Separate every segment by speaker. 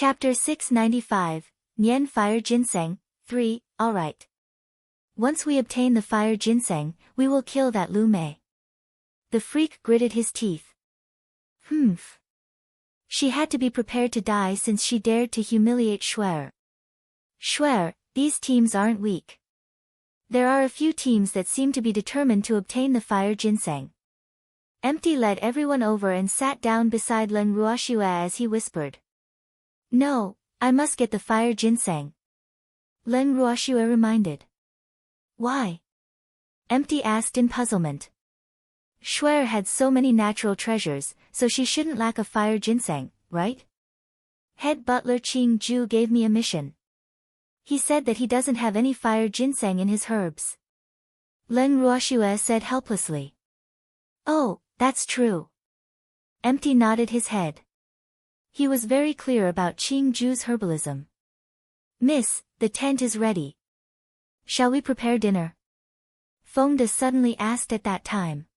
Speaker 1: Chapter 695, Nian Fire Ginseng, 3, Alright. Once we obtain the fire ginseng, we will kill that Lu Mei. The freak gritted his teeth. Humph. She had to be prepared to die since she dared to humiliate Shuer. Shuer, these teams aren't weak. There are a few teams that seem to be determined to obtain the fire ginseng. Empty led everyone over and sat down beside Len Ruoxue as he whispered. No, I must get the fire ginseng. Len Ruoxue reminded. Why? Empty asked in puzzlement. Shuer had so many natural treasures, so she shouldn't lack a fire ginseng, right? Head butler Qing Ju gave me a mission. He said that he doesn't have any fire ginseng in his herbs. Len Ruoxue said helplessly. Oh, that's true. Empty nodded his head. He was very clear about Qing Ju's herbalism. Miss, the tent is ready. Shall we prepare dinner? Feng suddenly asked at that time.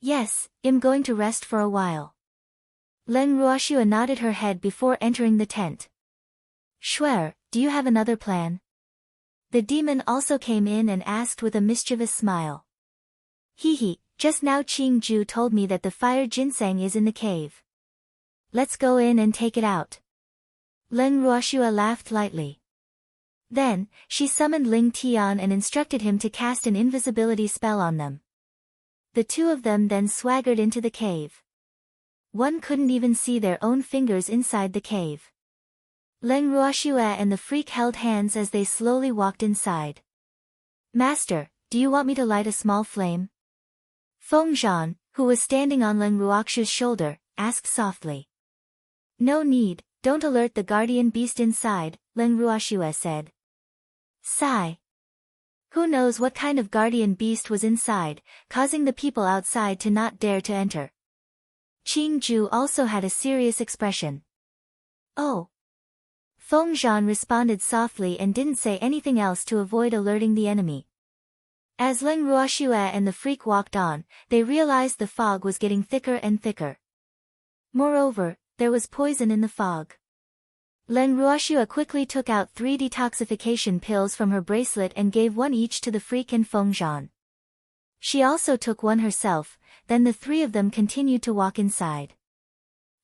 Speaker 1: Yes, I'm going to rest for a while. Len Ruoxue nodded her head before entering the tent. Shuer, do you have another plan? The demon also came in and asked with a mischievous smile. Hee, just now Qing Ju told me that the fire ginseng is in the cave. Let's go in and take it out. Len Ruoxue laughed lightly. Then, she summoned Ling Tian and instructed him to cast an invisibility spell on them. The two of them then swaggered into the cave. One couldn't even see their own fingers inside the cave. Len Ruoxue and the freak held hands as they slowly walked inside. Master, do you want me to light a small flame? Feng Zhan, who was standing on Len Ruoxue's shoulder, asked softly. No need, don't alert the guardian beast inside, Len Ruoxue said. Sigh. Who knows what kind of guardian beast was inside, causing the people outside to not dare to enter. Qing Ju also had a serious expression. Oh. Feng Zhan responded softly and didn't say anything else to avoid alerting the enemy. As Len Ruoxue and the freak walked on, they realized the fog was getting thicker and thicker. Moreover, there was poison in the fog. Len Ruoxue quickly took out 3 detoxification pills from her bracelet and gave one each to the freak and Feng Zhan. She also took one herself, then the 3 of them continued to walk inside.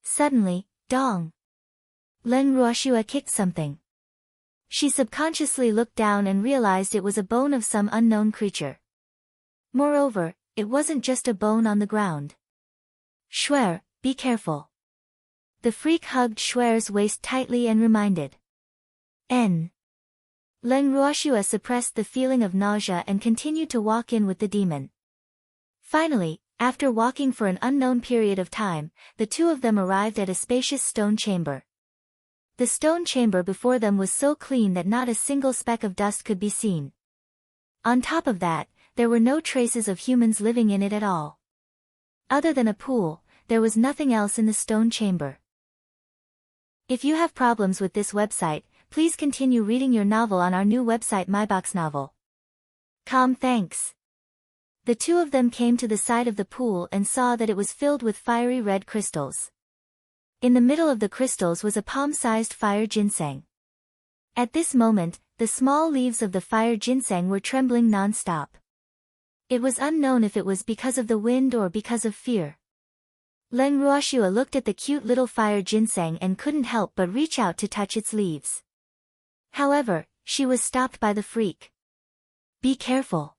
Speaker 1: Suddenly, dong! Len Ruoxue kicked something. She subconsciously looked down and realized it was a bone of some unknown creature. Moreover, it wasn't just a bone on the ground. Shuer, be careful. The freak hugged Shuer's waist tightly and reminded. Len Ruoxue suppressed the feeling of nausea and continued to walk in with the demon. Finally, after walking for an unknown period of time, the two of them arrived at a spacious stone chamber. The stone chamber before them was so clean that not a single speck of dust could be seen. On top of that, there were no traces of humans living in it at all. Other than a pool, there was nothing else in the stone chamber. If you have problems with this website, please continue reading your novel on our new website myboxnovel.com. Thanks. The two of them came to the side of the pool and saw that it was filled with fiery red crystals. In the middle of the crystals was a palm-sized fire ginseng. At this moment, the small leaves of the fire ginseng were trembling non-stop. It was unknown if it was because of the wind or because of fear. Len Ruoxue looked at the cute little fire ginseng and couldn't help but reach out to touch its leaves. However, she was stopped by the freak. Be careful.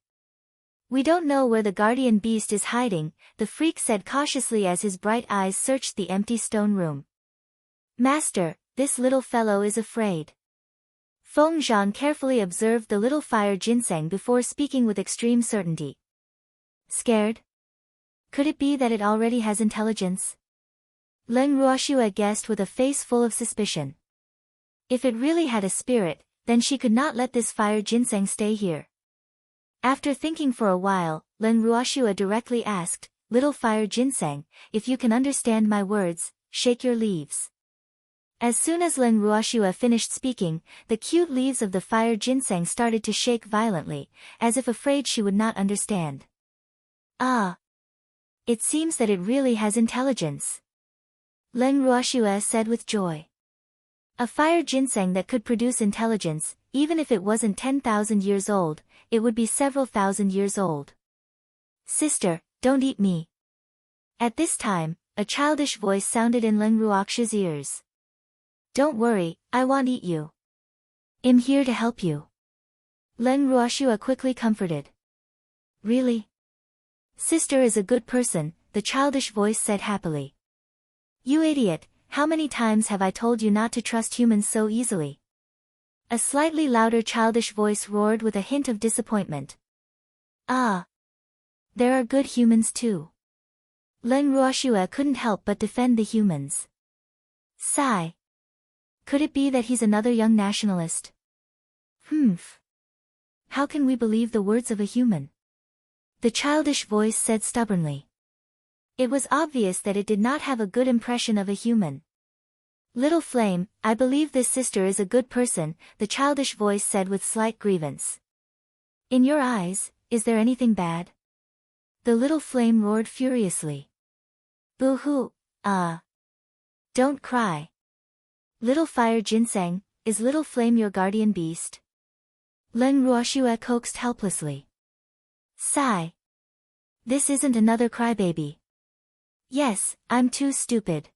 Speaker 1: We don't know where the guardian beast is hiding, the freak said cautiously as his bright eyes searched the empty stone room. Master, this little fellow is afraid. Feng Zhan carefully observed the little fire ginseng before speaking with extreme certainty. Scared? Could it be that it already has intelligence? Len Ruoxue guessed with a face full of suspicion. If it really had a spirit, then she could not let this fire ginseng stay here. After thinking for a while, Len Ruoxue directly asked, Little fire ginseng, if you can understand my words, shake your leaves. As soon as Len Ruoxue finished speaking, the cute leaves of the fire ginseng started to shake violently, as if afraid she would not understand. Ah! It seems that it really has intelligence. Len Ruoxue said with joy. A fire ginseng that could produce intelligence, even if it wasn't 10,000 years old, it would be several thousand years old. Sister, don't eat me. At this time, a childish voice sounded in Leng Ruoxia's ears. Don't worry, I won't eat you. I'm here to help you. Leng Ruoxia quickly comforted. Really? Sister is a good person, the childish voice said happily. You idiot, how many times have I told you not to trust humans so easily? A slightly louder childish voice roared with a hint of disappointment. Ah. There are good humans too. Leng Ruoxia couldn't help but defend the humans. Sigh. Could it be that he's another young nationalist? Humph. How can we believe the words of a human? The childish voice said stubbornly. It was obvious that it did not have a good impression of a human. Little Flame, I believe this sister is a good person, the childish voice said with slight grievance. In your eyes, is there anything bad? The little flame roared furiously. Boo-hoo, don't cry. Little fire ginseng, is Little Flame your guardian beast? Leng Ruoxia coaxed helplessly. Sigh. This isn't another crybaby. Yes, I'm too stupid.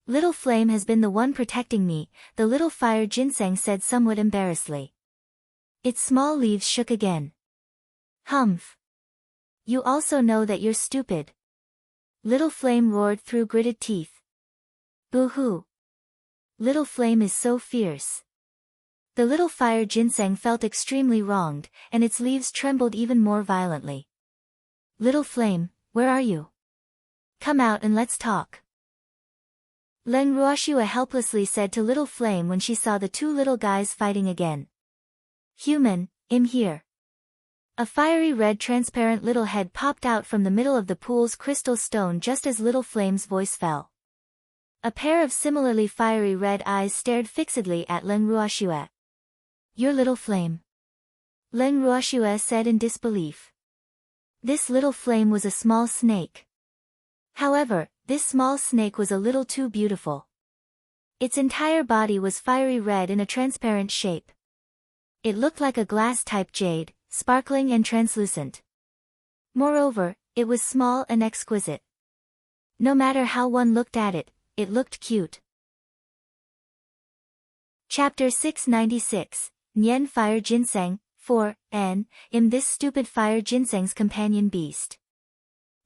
Speaker 1: Little Flame has been the one protecting me, the little fire ginseng said somewhat embarrassedly. Its small leaves shook again. Humph. You also know that you're stupid. Little Flame roared through gritted teeth. Boo-hoo. Little Flame is so fierce. The little fire ginseng felt extremely wronged, and its leaves trembled even more violently. Little Flame, where are you? Come out and let's talk. Leng Ruoxia helplessly said to Little Flame when she saw the two little guys fighting again. Human, I'm here. A fiery red transparent little head popped out from the middle of the pool's crystal stone just as Little Flame's voice fell. A pair of similarly fiery red eyes stared fixedly at Leng Ruoxia. You're Little Flame. Leng Ruoxia said in disbelief. This Little Flame was a small snake. However, this small snake was a little too beautiful. Its entire body was fiery red in a transparent shape. It looked like a glass-type jade, sparkling and translucent. Moreover, it was small and exquisite. No matter how one looked at it, it looked cute. Chapter 696, Nian Fire Ginseng, 4, N, I'm this stupid fire ginseng's companion beast.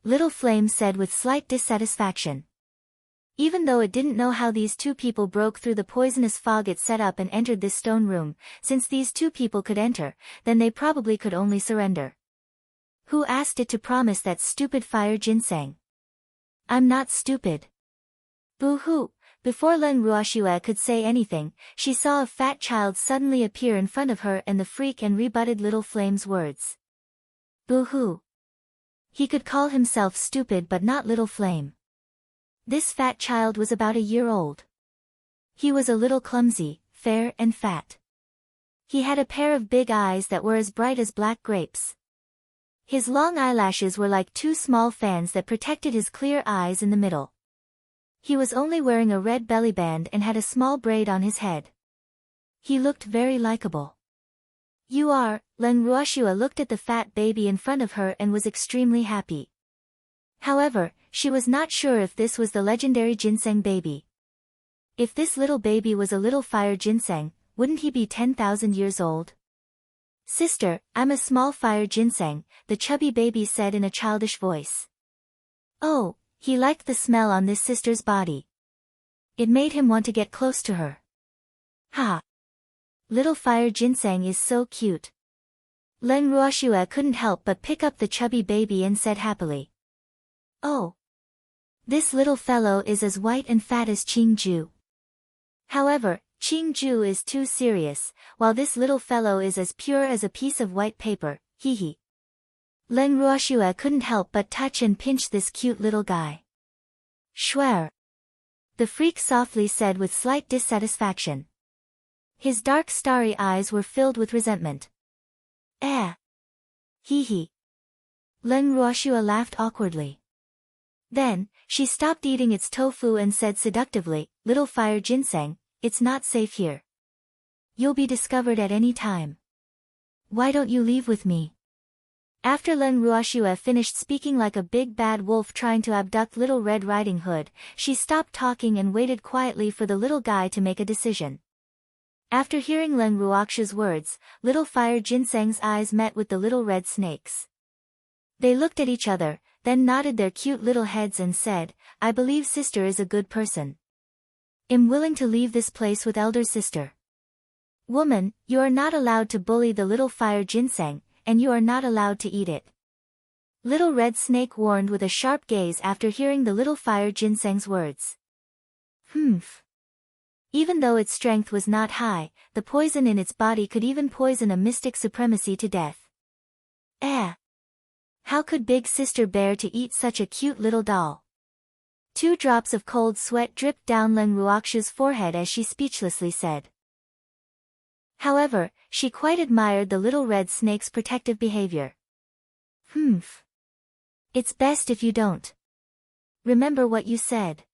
Speaker 1: Little Flame said with slight dissatisfaction. Even though it didn't know how these two people broke through the poisonous fog it set up and entered this stone room, since these two people could enter, then they probably could only surrender. Who asked it to promise that stupid fire ginseng? I'm not stupid. Boo-hoo. Before Leng Ruoxia could say anything, she saw a fat child suddenly appear in front of her and the freak and rebutted Little Flame's words. Boo-hoo. He could call himself stupid but not Little Flame. This fat child was about a year old. He was a little clumsy, fair and fat. He had a pair of big eyes that were as bright as black grapes. His long eyelashes were like two small fans that protected his clear eyes in the middle. He was only wearing a red bellyband and had a small braid on his head. He looked very likable. You are, Leng Ruoxia looked at the fat baby in front of her and was extremely happy. However, she was not sure if this was the legendary ginseng baby. If this little baby was a little fire ginseng, wouldn't he be 10,000 years old? Sister, I'm a small fire ginseng, the chubby baby said in a childish voice. Oh, he liked the smell on this sister's body. It made him want to get close to her. Ha! Little fire ginseng is so cute. Leng Ruoxia couldn't help but pick up the chubby baby and said happily. Oh! This little fellow is as white and fat as Qingju. However, Qingju is too serious, while this little fellow is as pure as a piece of white paper, hee hee. Leng Ruoxia couldn't help but touch and pinch this cute little guy. Schwer! The freak softly said with slight dissatisfaction. His dark starry eyes were filled with resentment. Eh! Hee hee. Leng Ruoxia laughed awkwardly. Then, she stopped eating its tofu and said seductively, Little fire ginseng, it's not safe here. You'll be discovered at any time. Why don't you leave with me? After Leng Ruoxue finished speaking like a big bad wolf trying to abduct Little Red Riding Hood, she stopped talking and waited quietly for the little guy to make a decision. After hearing Leng Ruoxue's words, Little Fire Ginseng's eyes met with the little red snake's. They looked at each other, then nodded their cute little heads and said, I believe sister is a good person. I'm willing to leave this place with elder sister. Woman, you are not allowed to bully the little fire ginseng, and you are not allowed to eat it. Little Red Snake warned with a sharp gaze after hearing the little fire ginseng's words. Humph. Even though its strength was not high, the poison in its body could even poison a mystic supremacy to death. How could Big Sister bear to eat such a cute little doll? 2 drops of cold sweat dripped down Leng Ruoxue's forehead as she speechlessly said. However, she quite admired the little red snake's protective behavior. Humph. It's best if you don't. Remember what you said.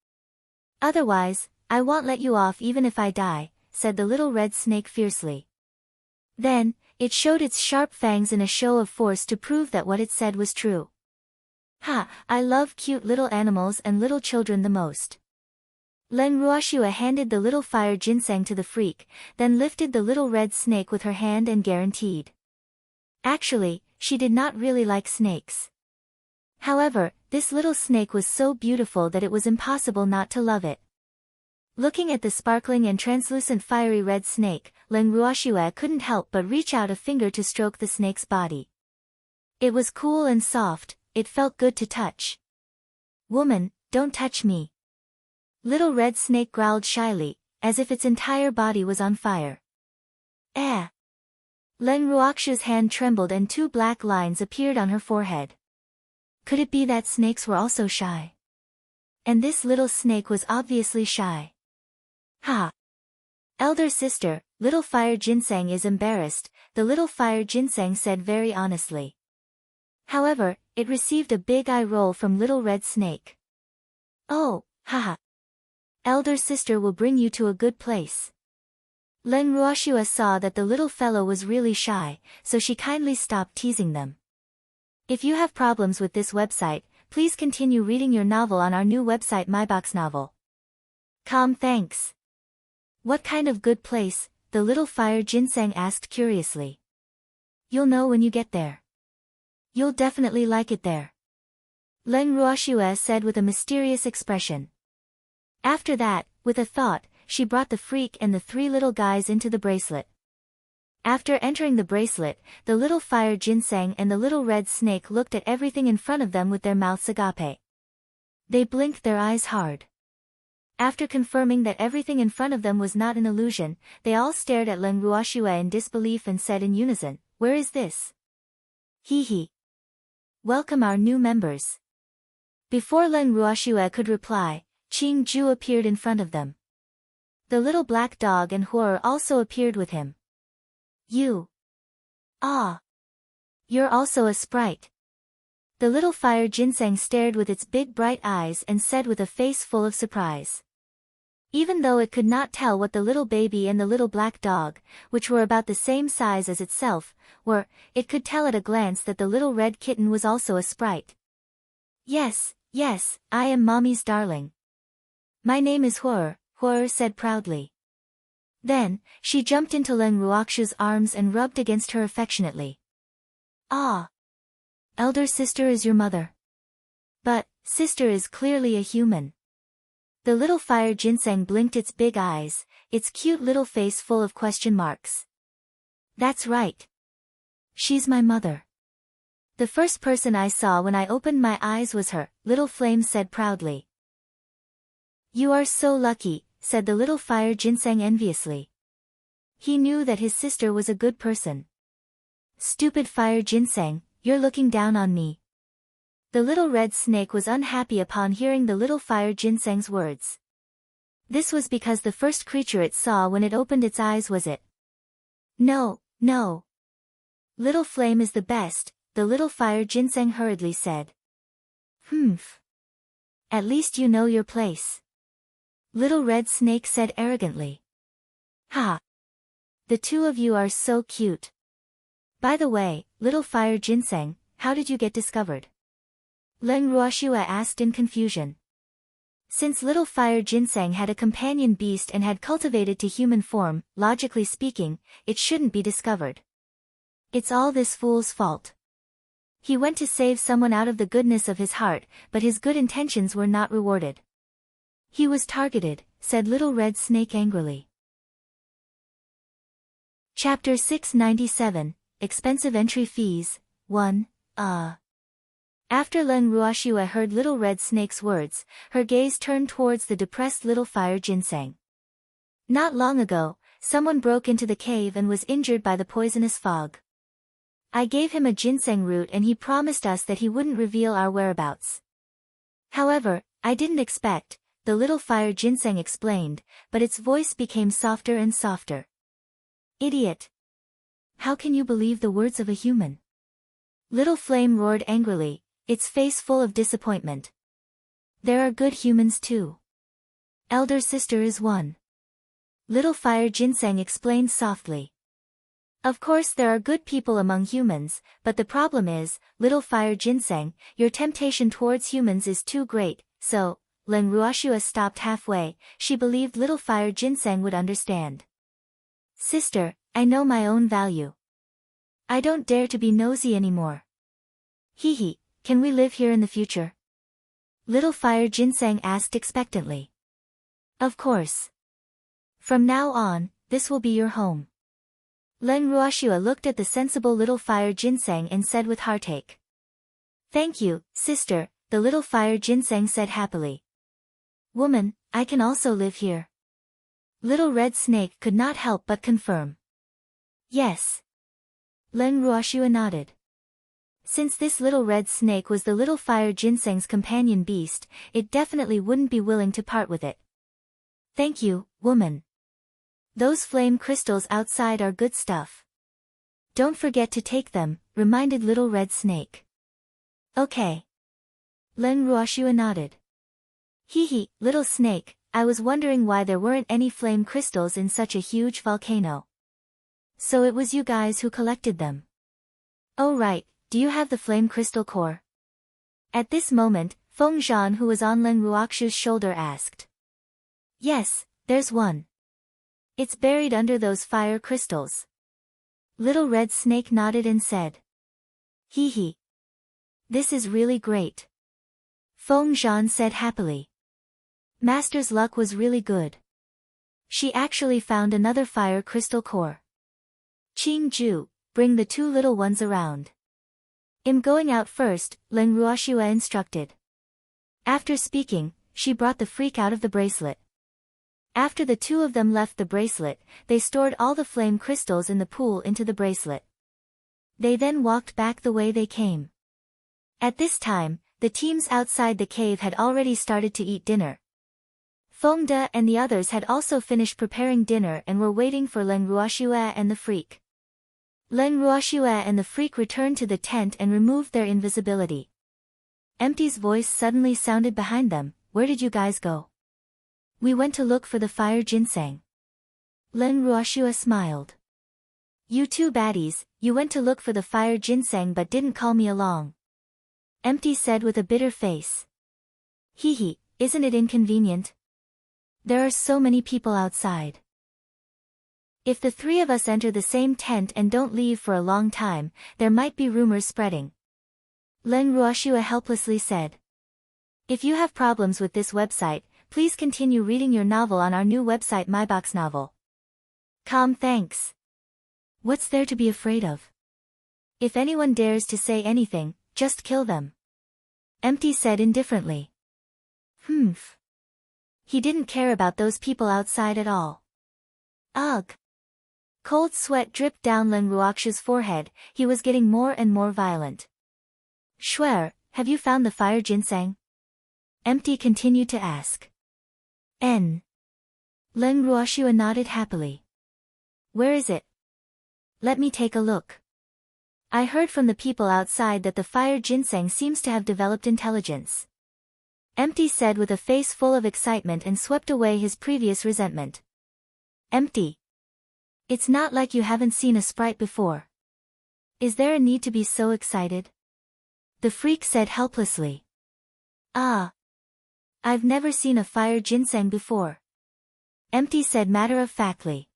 Speaker 1: Otherwise, I won't let you off even if I die, said the little red snake fiercely. Then, it showed its sharp fangs in a show of force to prove that what it said was true. Ha, I love cute little animals and little children the most. Leng Ruoxue handed the little fire ginseng to the freak, then lifted the little red snake with her hand and guaranteed. Actually, she did not really like snakes. However, this little snake was so beautiful that it was impossible not to love it. Looking at the sparkling and translucent fiery red snake, Leng Ruoxue couldn't help but reach out a finger to stroke the snake's body. It was cool and soft, it felt good to touch. Woman, don't touch me. Little Red Snake growled shyly, as if its entire body was on fire. Leng Ruoxue's hand trembled and 2 black lines appeared on her forehead. Could it be that snakes were also shy? And this little snake was obviously shy. Ha! Elder sister, Little Fire Ginseng is embarrassed, the Little Fire Ginseng said very honestly. However, it received a big eye roll from Little Red Snake. Oh, haha. Elder sister will bring you to a good place. Leng Ruoxue saw that the little fellow was really shy, so she kindly stopped teasing them. If you have problems with this website, please continue reading your novel on our new website myboxnovel.com. Thanks. What kind of good place? The little fire ginseng asked curiously. You'll know when you get there. You'll definitely like it there. Leng Ruoxue said with a mysterious expression. After that, with a thought, she brought the freak and the 3 little guys into the bracelet. After entering the bracelet, the little fire ginseng and the little red snake looked at everything in front of them with their mouths agape. They blinked their eyes hard. After confirming that everything in front of them was not an illusion, they all stared at Leng Ruoxue in disbelief and said in unison, Where is this? Hee hee. Welcome our new members. Before Leng Ruoxue could reply, Qing Ju appeared in front of them. The little black dog and Horror also appeared with him. You. Ah. You're also a sprite. The little fire ginseng stared with its big bright eyes and said with a face full of surprise. Even though it could not tell what the little baby and the little black dog, which were about the same size as itself, were, it could tell at a glance that the little red kitten was also a sprite. Yes, I am Mommy's darling. My name is Horror, Horror said proudly. Then, she jumped into Leng Ruoxue's arms and rubbed against her affectionately. Ah. Elder sister is your mother. But, sister is clearly a human. The little fire ginseng blinked its big eyes, its cute little face full of question marks. That's right. She's my mother. The first person I saw when I opened my eyes was her, Little Flame said proudly. You are so lucky, said the little fire ginseng enviously. He knew that his sister was a good person. Stupid fire ginseng, you're looking down on me. The little red snake was unhappy upon hearing the little fire ginseng's words. This was because the first creature it saw when it opened its eyes was it. No. Little Flame is the best, the little fire ginseng hurriedly said. Humph. At least you know your place. Little Red Snake said arrogantly. Ha! The two of you are so cute. By the way, little fire ginseng, how did you get discovered? Leng Ruoxue asked in confusion. Since little fire ginseng had a companion beast and had cultivated to human form, logically speaking, it shouldn't be discovered. It's all this fool's fault. He went to save someone out of the goodness of his heart, but his good intentions were not rewarded. He was targeted, said Little Red Snake angrily. Chapter 697, Expensive Entry Fees, 1, After Leng Ruoxue heard Little Red Snake's words, her gaze turned towards the depressed little fire ginseng. Not long ago, someone broke into the cave and was injured by the poisonous fog. I gave him a ginseng root and he promised us that he wouldn't reveal our whereabouts. However, I didn't expect, the little fire ginseng explained, but its voice became softer and softer. Idiot! How can you believe the words of a human? Little Flame roared angrily, its face full of disappointment. There are good humans too. Elder sister is one. Little fire ginseng explained softly. Of course there are good people among humans, but the problem is, little fire ginseng, your temptation towards humans is too great, so, Leng Ruoxue stopped halfway, she believed little fire ginseng would understand. Sister, I know my own value. I don't dare to be nosy anymore. Hee, can we live here in the future? Little fire ginseng asked expectantly. Of course. From now on, this will be your home. Leng Ruoxue looked at the sensible little fire ginseng and said with heartache. Thank you, sister, the little fire ginseng said happily. Woman, I can also live here. Little Red Snake could not help but confirm. Yes. Leng Ruoxue nodded. Since this little red snake was the little fire ginseng's companion beast, it definitely wouldn't be willing to part with it. Thank you, woman. Those flame crystals outside are good stuff. Don't forget to take them, reminded Little Red Snake. Okay. Leng Ruoxue nodded. Hee, little snake, I was wondering why there weren't any flame crystals in such a huge volcano. So it was you guys who collected them. Oh right, do you have the flame crystal core? At this moment, Feng, who was on Leng Ruoxue's shoulder, asked. Yes, there's one. It's buried under those fire crystals. Little Red Snake nodded and said. Hee. This is really great. Feng said happily. Master's luck was really good. She actually found another fire crystal core. Qing Ju, bring the two little ones around. I'm going out first, Leng Ruoxue instructed. After speaking, she brought the freak out of the bracelet. After the two of them left the bracelet, they stored all the flame crystals in the pool into the bracelet. They then walked back the way they came. At this time, the teams outside the cave had already started to eat dinner. Feng De and the others had also finished preparing dinner and were waiting for Leng Ruoxue and the freak. Leng Ruoxue and the freak returned to the tent and removed their invisibility. Empty's voice suddenly sounded behind them. Where did you guys go? We went to look for the fire ginseng. Leng Ruoxue smiled. You two baddies, you went to look for the fire ginseng but didn't call me along. Empty said with a bitter face. Hee, isn't it inconvenient? There are so many people outside. If the three of us enter the same tent and don't leave for a long time, there might be rumors spreading. Leng Ruoxue helplessly said. If you have problems with this website, please continue reading your novel on our new website MyBox Novel. Thanks. What's there to be afraid of? If anyone dares to say anything, just kill them. Empty said indifferently. He didn't care about those people outside at all. Ugh. Cold sweat dripped down Leng Ruoxue's forehead, he was getting more and more violent. Schwer, have you found the fire ginseng? Empty continued to ask. Leng Ruoxue nodded happily. Where is it? Let me take a look. I heard from the people outside that the fire ginseng seems to have developed intelligence. Empty said with a face full of excitement and swept away his previous resentment. Empty. It's not like you haven't seen a sprite before. Is there a need to be so excited? The freak said helplessly. Ah. I've never seen a fire ginseng before. Empty said matter-of-factly.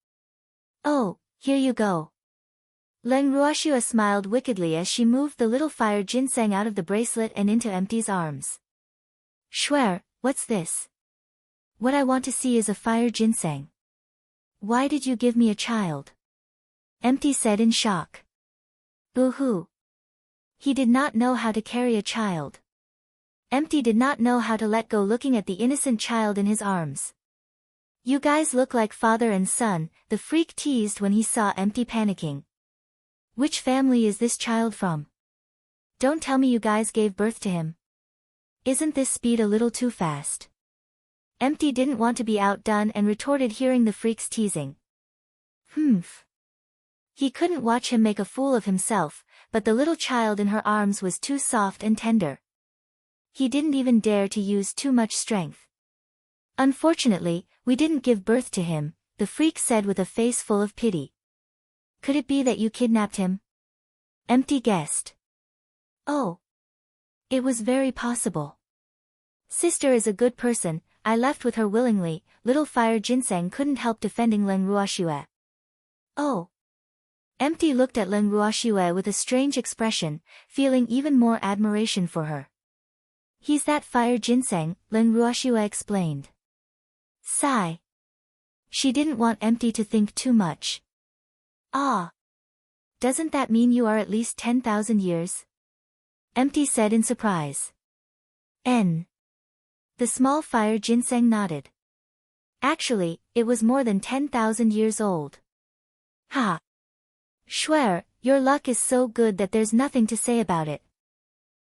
Speaker 1: Oh, here you go. Leng Ruoxue smiled wickedly as she moved the little fire ginseng out of the bracelet and into Empty's arms. Schwer, what's this? What I want to see is a fire ginseng. Why did you give me a child? Empty said in shock. Boo-hoo. He did not know how to carry a child. Empty did not know how to let go looking at the innocent child in his arms. You guys look like father and son, the freak teased when he saw Empty panicking. Which family is this child from? Don't tell me you guys gave birth to him. Isn't this speed a little too fast? Empty didn't want to be outdone and retorted hearing the freak's teasing. Humph. He couldn't watch him make a fool of himself, but the little child in her arms was too soft and tender. He didn't even dare to use too much strength. Unfortunately, we didn't give birth to him, the freak said with a face full of pity. Could it be that you kidnapped him? Empty guessed. Oh. It was very possible. Sister is a good person, I left with her willingly, little fire ginseng couldn't help defending Leng Ruoxue. Oh. Empty looked at Leng Ruoxue with a strange expression, feeling even more admiration for her. He's that fire ginseng, Leng Ruoxue explained. Sigh. She didn't want Empty to think too much. Ah. Doesn't that mean you are at least 10,000 years? Empty said in surprise. N. The small fire ginseng nodded. Actually, it was more than 10,000 years old. Ha. Schwer, your luck is so good that there's nothing to say about it.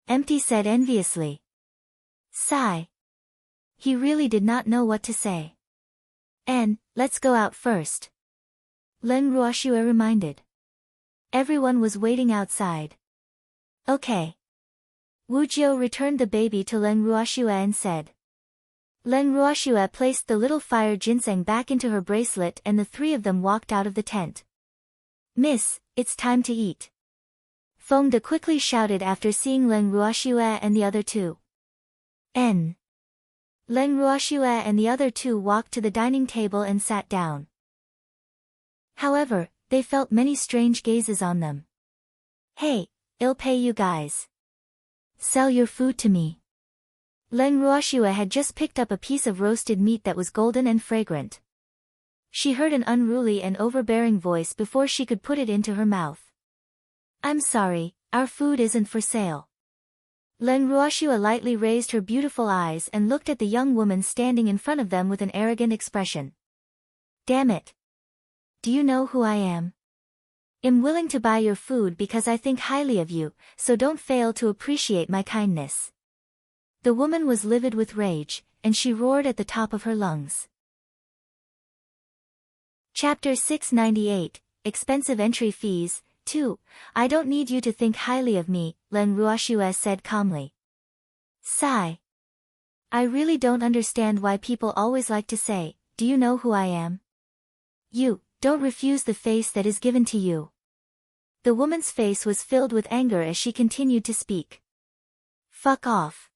Speaker 1: Empty said enviously. Sigh. He really did not know what to say. N, let's go out first. Leng Ruoxue reminded. Everyone was waiting outside. Okay. Wu Jiu returned the baby to Leng Ruoxue and said. Leng Ruoxue placed the little fire ginseng back into her bracelet and the three of them walked out of the tent. Miss, it's time to eat. Feng De quickly shouted after seeing Leng Ruoxue and the other two. N. Leng Ruoxue and the other two walked to the dining table and sat down. However, they felt many strange gazes on them. Hey, I'll pay you guys. Sell your food to me. Leng Ruoxue had just picked up a piece of roasted meat that was golden and fragrant. She heard an unruly and overbearing voice before she could put it into her mouth. I'm sorry, our food isn't for sale. Leng Ruoxue lightly raised her beautiful eyes and looked at the young woman standing in front of them with an arrogant expression. Damn it. Do you know who I am? I'm willing to buy your food because I think highly of you, so don't fail to appreciate my kindness. The woman was livid with rage, and she roared at the top of her lungs. Chapter 698, Expensive Entry Fees, 2. I don't need you to think highly of me, Leng Ruoxue said calmly. Sigh. I really don't understand why people always like to say, do you know who I am? You, don't refuse the face that is given to you. The woman's face was filled with anger as she continued to speak. Fuck off.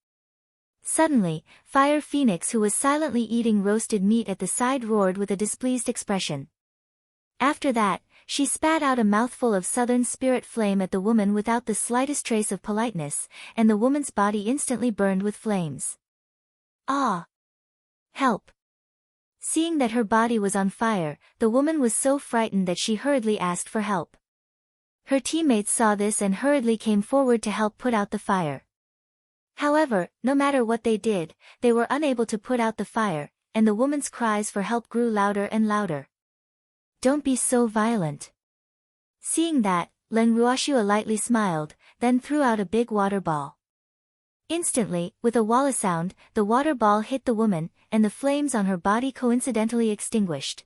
Speaker 1: Suddenly, Fire Phoenix who was silently eating roasted meat at the side roared with a displeased expression. After that, she spat out a mouthful of southern spirit flame at the woman without the slightest trace of politeness, and the woman's body instantly burned with flames. Ah! Help! Seeing that her body was on fire, the woman was so frightened that she hurriedly asked for help. Her teammates saw this and hurriedly came forward to help put out the fire. However, no matter what they did, they were unable to put out the fire, and the woman's cries for help grew louder and louder. Don't be so violent. Seeing that, Leng Ruoxue lightly smiled, then threw out a big water ball. Instantly, with a walla sound, the water ball hit the woman, and the flames on her body coincidentally extinguished.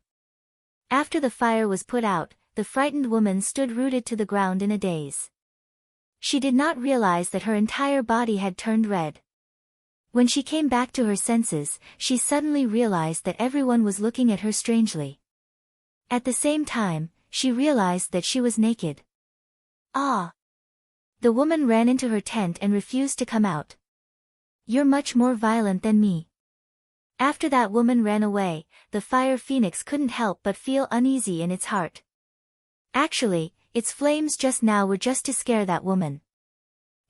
Speaker 1: After the fire was put out, the frightened woman stood rooted to the ground in a daze. She did not realize that her entire body had turned red. When she came back to her senses, she suddenly realized that everyone was looking at her strangely. At the same time, she realized that she was naked. Ah! The woman ran into her tent and refused to come out. You're much more violent than me. After that woman ran away, the fire phoenix couldn't help but feel uneasy in its heart. Actually, its flames just now were just to scare that woman.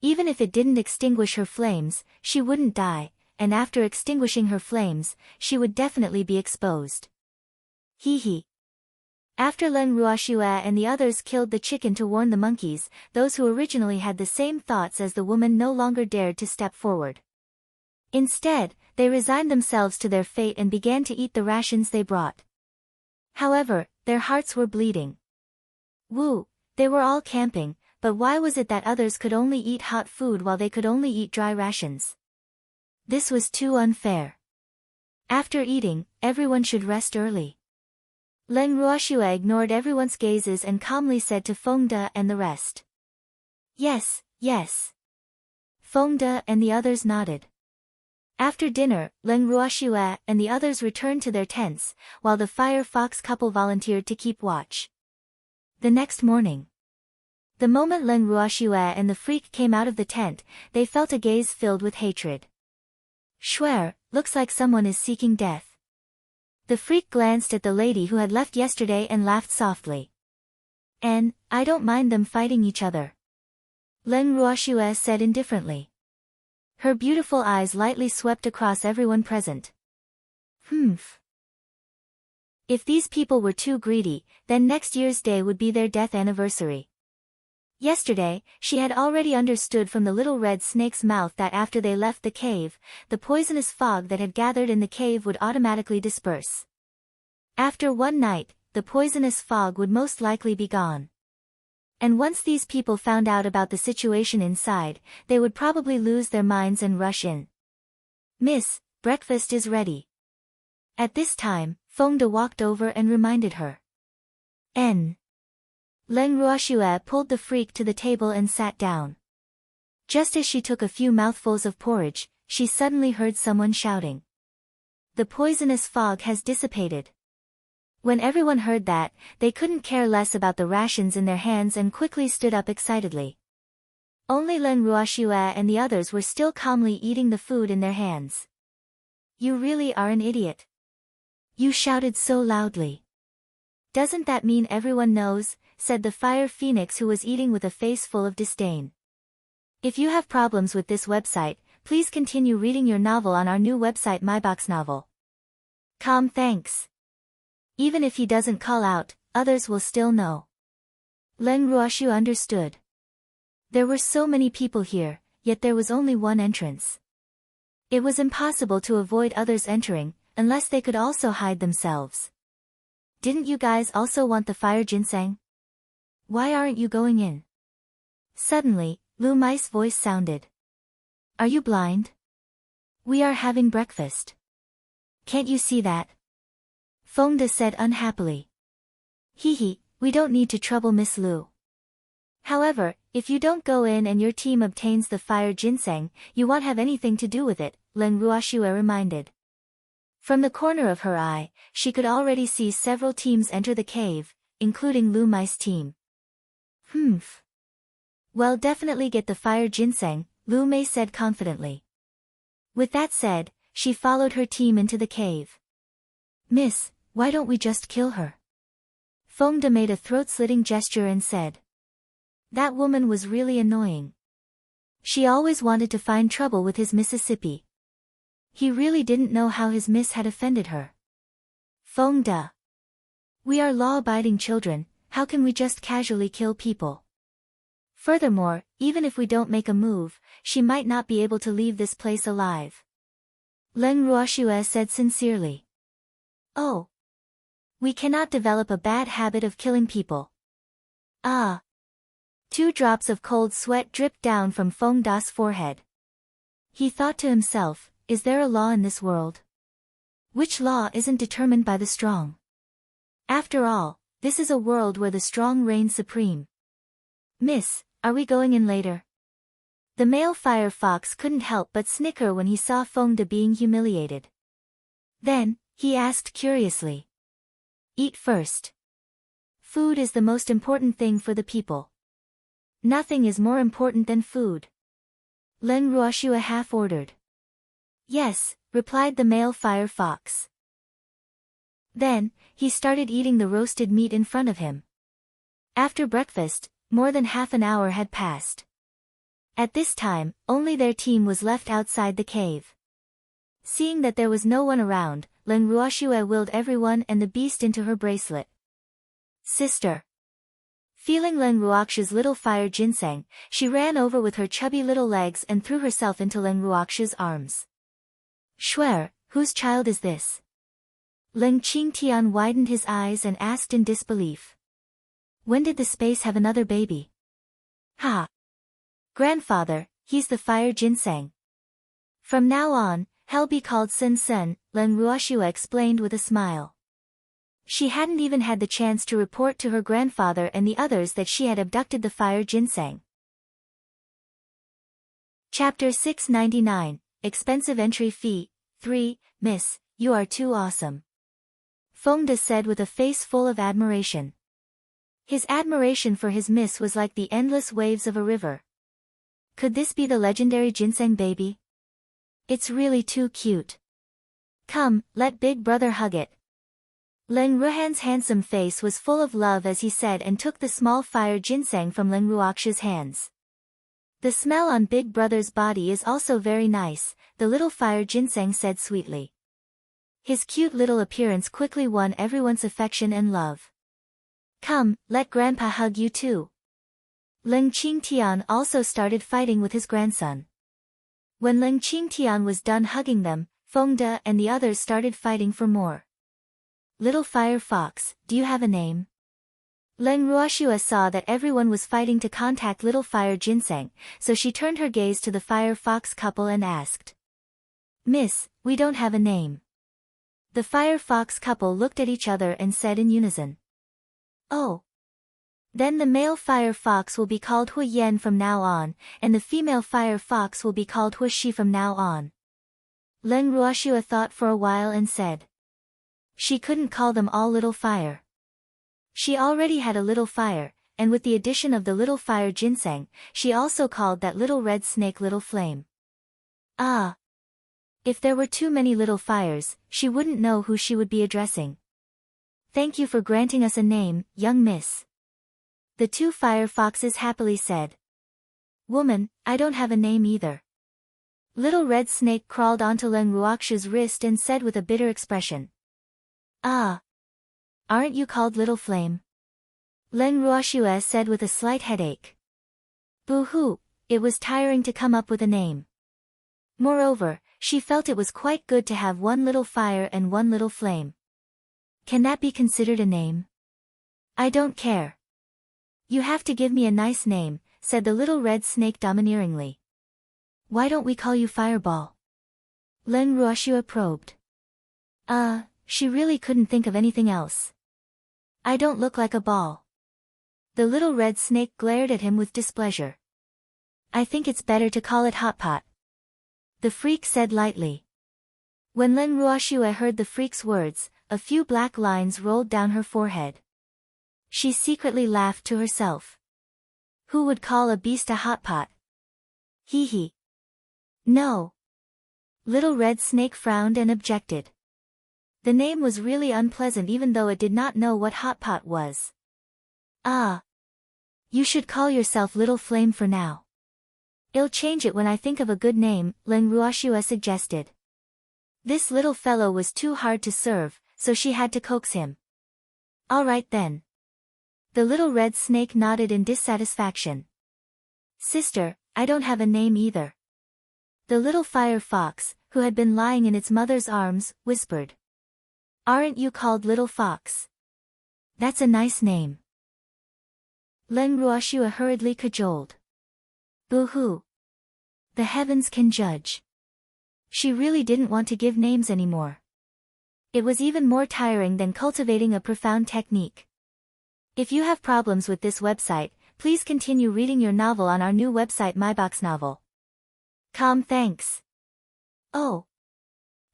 Speaker 1: Even if it didn't extinguish her flames, she wouldn't die, and after extinguishing her flames, she would definitely be exposed. Hee hee. After Len Ruoxue and the others killed the chicken to warn the monkeys, those who originally had the same thoughts as the woman no longer dared to step forward. Instead, they resigned themselves to their fate and began to eat the rations they brought. However, their hearts were bleeding. Woo, they were all camping, but why was it that others could only eat hot food while they could only eat dry rations? This was too unfair. After eating, everyone should rest early. Len Ruoxue ignored everyone's gazes and calmly said to Feng De and the rest. Yes, yes. Feng De and the others nodded. After dinner, Len Ruoxue and the others returned to their tents, while the fire fox couple volunteered to keep watch. The next morning. The moment Len Ruoxue and the freak came out of the tent, they felt a gaze filled with hatred. Schwer, looks like someone is seeking death. The freak glanced at the lady who had left yesterday and laughed softly. And, I don't mind them fighting each other. Len Ruoxue said indifferently. Her beautiful eyes lightly swept across everyone present. Humph. If these people were too greedy, then next year's day would be their death anniversary. Yesterday, she had already understood from the little red snake's mouth that after they left the cave, the poisonous fog that had gathered in the cave would automatically disperse. After one night, the poisonous fog would most likely be gone. And once these people found out about the situation inside, they would probably lose their minds and rush in. Miss, breakfast is ready. At this time, Feng De walked over and reminded her. N. Len Ruoxue pulled the freak to the table and sat down. Just as she took a few mouthfuls of porridge, she suddenly heard someone shouting. The poisonous fog has dissipated. When everyone heard that, they couldn't care less about the rations in their hands and quickly stood up excitedly. Only Len Ruoxue and the others were still calmly eating the food in their hands. You really are an idiot. You shouted so loudly. Doesn't that mean everyone knows? Said the fire phoenix who was eating with a face full of disdain. If you have problems with this website, please continue reading your novel on our new website MyBox Novel. Thanks. Even if he doesn't call out, others will still know. Len Ruoxue understood. There were so many people here, yet there was only one entrance. It was impossible to avoid others entering, unless they could also hide themselves. Didn't you guys also want the fire ginseng? Why aren't you going in? Suddenly, Lu Mai's voice sounded. Are you blind? We are having breakfast. Can't you see that? Feng De said unhappily. Hee hee, we don't need to trouble Miss Lu. However, if you don't go in and your team obtains the fire ginseng, you won't have anything to do with it, Len Ruoxue reminded. From the corner of her eye, she could already see several teams enter the cave, including Lu Mai's team. Humph. Well, definitely get the fire ginseng, Lu Mei said confidently. With that said, she followed her team into the cave. Miss, why don't we just kill her? Feng De made a throat-slitting gesture and said. That woman was really annoying. She always wanted to find trouble with his Mississippi. He really didn't know how his miss had offended her. Feng De. We are law-abiding children, how can we just casually kill people? Furthermore, even if we don't make a move, she might not be able to leave this place alive. Len Ruoxue said sincerely. Oh. We cannot develop a bad habit of killing people. Ah. 2 drops of cold sweat dripped down from Feng De's forehead. He thought to himself, is there a law in this world? Which law isn't determined by the strong? After all, this is a world where the strong reign supreme. Miss, are we going in later? The male fire fox couldn't help but snicker when he saw Feng De being humiliated. Then, he asked curiously. Eat first. Food is the most important thing for the people. Nothing is more important than food. Leng Ruoxue half ordered. Yes, replied the male fire fox. Then, he started eating the roasted meat in front of him. After breakfast, more than half an hour had passed. At this time, only their team was left outside the cave. Seeing that there was no one around, Leng Ruoxue willed everyone and the beast into her bracelet. Sister. Feeling Leng Ruoxue's little fire ginseng, she ran over with her chubby little legs and threw herself into Leng Ruoxue's arms. Shuer, whose child is this? Leng Qingtian widened his eyes and asked in disbelief. When did the space have another baby? Ha! Grandfather, he's the fire ginseng. From now on, he'll be called Sun Sun, Leng Ruoxue explained with a smile. She hadn't even had the chance to report to her grandfather and the others that she had abducted the fire ginseng. Chapter 699, Expensive Entry Fee, 3, Miss, you are too awesome. Feng said with a face full of admiration. His admiration for his miss was like the endless waves of a river. Could this be the legendary ginseng baby? It's really too cute. Come, let big brother hug it. Leng Ruhan's handsome face was full of love as he said and took the small fire ginseng from Leng Ruoxue's hands. The smell on big brother's body is also very nice, the little fire ginseng said sweetly. His cute little appearance quickly won everyone's affection and love. Come, let grandpa hug you too. Leng Qingtian also started fighting with his grandson. When Leng Qingtian was done hugging them, Feng De and the others started fighting for more. Little fire fox, do you have a name? Leng Ruoxue saw that everyone was fighting to contact little fire ginseng, so she turned her gaze to the fire fox couple and asked. Miss, we don't have a name. The fire fox couple looked at each other and said in unison. Oh. Then the male fire fox will be called Hui Yen from now on, and the female fire fox will be called Hui Shi from now on. Leng Ruoxue thought for a while and said. She couldn't call them all little fire. She already had a little fire, and with the addition of the little fire ginseng, she also called that little red snake little flame. Ah! If there were too many little fires, she wouldn't know who she would be addressing. Thank you for granting us a name, young miss. The two fire foxes happily said. Woman, I don't have a name either. Little red snake crawled onto Leng Ruoxue's wrist and said with a bitter expression. Ah! Aren't you called Little Flame? Leng Ruoxue said with a slight headache. Boo-hoo, it was tiring to come up with a name. Moreover, she felt it was quite good to have one little fire and one little flame. Can that be considered a name? I don't care. You have to give me a nice name, said the little red snake domineeringly. Why don't we call you Fireball? Leng Ruoxue probed. She really couldn't think of anything else. I don't look like a ball. The little red snake glared at him with displeasure. I think it's better to call it Hot Pot. The freak said lightly. When Leng Ruoxue heard the freak's words, a few black lines rolled down her forehead. She secretly laughed to herself. Who would call a beast a hot pot? Hee hee. No. Little red snake frowned and objected. The name was really unpleasant even though it did not know what hot pot was. Ah. You should call yourself Little Flame for now. I'll change it when I think of a good name, Leng Ruoxue suggested. This little fellow was too hard to serve, so she had to coax him. All right then. The little red snake nodded in dissatisfaction. Sister, I don't have a name either. The little fire fox, who had been lying in its mother's arms, whispered. Aren't you called Little Fox? That's a nice name. Leng Ruoxue hurriedly cajoled. Boo-hoo. The heavens can judge. She really didn't want to give names anymore. It was even more tiring than cultivating a profound technique. If you have problems with this website, please continue reading your novel on our new website myboxnovel.com. Thanks. Oh.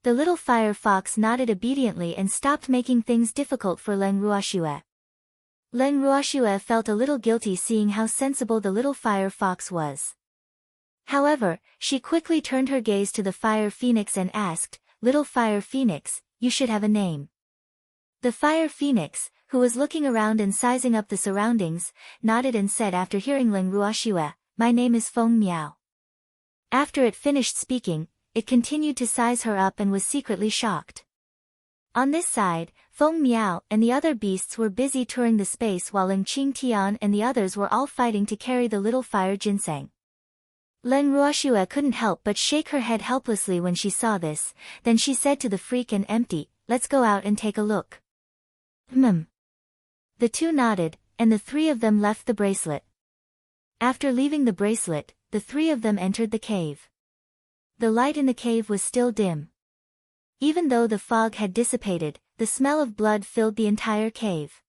Speaker 1: The little fire fox nodded obediently and stopped making things difficult for Leng Ruoxue. Leng Ruoxue felt a little guilty seeing how sensible the little fire fox was. However, she quickly turned her gaze to the fire phoenix and asked, "Little fire phoenix, you should have a name." The fire phoenix, who was looking around and sizing up the surroundings, nodded and said after hearing Leng Ruoxue, "My name is Feng Miao." After it finished speaking, it continued to size her up and was secretly shocked. On this side, Feng Miao and the other beasts were busy touring the space while Ling Qingtian and the others were all fighting to carry the little fire ginseng. Leng Ruoxue couldn't help but shake her head helplessly when she saw this, then she said to the freak and Empty, "Let's go out and take a look." The two nodded, and the three of them left the bracelet. After leaving the bracelet, the three of them entered the cave. The light in the cave was still dim. Even though the fog had dissipated, the smell of blood filled the entire cave.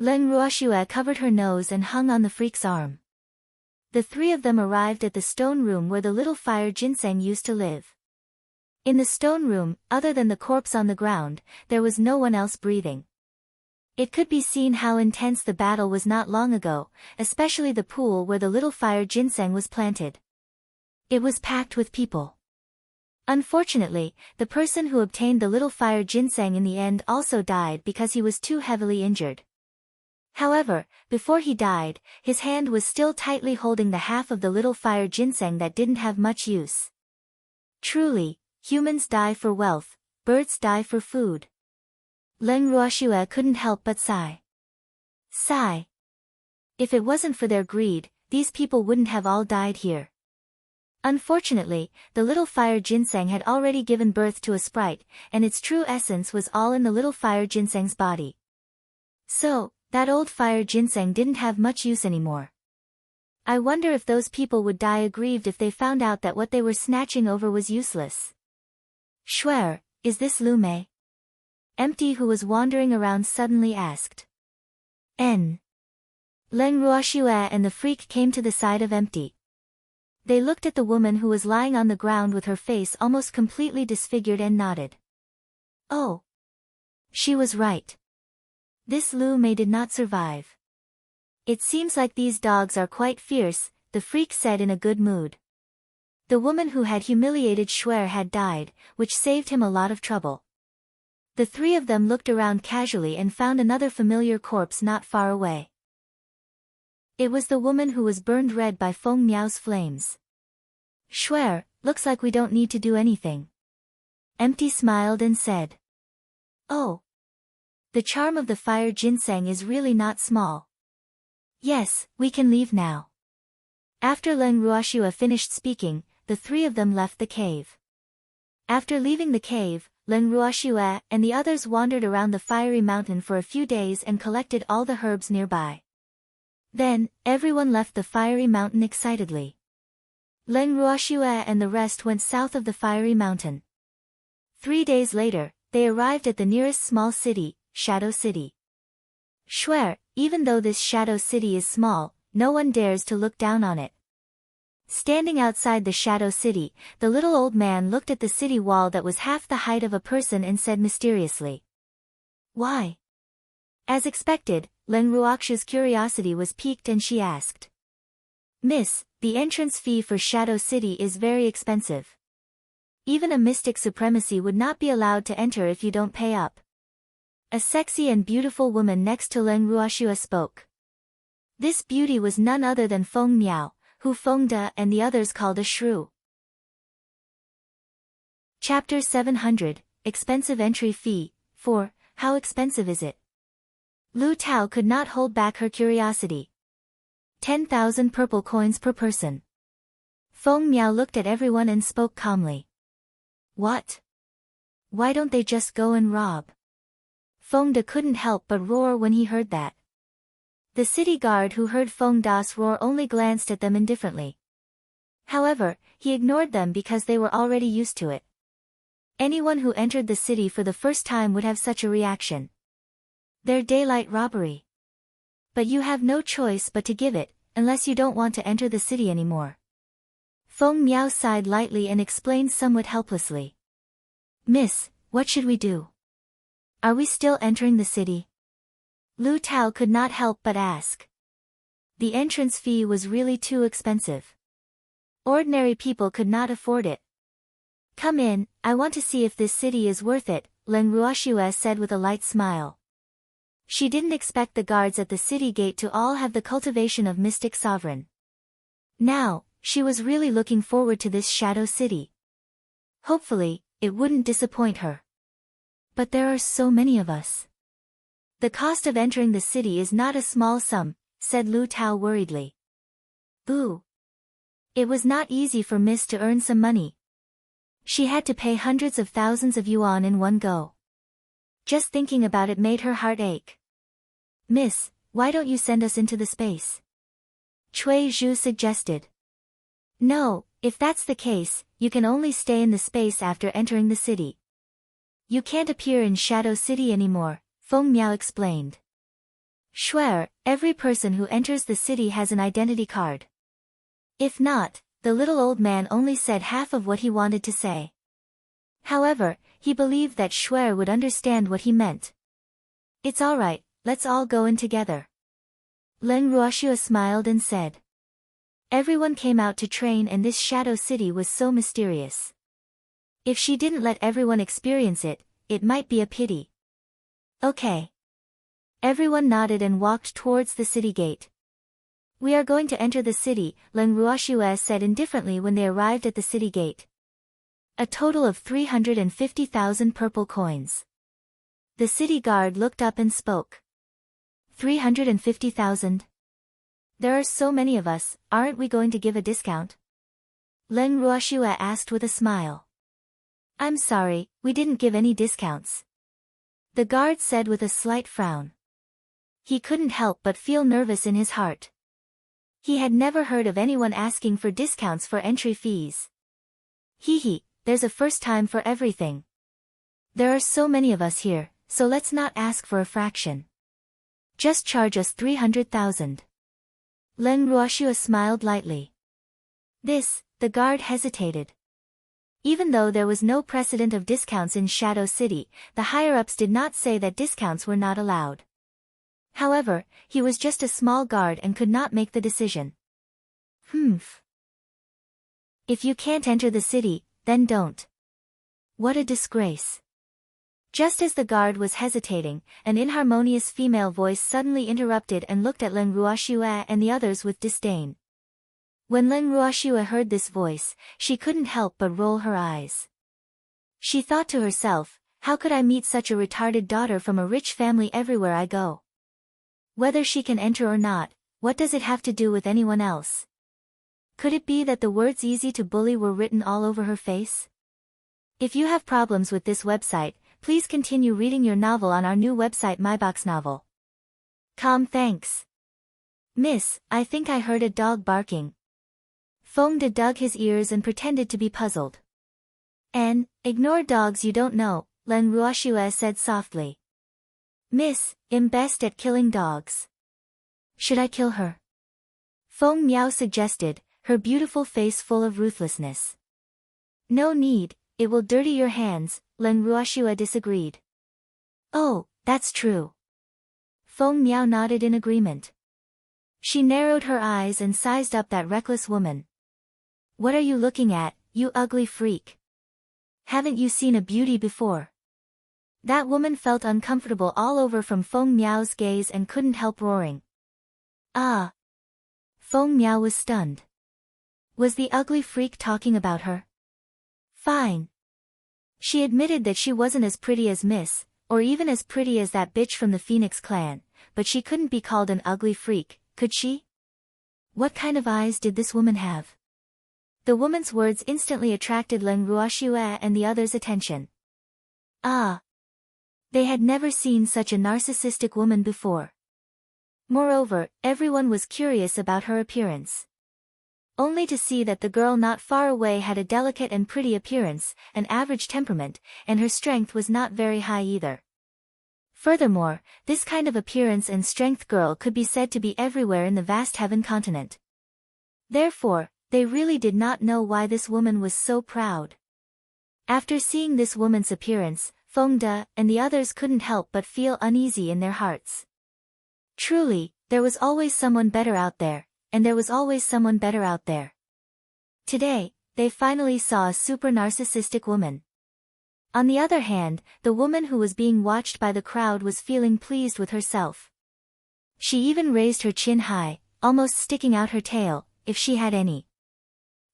Speaker 1: Leng Ruoxue covered her nose and hung on the freak's arm. The three of them arrived at the stone room where the little fire ginseng used to live. In the stone room, other than the corpse on the ground, there was no one else breathing. It could be seen how intense the battle was not long ago, especially the pool where the little fire ginseng was planted. It was packed with people. Unfortunately, the person who obtained the little fire ginseng in the end also died because he was too heavily injured. However, before he died, his hand was still tightly holding the half of the little fire ginseng that didn't have much use. Truly, humans die for wealth, birds die for food. Leng Ruoxue couldn't help but sigh. Sigh. If it wasn't for their greed, these people wouldn't have all died here. Unfortunately, the little fire ginseng had already given birth to a sprite, and its true essence was all in the little fire ginseng's body. So, that old fire ginseng didn't have much use anymore. I wonder if those people would die aggrieved if they found out that what they were snatching over was useless. Shuer, is this Lu Mei? Empty, who was wandering around, suddenly asked. N. Leng Ruoxue and the freak came to the side of Empty. They looked at the woman who was lying on the ground with her face almost completely disfigured and nodded. Oh. She was right. This Lu Mei did not survive. It seems like these dogs are quite fierce, the freak said in a good mood. The woman who had humiliated Shuer had died, which saved him a lot of trouble. The three of them looked around casually and found another familiar corpse not far away. It was the woman who was burned red by Feng Miao's flames. Shuer, looks like we don't need to do anything. Empty smiled and said. Oh. The charm of the fire ginseng is really not small. Yes, we can leave now. After Leng Ruoxue finished speaking, the three of them left the cave. After leaving the cave, Leng Ruoxue and the others wandered around the fiery mountain for a few days and collected all the herbs nearby. Then, everyone left the fiery mountain excitedly. Leng Ruoxue and the rest went south of the fiery mountain. 3 days later, they arrived at the nearest small city, Shadow City. Shuer, even though this Shadow City is small, no one dares to look down on it. Standing outside the Shadow City, the little old man looked at the city wall that was half the height of a person and said mysteriously. Why? As expected, Leng Ruoxue's curiosity was piqued and she asked. Miss, the entrance fee for Shadow City is very expensive. Even a mystic supremacy would not be allowed to enter if you don't pay up. A sexy and beautiful woman next to Leng Ruoxue spoke. This beauty was none other than Feng Miao, who Feng De and the others called a shrew. Chapter 700, Expensive Entry Fee, 4, How expensive is it? Lu Tao could not hold back her curiosity. 10,000 purple coins per person. Feng Miao looked at everyone and spoke calmly. What? Why don't they just go and rob? Feng De couldn't help but roar when he heard that. The city guard who heard Feng Da's roar only glanced at them indifferently. However, he ignored them because they were already used to it. Anyone who entered the city for the first time would have such a reaction. Their daylight robbery. But you have no choice but to give it, unless you don't want to enter the city anymore. Feng Miao sighed lightly and explained somewhat helplessly. Miss, what should we do? Are we still entering the city? Lu Tao could not help but ask. The entrance fee was really too expensive. Ordinary people could not afford it. Come in, I want to see if this city is worth it, Leng Ruoxue said with a light smile. She didn't expect the guards at the city gate to all have the cultivation of mystic sovereign. Now, she was really looking forward to this shadow city. Hopefully, it wouldn't disappoint her. But there are so many of us. The cost of entering the city is not a small sum, said Lu Tao worriedly. Ooh. It was not easy for Miss to earn some money. She had to pay hundreds of thousands of yuan in one go. Just thinking about it made her heart ache. Miss, why don't you send us into the space? Cui Zhu suggested. No, if that's the case, you can only stay in the space after entering the city. You can't appear in Shadow City anymore, Feng Miao explained. Swear, every person who enters the city has an identity card. If not, the little old man only said half of what he wanted to say. However, he believed that Shuer would understand what he meant. It's all right, let's all go in together. Leng Ruoxue smiled and said. Everyone came out to train and this shadow city was so mysterious. If she didn't let everyone experience it, it might be a pity. Okay. Everyone nodded and walked towards the city gate. We are going to enter the city, Leng Ruoxue said indifferently when they arrived at the city gate. A total of 350,000 purple coins. The city guard looked up and spoke. 350,000? There are so many of us, aren't we going to give a discount? Leng Ruoxue asked with a smile. I'm sorry, we didn't give any discounts. The guard said with a slight frown. He couldn't help but feel nervous in his heart. He had never heard of anyone asking for discounts for entry fees. Hee, there's a first time for everything. There are so many of us here, so let's not ask for a fraction. Just charge us 300,000. Leng Ruoxue smiled lightly. The guard hesitated. Even though there was no precedent of discounts in Shadow City, the higher-ups did not say that discounts were not allowed. However, he was just a small guard and could not make the decision. If you can't enter the city, then don't. What a disgrace. Just as the guard was hesitating, an inharmonious female voice suddenly interrupted and looked at Leng Ruoxue and the others with disdain. When Leng Ruoxue heard this voice, she couldn't help but roll her eyes. She thought to herself, how could I meet such a retarded daughter from a rich family everywhere I go? Whether she can enter or not, what does it have to do with anyone else? Could it be that the words easy to bully were written all over her face? If you have problems with this website, please continue reading your novel on our new website MyBox Novel. Thanks. Miss, I think I heard a dog barking. Feng dug his ears and pretended to be puzzled. Ignore dogs you don't know, Leng Ruoxue said softly. Miss, I'm best at killing dogs. Should I kill her? Feng Miao suggested, her beautiful face full of ruthlessness. No need, it will dirty your hands, Leng Ruoxue disagreed. Oh, that's true. Feng Miao nodded in agreement. She narrowed her eyes and sized up that reckless woman. What are you looking at, you ugly freak? Haven't you seen a beauty before? That woman felt uncomfortable all over from Feng Miao's gaze and couldn't help roaring. Ah! Feng Miao was stunned. Was the ugly freak talking about her? Fine. She admitted that she wasn't as pretty as Miss, or even as pretty as that bitch from the Phoenix clan, but she couldn't be called an ugly freak, could she? What kind of eyes did this woman have? The woman's words instantly attracted Leng Ruoxue and the others' attention. Ah! They had never seen such a narcissistic woman before. Moreover, everyone was curious about her appearance. Only to see that the girl not far away had a delicate and pretty appearance, an average temperament, and her strength was not very high either. Furthermore, this kind of appearance and strength girl could be said to be everywhere in the vast heaven continent. Therefore, they really did not know why this woman was so proud. After seeing this woman's appearance, Feng De and the others couldn't help but feel uneasy in their hearts. Truly, there was always someone better out there, and there was always someone better out there. Today, they finally saw a super narcissistic woman. On the other hand, the woman who was being watched by the crowd was feeling pleased with herself. She even raised her chin high, almost sticking out her tail, if she had any.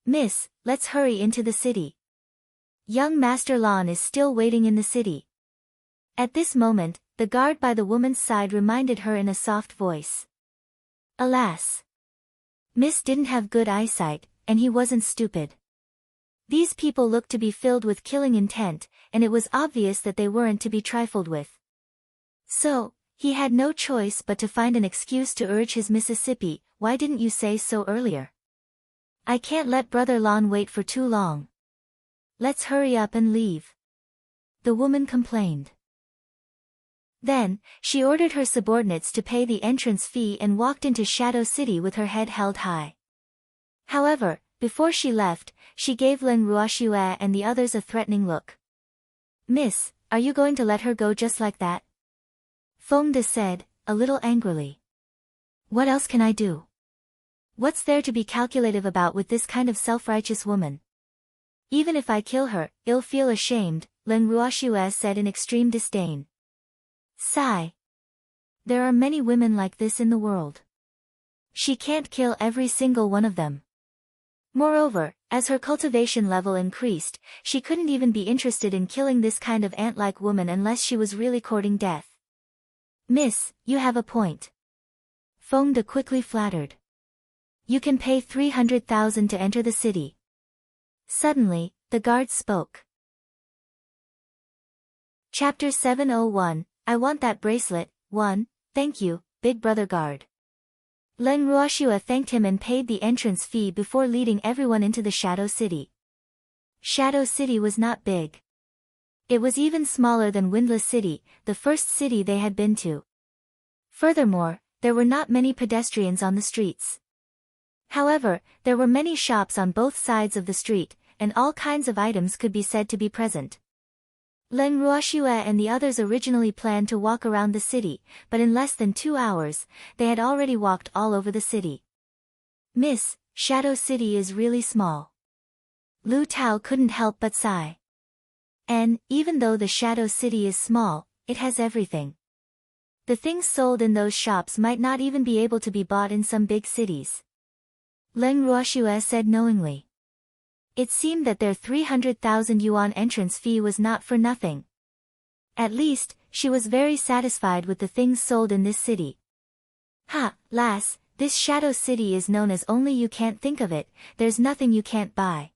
Speaker 1: Miss, let's hurry into the city. Young Master Lan is still waiting in the city. At this moment, the guard by the woman's side reminded her in a soft voice. Alas! Miss didn't have good eyesight, and he wasn't stupid. These people looked to be filled with killing intent, and it was obvious that they weren't to be trifled with. So, he had no choice but to find an excuse to urge his Mississippi, why didn't you say so earlier? I can't let Brother Lon wait for too long. Let's hurry up and leave. The woman complained. Then, she ordered her subordinates to pay the entrance fee and walked into Shadow City with her head held high. However, before she left, she gave Leng Ruoxue and the others a threatening look. Miss, are you going to let her go just like that? Feng said, a little angrily. What else can I do? What's there to be calculative about with this kind of self-righteous woman? Even if I kill her, I'll feel ashamed, Leng Ruoxue said in extreme disdain. Sigh. There are many women like this in the world. She can't kill every single one of them. Moreover, as her cultivation level increased, she couldn't even be interested in killing this kind of ant-like woman unless she was really courting death. Miss, you have a point. Feng quickly flattered. You can pay 300,000 to enter the city. Suddenly, the guard spoke. Chapter 701, I want that bracelet. 1, thank you, Big Brother Guard. Leng Ruoxue thanked him and paid the entrance fee before leading everyone into the Shadow City. Shadow City was not big. It was even smaller than Windless City, the first city they had been to. Furthermore, there were not many pedestrians on the streets. However, there were many shops on both sides of the street, and all kinds of items could be said to be present. Leng Ruoxue and the others originally planned to walk around the city, but in less than 2 hours, they had already walked all over the city. Miss, Shadow City is really small. Lu Tao couldn't help but sigh. And, even though the Shadow City is small, it has everything. The things sold in those shops might not even be able to be bought in some big cities. Leng Ruoxue said knowingly. It seemed that their 300,000 yuan entrance fee was not for nothing. At least, she was very satisfied with the things sold in this city. Ha, lass, this Shadow City is known as only you can't think of it, there's nothing you can't buy.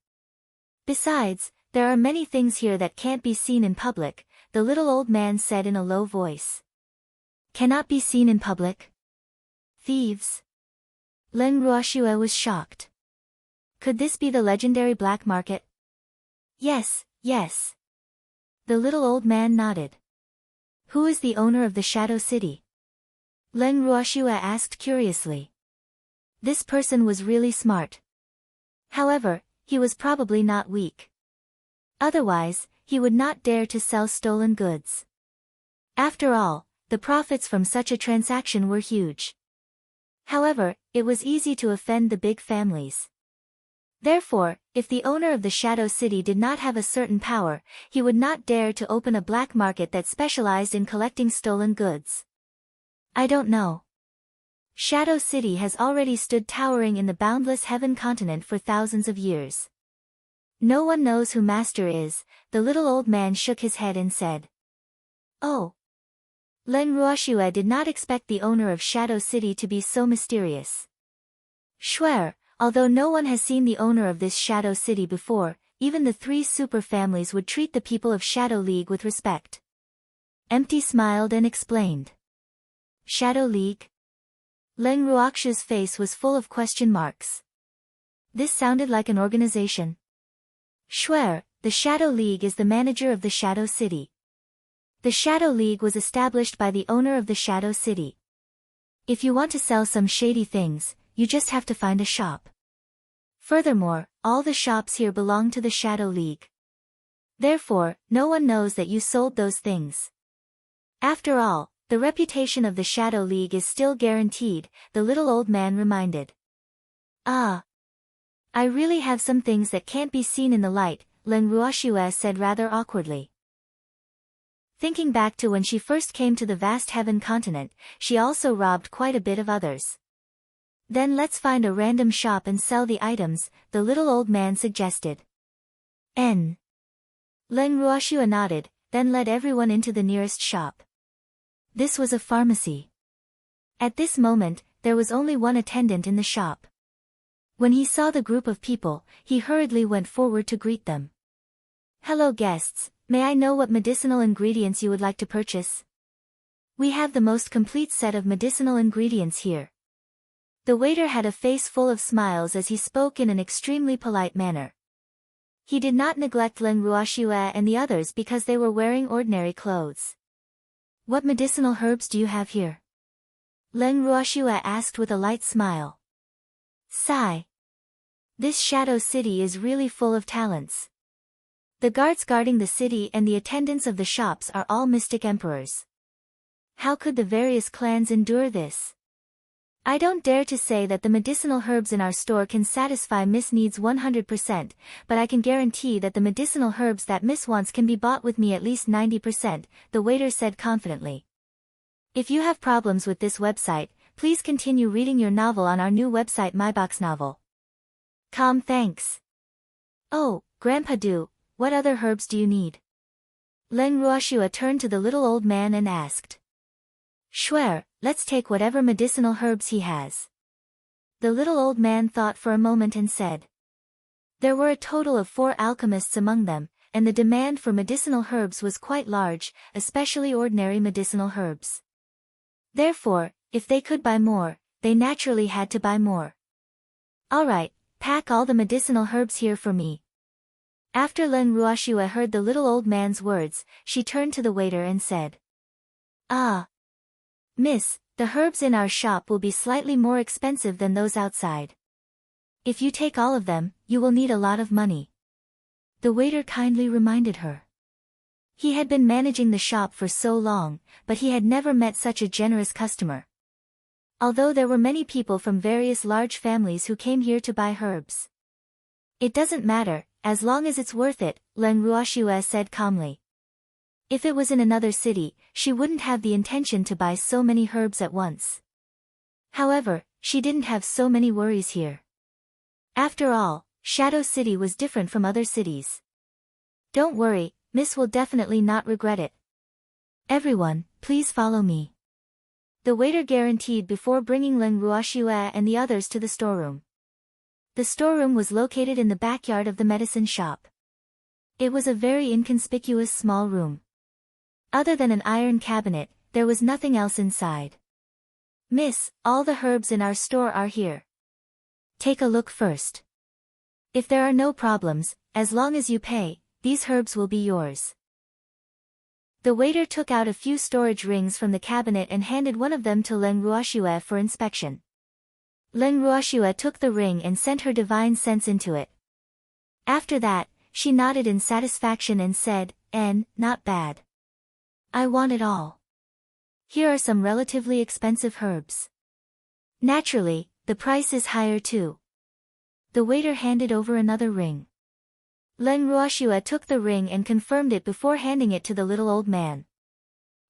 Speaker 1: Besides, there are many things here that can't be seen in public, the little old man said in a low voice. Cannot be seen in public? Thieves? Leng Ruoxue was shocked. Could this be the legendary black market? Yes, yes. The little old man nodded. Who is the owner of the Shadow City? Leng Ruoxue asked curiously. This person was really smart. However, he was probably not weak. Otherwise, he would not dare to sell stolen goods. After all, the profits from such a transaction were huge. However, it was easy to offend the big families. Therefore, if the owner of the Shadow City did not have a certain power, he would not dare to open a black market that specialized in collecting stolen goods. I don't know. Shadow City has already stood towering in the boundless heaven continent for thousands of years. No one knows who Master is, the little old man shook his head and said. Oh. Leng Ruoxue did not expect the owner of Shadow City to be so mysterious. Swear. Although no one has seen the owner of this Shadow City before, even the 3 super families would treat the people of Shadow League with respect. Empty smiled and explained. Shadow League? Leng Ruoxue's face was full of question marks. This sounded like an organization. Swear, the Shadow League is the manager of the Shadow City. The Shadow League was established by the owner of the Shadow City. If you want to sell some shady things, you just have to find a shop. Furthermore, all the shops here belong to the Shadow League. Therefore, no one knows that you sold those things. After all, The reputation of the Shadow League is still guaranteed, the little old man reminded. Ah. I really have some things that can't be seen in the light, Leng Ruoxue said rather awkwardly. Thinking back to when she first came to the vast heaven continent, she also robbed quite a bit of others. Then let's find a random shop and sell the items, the little old man suggested. Leng Ruoxue nodded, then led everyone into the nearest shop. This was a pharmacy. At this moment, there was only one attendant in the shop. When he saw the group of people, he hurriedly went forward to greet them. Hello guests, may I know what medicinal ingredients you would like to purchase? We have the most complete set of medicinal ingredients here. The waiter had a face full of smiles as he spoke in an extremely polite manner. He did not neglect Leng Ruoxue and the others because they were wearing ordinary clothes. What medicinal herbs do you have here? Leng Ruoxue asked with a light smile. Sigh. This Shadow City is really full of talents. The guards guarding the city and the attendants of the shops are all mystic emperors. How could the various clans endure this? I don't dare to say that the medicinal herbs in our store can satisfy Miss needs 100%, but I can guarantee that the medicinal herbs that Miss wants can be bought with me at least 90%, the waiter said confidently. If you have problems with this website, please continue reading your novel on our new website MyBox Novel. Thanks. Oh, Grandpa Do, what other herbs do you need? Leng Ruoxue turned to the little old man and asked. Sure, let's take whatever medicinal herbs he has. The little old man thought for a moment and said. There were a total of 4 alchemists among them, and the demand for medicinal herbs was quite large, especially ordinary medicinal herbs. Therefore, if they could buy more, they naturally had to buy more. Alright, pack all the medicinal herbs here for me. After Leng Ruoxue heard the little old man's words, she turned to the waiter and said. Ah. Miss, the herbs in our shop will be slightly more expensive than those outside. If you take all of them, you will need a lot of money. The waiter kindly reminded her. He had been managing the shop for so long, but he had never met such a generous customer. Although there were many people from various large families who came here to buy herbs. It doesn't matter, as long as it's worth it, Leng Ruoxue said calmly. If it was in another city, she wouldn't have the intention to buy so many herbs at once. However, she didn't have so many worries here. After all, Shadow City was different from other cities. Don't worry, Miss will definitely not regret it. Everyone, please follow me. The waiter guaranteed before bringing Leng Ruoxue and the others to the storeroom. The storeroom was located in the backyard of the medicine shop. It was a very inconspicuous small room. Other than an iron cabinet, there was nothing else inside. Miss, all the herbs in our store are here. Take a look first. If there are no problems, as long as you pay, these herbs will be yours. The waiter took out a few storage rings from the cabinet and handed one of them to Leng Ruoxue for inspection. Leng Ruoxue took the ring and sent her divine sense into it. After that, she nodded in satisfaction and said, not bad. I want it all. Here are some relatively expensive herbs. Naturally, the price is higher too. The waiter handed over another ring. Leng Ruoxue took the ring and confirmed it before handing it to the little old man.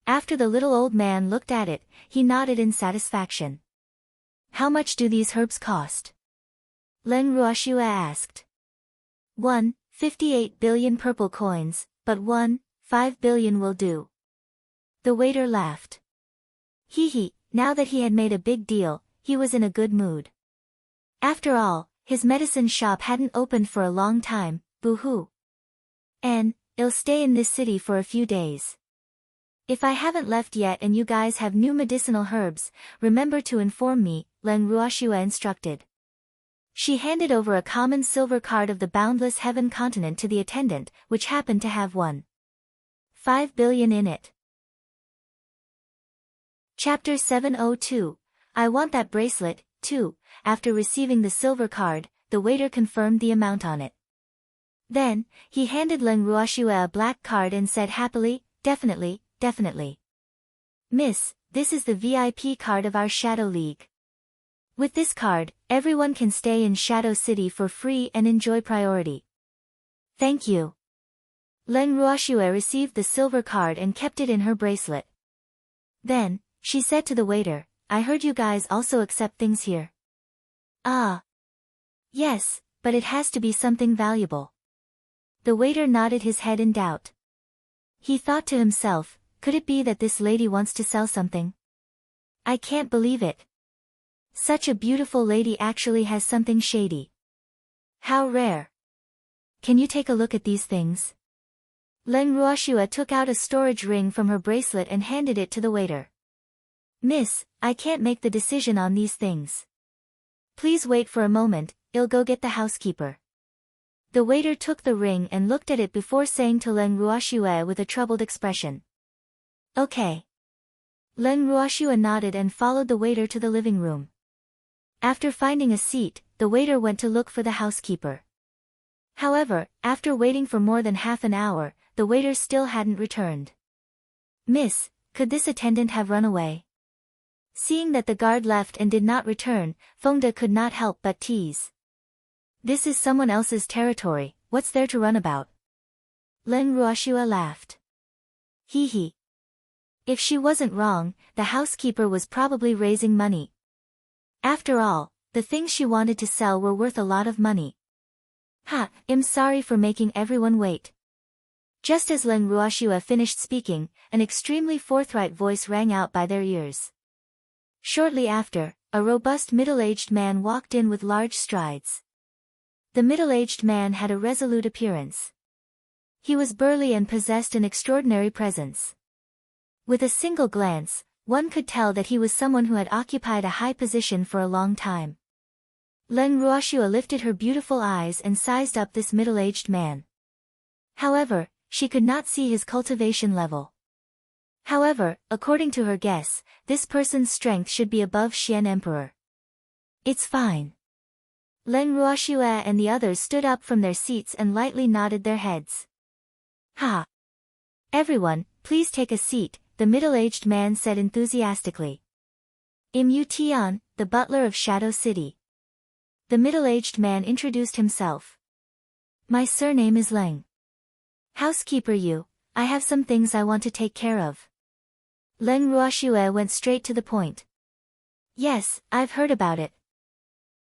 Speaker 1: After the little old man looked at it, he nodded in satisfaction. How much do these herbs cost? Leng Ruoxue asked. 58 billion purple coins, but 5 billion will do. The waiter laughed. Now that he had made a big deal, he was in a good mood. After all, his medicine shop hadn't opened for a long time, boo-hoo. I'll stay in this city for a few days. If I haven't left yet and you guys have new medicinal herbs, remember to inform me, Leng Ruoxue instructed. She handed over a common silver card of the boundless heaven continent to the attendant, which happened to have 5 billion in it. Chapter 702. I want that bracelet, too. After receiving the silver card, the waiter confirmed the amount on it. Then, he handed Leng Ruoxue a black card and said happily, definitely. Miss, this is the VIP card of our Shadow League. With this card, everyone can stay in Shadow City for free and enjoy priority. Thank you. Leng Ruoxue received the silver card and kept it in her bracelet. Then, she said to the waiter, I heard you guys also accept things here. Ah. Yes, but it has to be something valuable. The waiter nodded his head in doubt. He thought to himself, could it be that this lady wants to sell something? I can't believe it. Such a beautiful lady actually has something shady. How rare. Can you take a look at these things? Leng Ruoxue took out a storage ring from her bracelet and handed it to the waiter. Miss, I can't make the decision on these things. Please wait for a moment, I'll go get the housekeeper. The waiter took the ring and looked at it before saying to Leng Ruoxue with a troubled expression. Okay. Leng Ruoxue nodded and followed the waiter to the living room. After finding a seat, the waiter went to look for the housekeeper. However, after waiting for more than half an hour, the waiter still hadn't returned. Miss, could this attendant have run away? Seeing that the guard left and did not return, Feng could not help but tease. This is someone else's territory, what's there to run about? Leng Ruoxue laughed. Hee hee. If she wasn't wrong, the housekeeper was probably raising money. After all, the things she wanted to sell were worth a lot of money. Ha, I'm sorry for making everyone wait. Just as Leng Ruoxue finished speaking, an extremely forthright voice rang out by their ears. Shortly after, a robust middle-aged man walked in with large strides. The middle-aged man had a resolute appearance. He was burly and possessed an extraordinary presence. With a single glance, one could tell that he was someone who had occupied a high position for a long time. Leng Ruoxue lifted her beautiful eyes and sized up this middle-aged man. However, she could not see his cultivation level. However, according to her guess, this person's strength should be above Xian Emperor. It's fine. Leng Ruoxue and the others stood up from their seats and lightly nodded their heads. Ha! Everyone, please take a seat, the middle-aged man said enthusiastically. Yu Tian, the butler of Shadow City. The middle-aged man introduced himself. My surname is Leng. Housekeeper Yu, I have some things I want to take care of. Leng Ruoxue went straight to the point. Yes, I've heard about it.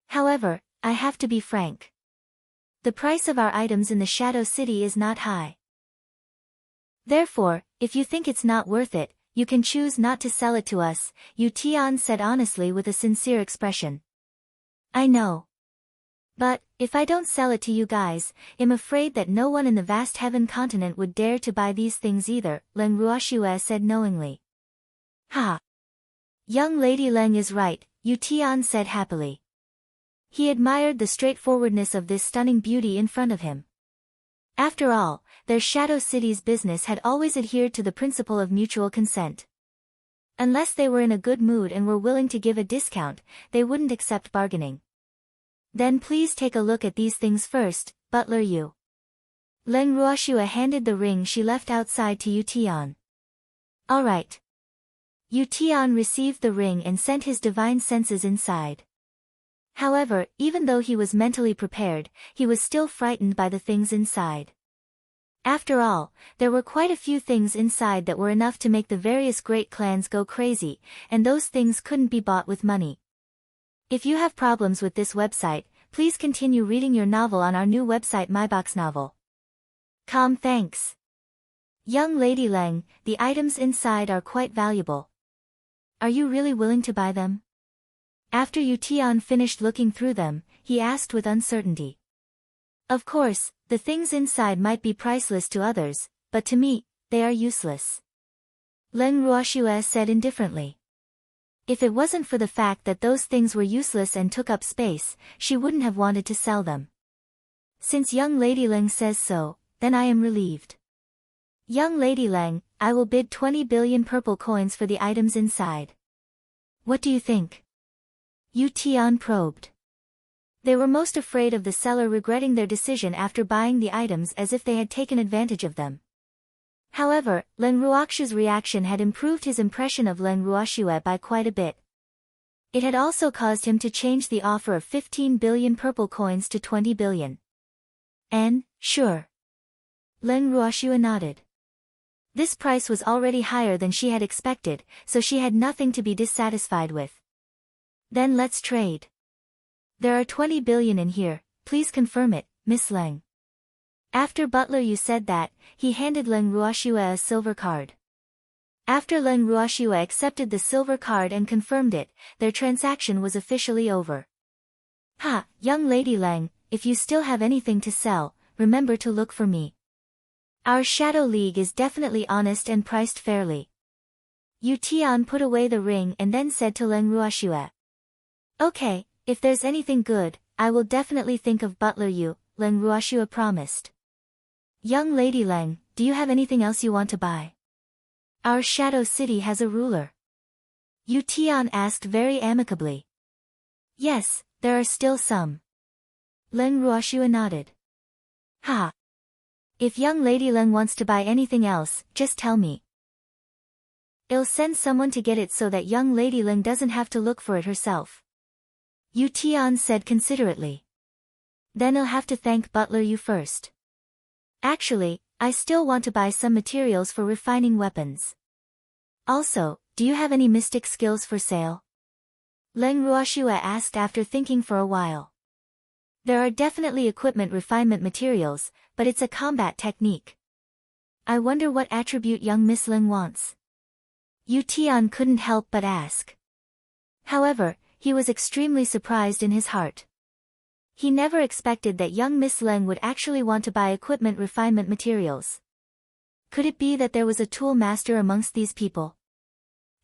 Speaker 1: However, I have to be frank. The price of our items in the Shadow City is not high. Therefore, if you think it's not worth it, you can choose not to sell it to us, Yu Tian said honestly with a sincere expression. I know. But, if I don't sell it to you guys, I'm afraid that no one in the vast heaven continent would dare to buy these things either, Leng Ruoxue said knowingly. Ha! Young Lady Leng is right, Yu Tian said happily. He admired the straightforwardness of this stunning beauty in front of him. After all, their Shadow City's business had always adhered to the principle of mutual consent. Unless they were in a good mood and were willing to give a discount, they wouldn't accept bargaining. Then please take a look at these things first, Butler Yu. Leng Ruoxue handed the ring she left outside to Yu Tian. Alright. Yu Tian received the ring and sent his divine senses inside. However, even though he was mentally prepared, he was still frightened by the things inside. After all, there were quite a few things inside that were enough to make the various great clans go crazy, and those things couldn't be bought with money. If you have problems with this website, please continue reading your novel on our new website myboxnovel.com. Thanks. Young Lady Leng, the items inside are quite valuable. Are you really willing to buy them? After Yu Tian finished looking through them, he asked with uncertainty. Of course, the things inside might be priceless to others, but to me, they are useless. Leng Ruoxue said indifferently. If it wasn't for the fact that those things were useless and took up space, she wouldn't have wanted to sell them. Since young Lady Leng says so, then I am relieved. Young Lady Leng, I will bid 20 billion purple coins for the items inside. What do you think? Yu Tian probed. They were most afraid of the seller regretting their decision after buying the items as if they had taken advantage of them. However, Leng Ruoxu's reaction had improved his impression of Leng Ruoxue by quite a bit. It had also caused him to change the offer of 15 billion purple coins to 20 billion. Sure. Leng Ruoxue nodded. This price was already higher than she had expected, so she had nothing to be dissatisfied with. Then let's trade. There are 20 billion in here, please confirm it, Miss Leng. After Butler Yu said that, he handed Leng Ruoxue a silver card. After Leng Ruoxue accepted the silver card and confirmed it, their transaction was officially over. Ha, young lady Leng, if you still have anything to sell, remember to look for me. Our Shadow League is definitely honest and priced fairly. Yu Tian put away the ring and then said to Leng Ruoxue. Okay, if there's anything good, I will definitely think of Butler Yu, Leng Ruoxue promised. Young lady Leng, do you have anything else you want to buy? Our Shadow City has a ruler. Yu Tian asked very amicably. Yes, there are still some. Leng Ruoxue nodded. Ha. If young lady Leng wants to buy anything else, just tell me. I'll send someone to get it so that young lady Leng doesn't have to look for it herself. Yu Tian said considerately. Then I'll have to thank Butler Yu first. Actually, I still want to buy some materials for refining weapons. Also, do you have any mystic skills for sale? Leng Ruoxue asked after thinking for a while. There are definitely equipment refinement materials, but it's a combat technique. I wonder what attribute young Miss Leng wants. Yu Tian couldn't help but ask. However, he was extremely surprised in his heart. He never expected that young Miss Leng would actually want to buy equipment refinement materials. Could it be that there was a tool master amongst these people?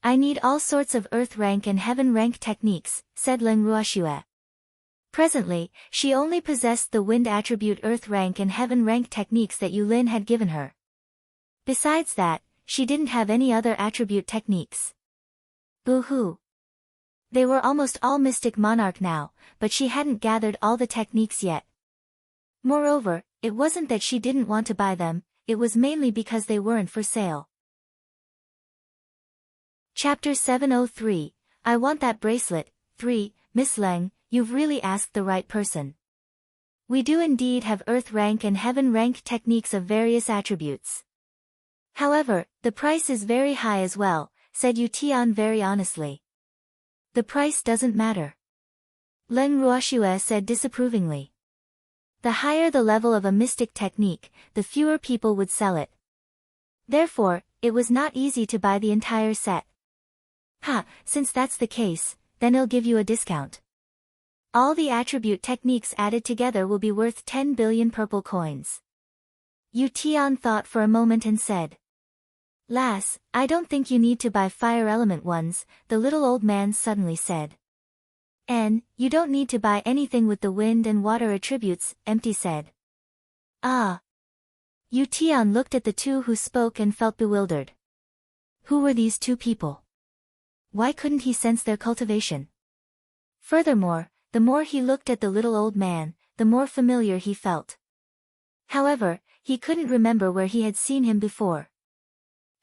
Speaker 1: I need all sorts of earth rank and heaven rank techniques, said Leng Ruoxue. Presently, she only possessed the wind attribute earth rank and heaven rank techniques that Yu Lin had given her. Besides that, she didn't have any other attribute techniques. Boo-hoo. They were almost all Mystic Monarch now, but she hadn't gathered all the techniques yet. Moreover, it wasn't that she didn't want to buy them, it was mainly because they weren't for sale. Chapter 703, I want that bracelet. 3, Miss Leng, you've really asked the right person. We do indeed have earth rank and heaven rank techniques of various attributes. However, the price is very high as well, said Yu Tian very honestly. The price doesn't matter. Leng Ruoxue said disapprovingly. The higher the level of a mystic technique, the fewer people would sell it. Therefore, it was not easy to buy the entire set. Ha, since that's the case, then I'll give you a discount. All the attribute techniques added together will be worth 10 billion purple coins. Yu Tian thought for a moment and said. Lass, I don't think you need to buy fire element ones, the little old man suddenly said. You don't need to buy anything with the wind and water attributes, Empty said. Ah. Yu Tian looked at the two who spoke and felt bewildered. Who were these two people? Why couldn't he sense their cultivation? Furthermore, the more he looked at the little old man, the more familiar he felt. However, he couldn't remember where he had seen him before.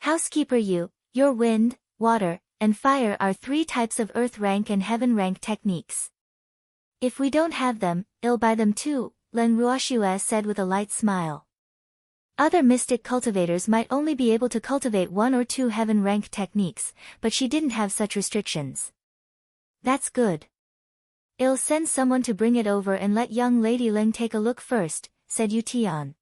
Speaker 1: Housekeeper Yu, your wind, water, and fire are 3 types of earth rank and heaven rank techniques. If we don't have them, I'll buy them too, Leng Ruoxue said with a light smile. Other mystic cultivators might only be able to cultivate 1 or 2 heaven rank techniques, but she didn't have such restrictions. That's good. I'll send someone to bring it over and let young lady Leng take a look first, said Yu Tian.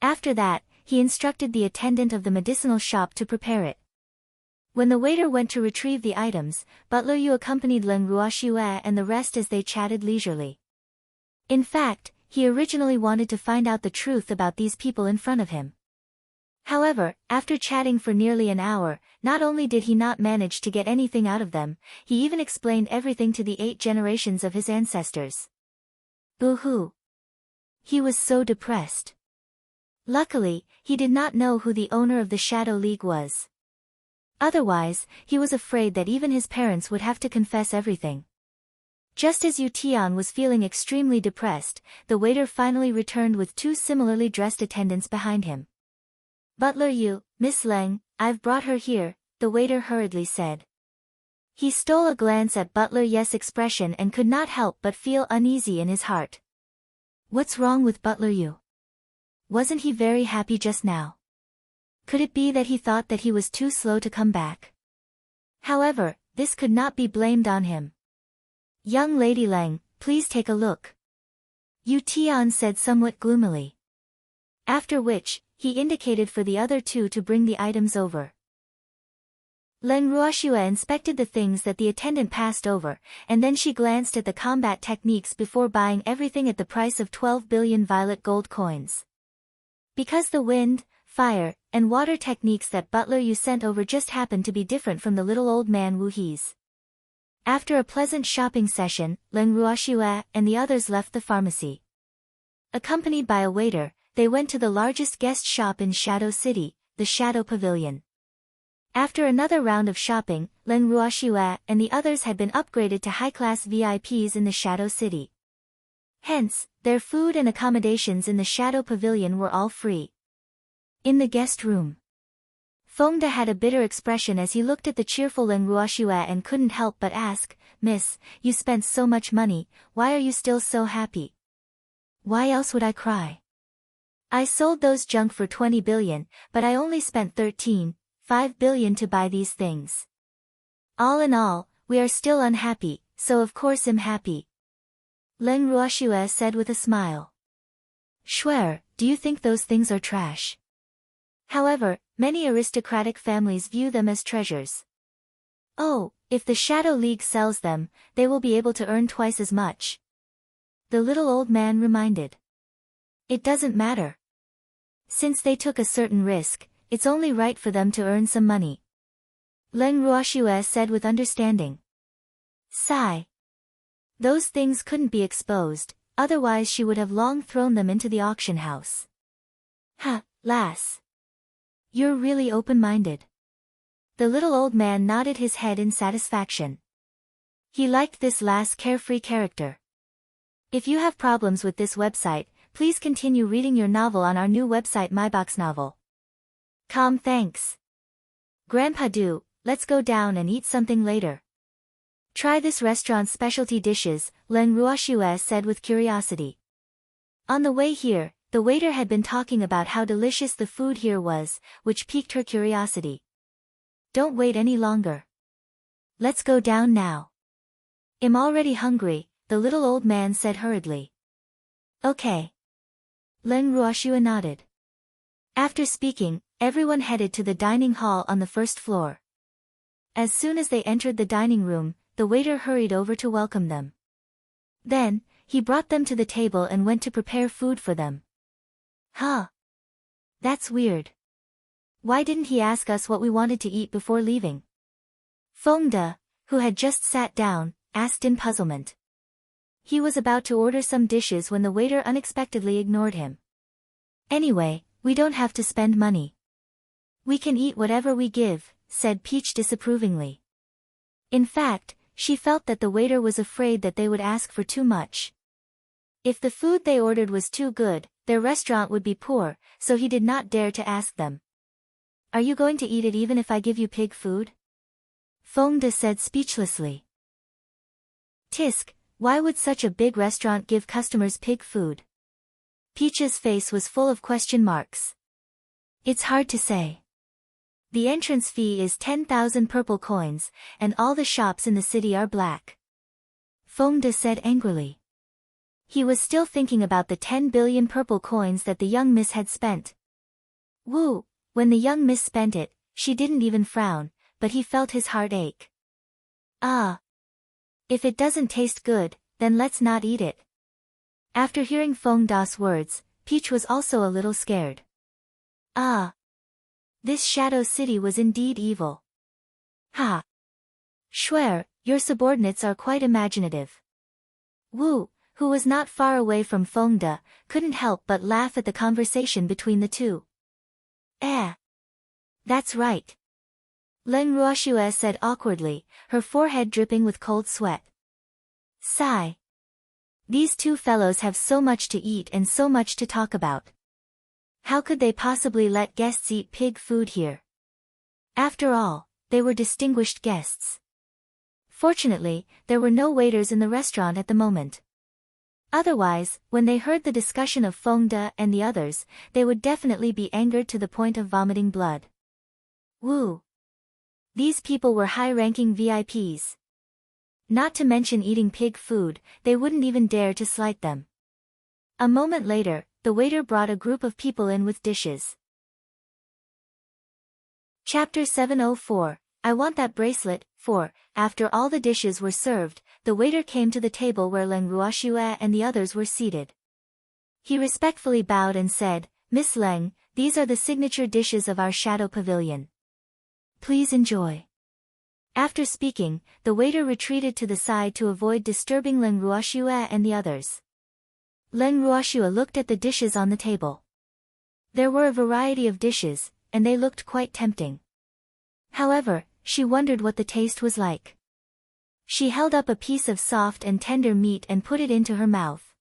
Speaker 1: After that, he instructed the attendant of the medicinal shop to prepare it. When the waiter went to retrieve the items, Butler Yu accompanied Leng Ruoxue and the rest as they chatted leisurely. In fact, he originally wanted to find out the truth about these people in front of him. However, after chatting for nearly an hour, not only did he not manage to get anything out of them, he even explained everything to the 8 generations of his ancestors. Boo-hoo. He was so depressed. Luckily, he did not know who the owner of the Shadow League was. Otherwise, he was afraid that even his parents would have to confess everything. Just as Yu Tian was feeling extremely depressed, the waiter finally returned with 2 similarly dressed attendants behind him. Butler Yu, Miss Leng, I've brought her here, the waiter hurriedly said. He stole a glance at Butler Yu's expression and could not help but feel uneasy in his heart. What's wrong with Butler Yu? Wasn't he very happy just now? Could it be that he thought that he was too slow to come back? However, this could not be blamed on him. Young Lady Leng, please take a look. Yu Tian said somewhat gloomily. After which, he indicated for the other two to bring the items over. Leng Ruoxue inspected the things that the attendant passed over, and then she glanced at the combat techniques before buying everything at the price of 12 billion violet gold coins. Because the wind, fire, and water techniques that Butler Yu sent over just happened to be different from the little old man Wu He's. After a pleasant shopping session, Leng Ruoxue and the others left the pharmacy. Accompanied by a waiter, they went to the largest guest shop in Shadow City, the Shadow Pavilion. After another round of shopping, Leng Ruoxue and the others had been upgraded to high-class VIPs in the Shadow City. Hence, their food and accommodations in the Shadow Pavilion were all free. In the guest room, Feng had a bitter expression as he looked at the cheerful Leng Ruoxue and couldn't help but ask, Miss, you spent so much money, why are you still so happy? Why else would I cry? I sold those junk for 20 billion, but I only spent 13.5 billion to buy these things. All in all, we are still unhappy, so of course I'm happy. Leng Ruoxue said with a smile. Swear, do you think those things are trash? However, many aristocratic families view them as treasures. Oh, if the Shadow League sells them, they will be able to earn twice as much. The little old man reminded. It doesn't matter. Since they took a certain risk, it's only right for them to earn some money. Leng Ruoxue said with understanding. Sigh. Those things couldn't be exposed, otherwise she would have long thrown them into the auction house. Ha, lass. You're really open-minded. The little old man nodded his head in satisfaction. He liked this lass carefree character. If you have problems with this website, please continue reading your novel on our new website MyBox Novel. Thanks. Grandpa do, let's go down and eat something later. Try this restaurant's specialty dishes, Leng Ruoxue said with curiosity. On the way here, the waiter had been talking about how delicious the food here was, which piqued her curiosity. Don't wait any longer. Let's go down now. I'm already hungry, the little old man said hurriedly. Okay. Leng Ruoxue nodded. After speaking, everyone headed to the dining hall on the first floor. As soon as they entered the dining room, the waiter hurried over to welcome them. Then, he brought them to the table and went to prepare food for them. Huh. That's weird. Why didn't he ask us what we wanted to eat before leaving? Feng, who had just sat down, asked in puzzlement. He was about to order some dishes when the waiter unexpectedly ignored him. Anyway, we don't have to spend money. We can eat whatever we give, said Peach disapprovingly. In fact, she felt that the waiter was afraid that they would ask for too much. If the food they ordered was too good, their restaurant would be poor, so he did not dare to ask them. Are you going to eat it even if I give you pig food? Feng said speechlessly. Tisk, why would such a big restaurant give customers pig food? Peach's face was full of question marks. It's hard to say. The entrance fee is 10,000 purple coins, and all the shops in the city are black. Feng said angrily. He was still thinking about the 10 billion purple coins that the young miss had spent. Woo, when the young miss spent it, she didn't even frown, but he felt his heart ache. Ah. If it doesn't taste good, then let's not eat it. After hearing Feng Da's words, Peach was also a little scared. Ah. This Shadow City was indeed evil. Ha. Swear, your subordinates are quite imaginative. Wu, who was not far away from Feng, couldn't help but laugh at the conversation between the two. That's right. Leng Ruoxue said awkwardly, her forehead dripping with cold sweat. Sigh. These two fellows have so much to eat and so much to talk about. How could they possibly let guests eat pig food here? After all, they were distinguished guests. Fortunately, there were no waiters in the restaurant at the moment. Otherwise, when they heard the discussion of Feng De and the others, they would definitely be angered to the point of vomiting blood. Woo! These people were high-ranking VIPs. Not to mention eating pig food, they wouldn't even dare to slight them. A moment later, the waiter brought a group of people in with dishes. Chapter 704, I Want That Bracelet. 4. After all the dishes were served, the waiter came to the table where Leng Ruoxue and the others were seated. He respectfully bowed and said, Miss Leng, these are the signature dishes of our Shadow Pavilion. Please enjoy. After speaking, the waiter retreated to the side to avoid disturbing Leng Ruoxue and the others. Leng Ruoxue looked at the dishes on the table. There were a variety of dishes, and they looked quite tempting. However, she wondered what the taste was like. She held up a piece of soft and tender meat and put it into her mouth.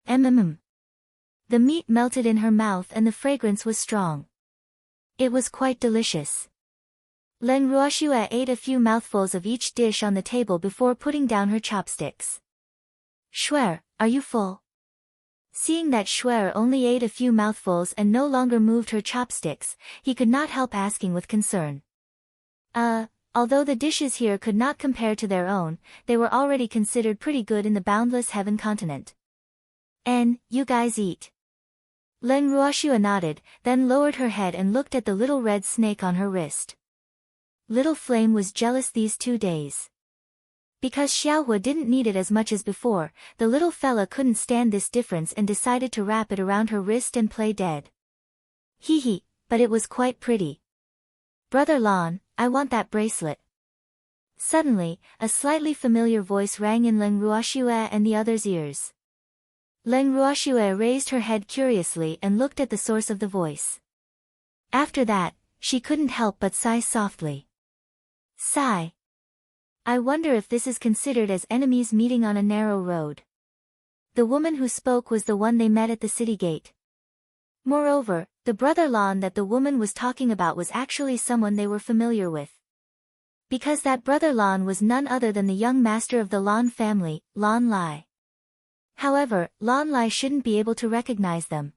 Speaker 1: The meat melted in her mouth and the fragrance was strong. It was quite delicious. Leng Ruoxue ate a few mouthfuls of each dish on the table before putting down her chopsticks. Shuer, are you full? Seeing that Shuer only ate a few mouthfuls and no longer moved her chopsticks, he could not help asking with concern. Although the dishes here could not compare to their own, they were already considered pretty good in the boundless heaven continent. And, you guys eat? Leng Ruoxue nodded, then lowered her head and looked at the little red snake on her wrist. Little Flame was jealous these 2 days. Because Xiaohua didn't need it as much as before, the little fella couldn't stand this difference and decided to wrap it around her wrist and play dead. Hee, but it was quite pretty. Brother Lan, I want that bracelet. Suddenly, a slightly familiar voice rang in Leng Ruoxue and the others' ears. Leng Ruoxue raised her head curiously and looked at the source of the voice. After that, she couldn't help but sigh softly. Sigh. I wonder if this is considered as enemies meeting on a narrow road. The woman who spoke was the one they met at the city gate. Moreover, the brother Lan that the woman was talking about was actually someone they were familiar with. Because that brother Lan was none other than the young master of the Lan family, Lan Lai. However, Lan Lai shouldn't be able to recognize them.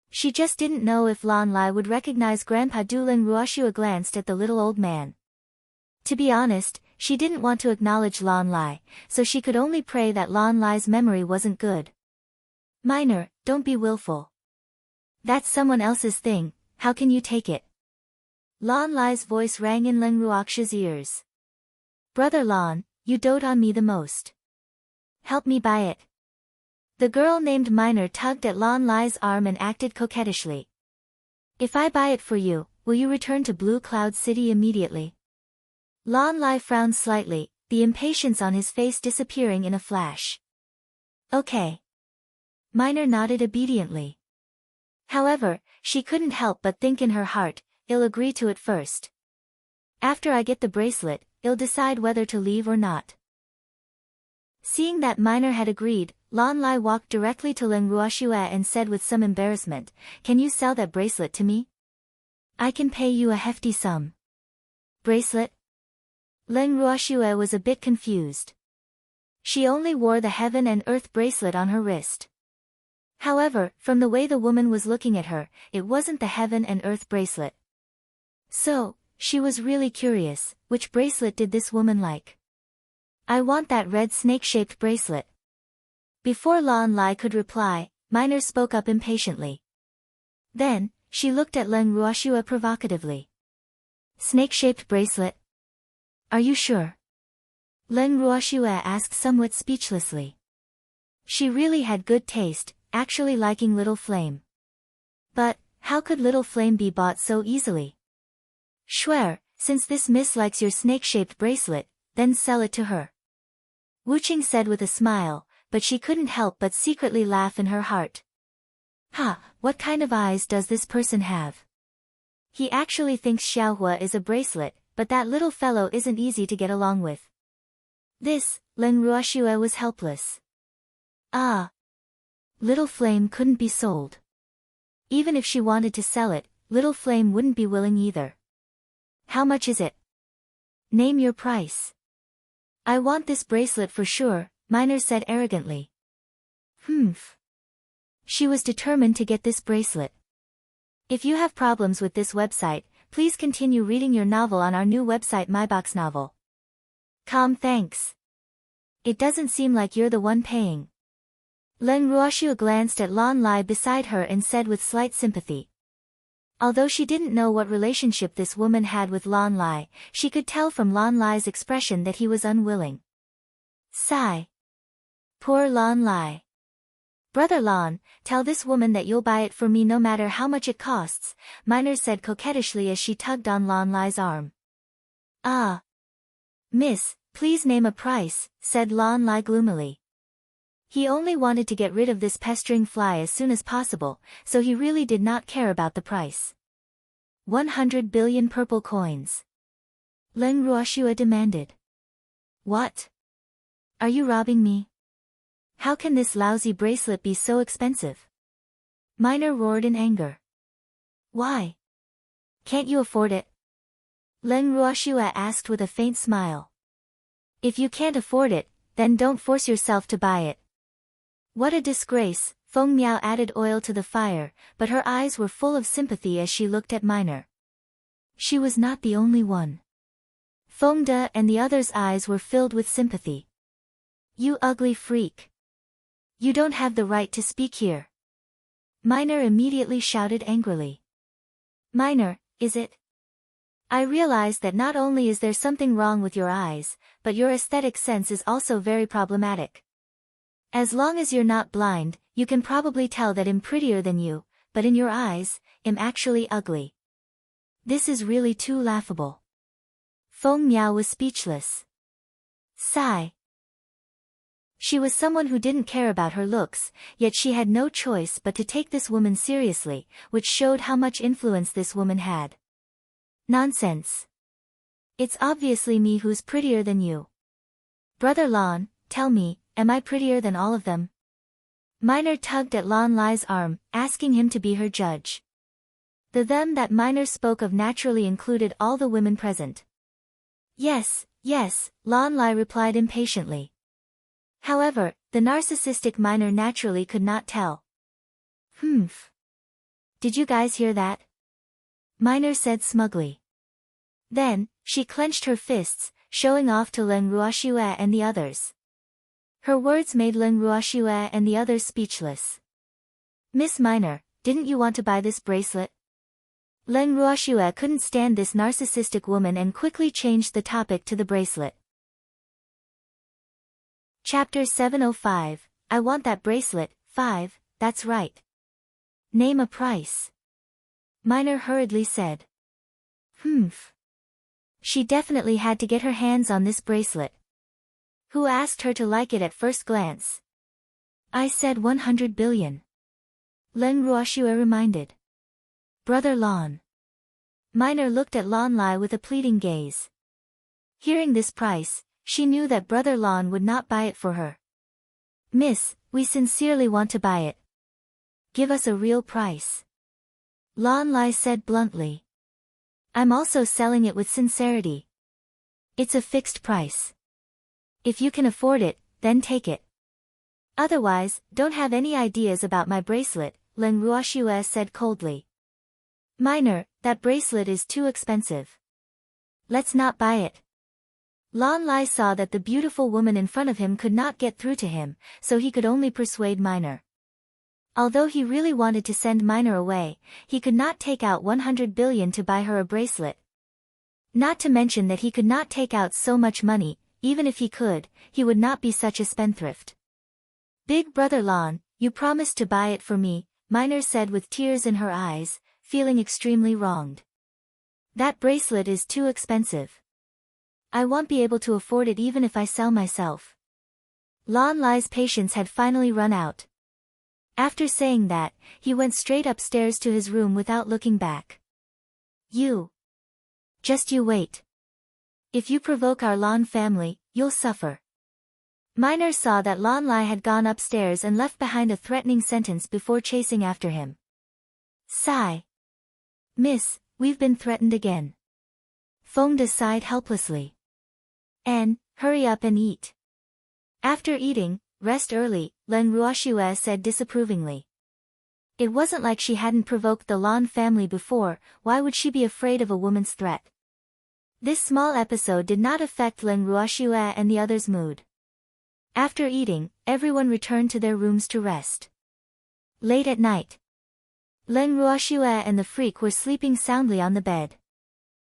Speaker 1: She just didn't know if Lan Lai would recognize Grandpa Du. Leng Ruoxue glanced at the little old man. To be honest, she didn't want to acknowledge Lan Lai, so she could only pray that Lan Lai's memory wasn't good. Minor, don't be willful. That's someone else's thing, how can you take it? Lan Lai's voice rang in Leng Ruoxue's ears. Brother Lan, you dote on me the most. Help me buy it. The girl named Minor tugged at Lan Lai's arm and acted coquettishly. If I buy it for you, will you return to Blue Cloud City immediately? Lan Lai frowned slightly, the impatience on his face disappearing in a flash. Okay. Minor nodded obediently. However, she couldn't help but think in her heart, I'll agree to it first. After I get the bracelet, I'll decide whether to leave or not. Seeing that Minor had agreed, Lan Lai walked directly to Leng Ruoxue and said with some embarrassment, Can you sell that bracelet to me? I can pay you a hefty sum. Bracelet? Leng Ruoxue was a bit confused. She only wore the heaven and earth bracelet on her wrist. However, from the way the woman was looking at her, it wasn't the heaven and earth bracelet. So, she was really curious, which bracelet did this woman like? I want that red snake-shaped bracelet. Before Lan Lai could reply, Minor spoke up impatiently. Then, she looked at Leng Ruoxue provocatively. Snake-shaped bracelet? Are you sure? Leng Ruoxue asked somewhat speechlessly. She really had good taste, actually liking Little Flame. But, how could Little Flame be bought so easily? Shuer, since this miss likes your snake-shaped bracelet, then sell it to her. Wuqing said with a smile, but she couldn't help but secretly laugh in her heart. What kind of eyes does this person have? He actually thinks Xiaohua is a bracelet, but that little fellow isn't easy to get along with. Leng Ruoxue was helpless. Little Flame couldn't be sold. Even if she wanted to sell it, little Flame wouldn't be willing either. How much is it? Name your price. I want this bracelet for sure, Minor said arrogantly. Humph. She was determined to get this bracelet. If you have problems with this website, please continue reading your novel on our new website MyBox Novel. Thanks. It doesn't seem like you're the one paying. Leng Ruoxiu glanced at Lan Lai beside her and said with slight sympathy. Although she didn't know what relationship this woman had with Lan Lai, she could tell from Lan Lai's expression that he was unwilling. Sigh. Poor Lan Lai. Brother Lan, tell this woman that you'll buy it for me no matter how much it costs, Minor said coquettishly as she tugged on Lan Lai's arm. Ah. Miss, please name a price, said Lan Lai gloomily. He only wanted to get rid of this pestering fly as soon as possible, so he really did not care about the price. 100 billion purple coins. Leng Ruoxiu demanded. What? Are you robbing me? How can this lousy bracelet be so expensive? Minor roared in anger. Why? Can't you afford it? Leng Ruoxiu asked with a faint smile. If you can't afford it, then don't force yourself to buy it. What a disgrace, Feng Miao added oil to the fire, but her eyes were full of sympathy as she looked at Minor. She was not the only one. Feng De and the others' eyes were filled with sympathy. You ugly freak. You don't have the right to speak here. Minor immediately shouted angrily. Minor, is it? I realize that not only is there something wrong with your eyes, but your aesthetic sense is also very problematic. As long as you're not blind, you can probably tell that I'm prettier than you, but in your eyes, I'm actually ugly. This is really too laughable. Feng Miao was speechless. Sigh. She was someone who didn't care about her looks, yet she had no choice but to take this woman seriously, which showed how much influence this woman had. Nonsense. It's obviously me who's prettier than you. Brother Lan, tell me, am I prettier than all of them? Minor tugged at Lan Lai's arm, asking him to be her judge. The them that Minor spoke of naturally included all the women present. Yes, yes, Lan Lai replied impatiently. However, the narcissistic Minor naturally could not tell. Humph. Did you guys hear that? Minor said smugly. Then, she clenched her fists, showing off to Leng Ruoxiu and the others. Her words made Leng Ruoxiu and the others speechless. Miss Minor, didn't you want to buy this bracelet? Leng Ruoxiu couldn't stand this narcissistic woman and quickly changed the topic to the bracelet. Chapter 705, I want that bracelet, 5, that's right. Name a price. Minor hurriedly said. Humph. She definitely had to get her hands on this bracelet. Who asked her to like it at first glance? I said 100 billion. Leng Ruoxiu reminded. Brother Lan. Minor looked at Lan Lai with a pleading gaze. Hearing this price, she knew that Brother Lan would not buy it for her. Miss, we sincerely want to buy it. Give us a real price. Lan Lai said bluntly. I'm also selling it with sincerity. It's a fixed price. If you can afford it, then take it. Otherwise, don't have any ideas about my bracelet, Leng Ruoxiu said coldly. Minor, that bracelet is too expensive. Let's not buy it. Lan Lai saw that the beautiful woman in front of him could not get through to him, so he could only persuade Minor. Although he really wanted to send Minor away, he could not take out 100 billion to buy her a bracelet. Not to mention that he could not take out so much money, even if he could, he would not be such a spendthrift. Big Brother Lan, you promised to buy it for me, Minor said with tears in her eyes, feeling extremely wronged. That bracelet is too expensive. I won't be able to afford it even if I sell myself. Lan Lai's patience had finally run out. After saying that, he went straight upstairs to his room without looking back. Just you wait. If you provoke our Lan family, you'll suffer. Minor saw that Lan Lai had gone upstairs and left behind a threatening sentence before chasing after him. Sigh. Miss, we've been threatened again. Feng sighed helplessly. And, hurry up and eat. After eating, rest early, Len Ruoxue said disapprovingly. It wasn't like she hadn't provoked the Lan family before, why would she be afraid of a woman's threat? This small episode did not affect Len Ruoxue and the others' mood. After eating, everyone returned to their rooms to rest. Late at night, Len Ruoxue and the freak were sleeping soundly on the bed.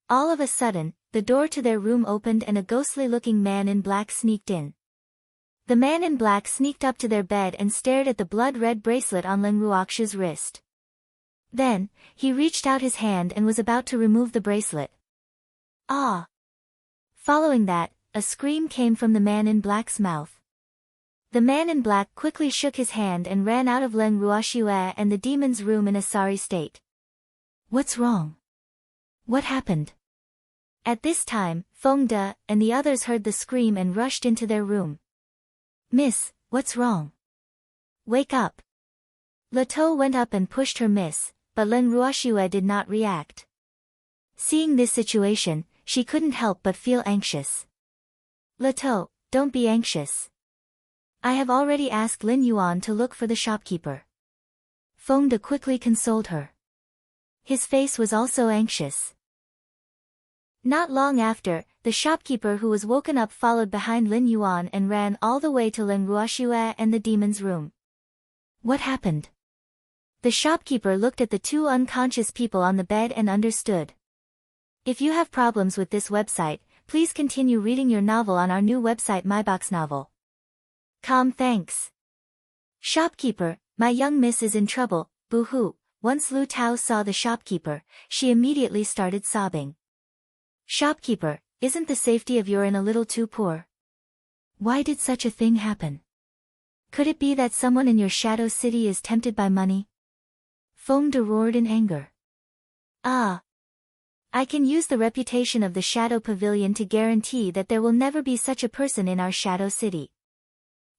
Speaker 1: All of a sudden, the door to their room opened and a ghostly-looking man in black sneaked in. The man in black sneaked up to their bed and stared at the blood-red bracelet on Len Ruoxue's wrist. Then, he reached out his hand and was about to remove the bracelet. Ah! Following that, a scream came from the man in black's mouth. The man in black quickly shook his hand and ran out of Len Ruoxue and the demon's room in a sorry state. What's wrong? What happened? At this time, Feng De and the others heard the scream and rushed into their room. Miss, what's wrong? Wake up. Leto went up and pushed her miss, but Len Ruoxue did not react. Seeing this situation, she couldn't help but feel anxious. Leto, don't be anxious. I have already asked Lin Yuan to look for the shopkeeper. Feng De quickly consoled her. His face was also anxious. Not long after, the shopkeeper who was woken up followed behind Lin Yuan and ran all the way to Len Ruoxue and the demon's room. What happened? The shopkeeper looked at the two unconscious people on the bed and understood. If you have problems with this website, please continue reading your novel on our new website MyBox Novel. Thanks. Shopkeeper, my young miss is in trouble, boo-hoo. Once Lu Tao saw the shopkeeper, she immediately started sobbing. Shopkeeper, isn't the safety of your inn a little too poor? Why did such a thing happen? Could it be that someone in your shadow city is tempted by money? Feng De roared in anger. Ah! I can use the reputation of the Shadow Pavilion to guarantee that there will never be such a person in our shadow city.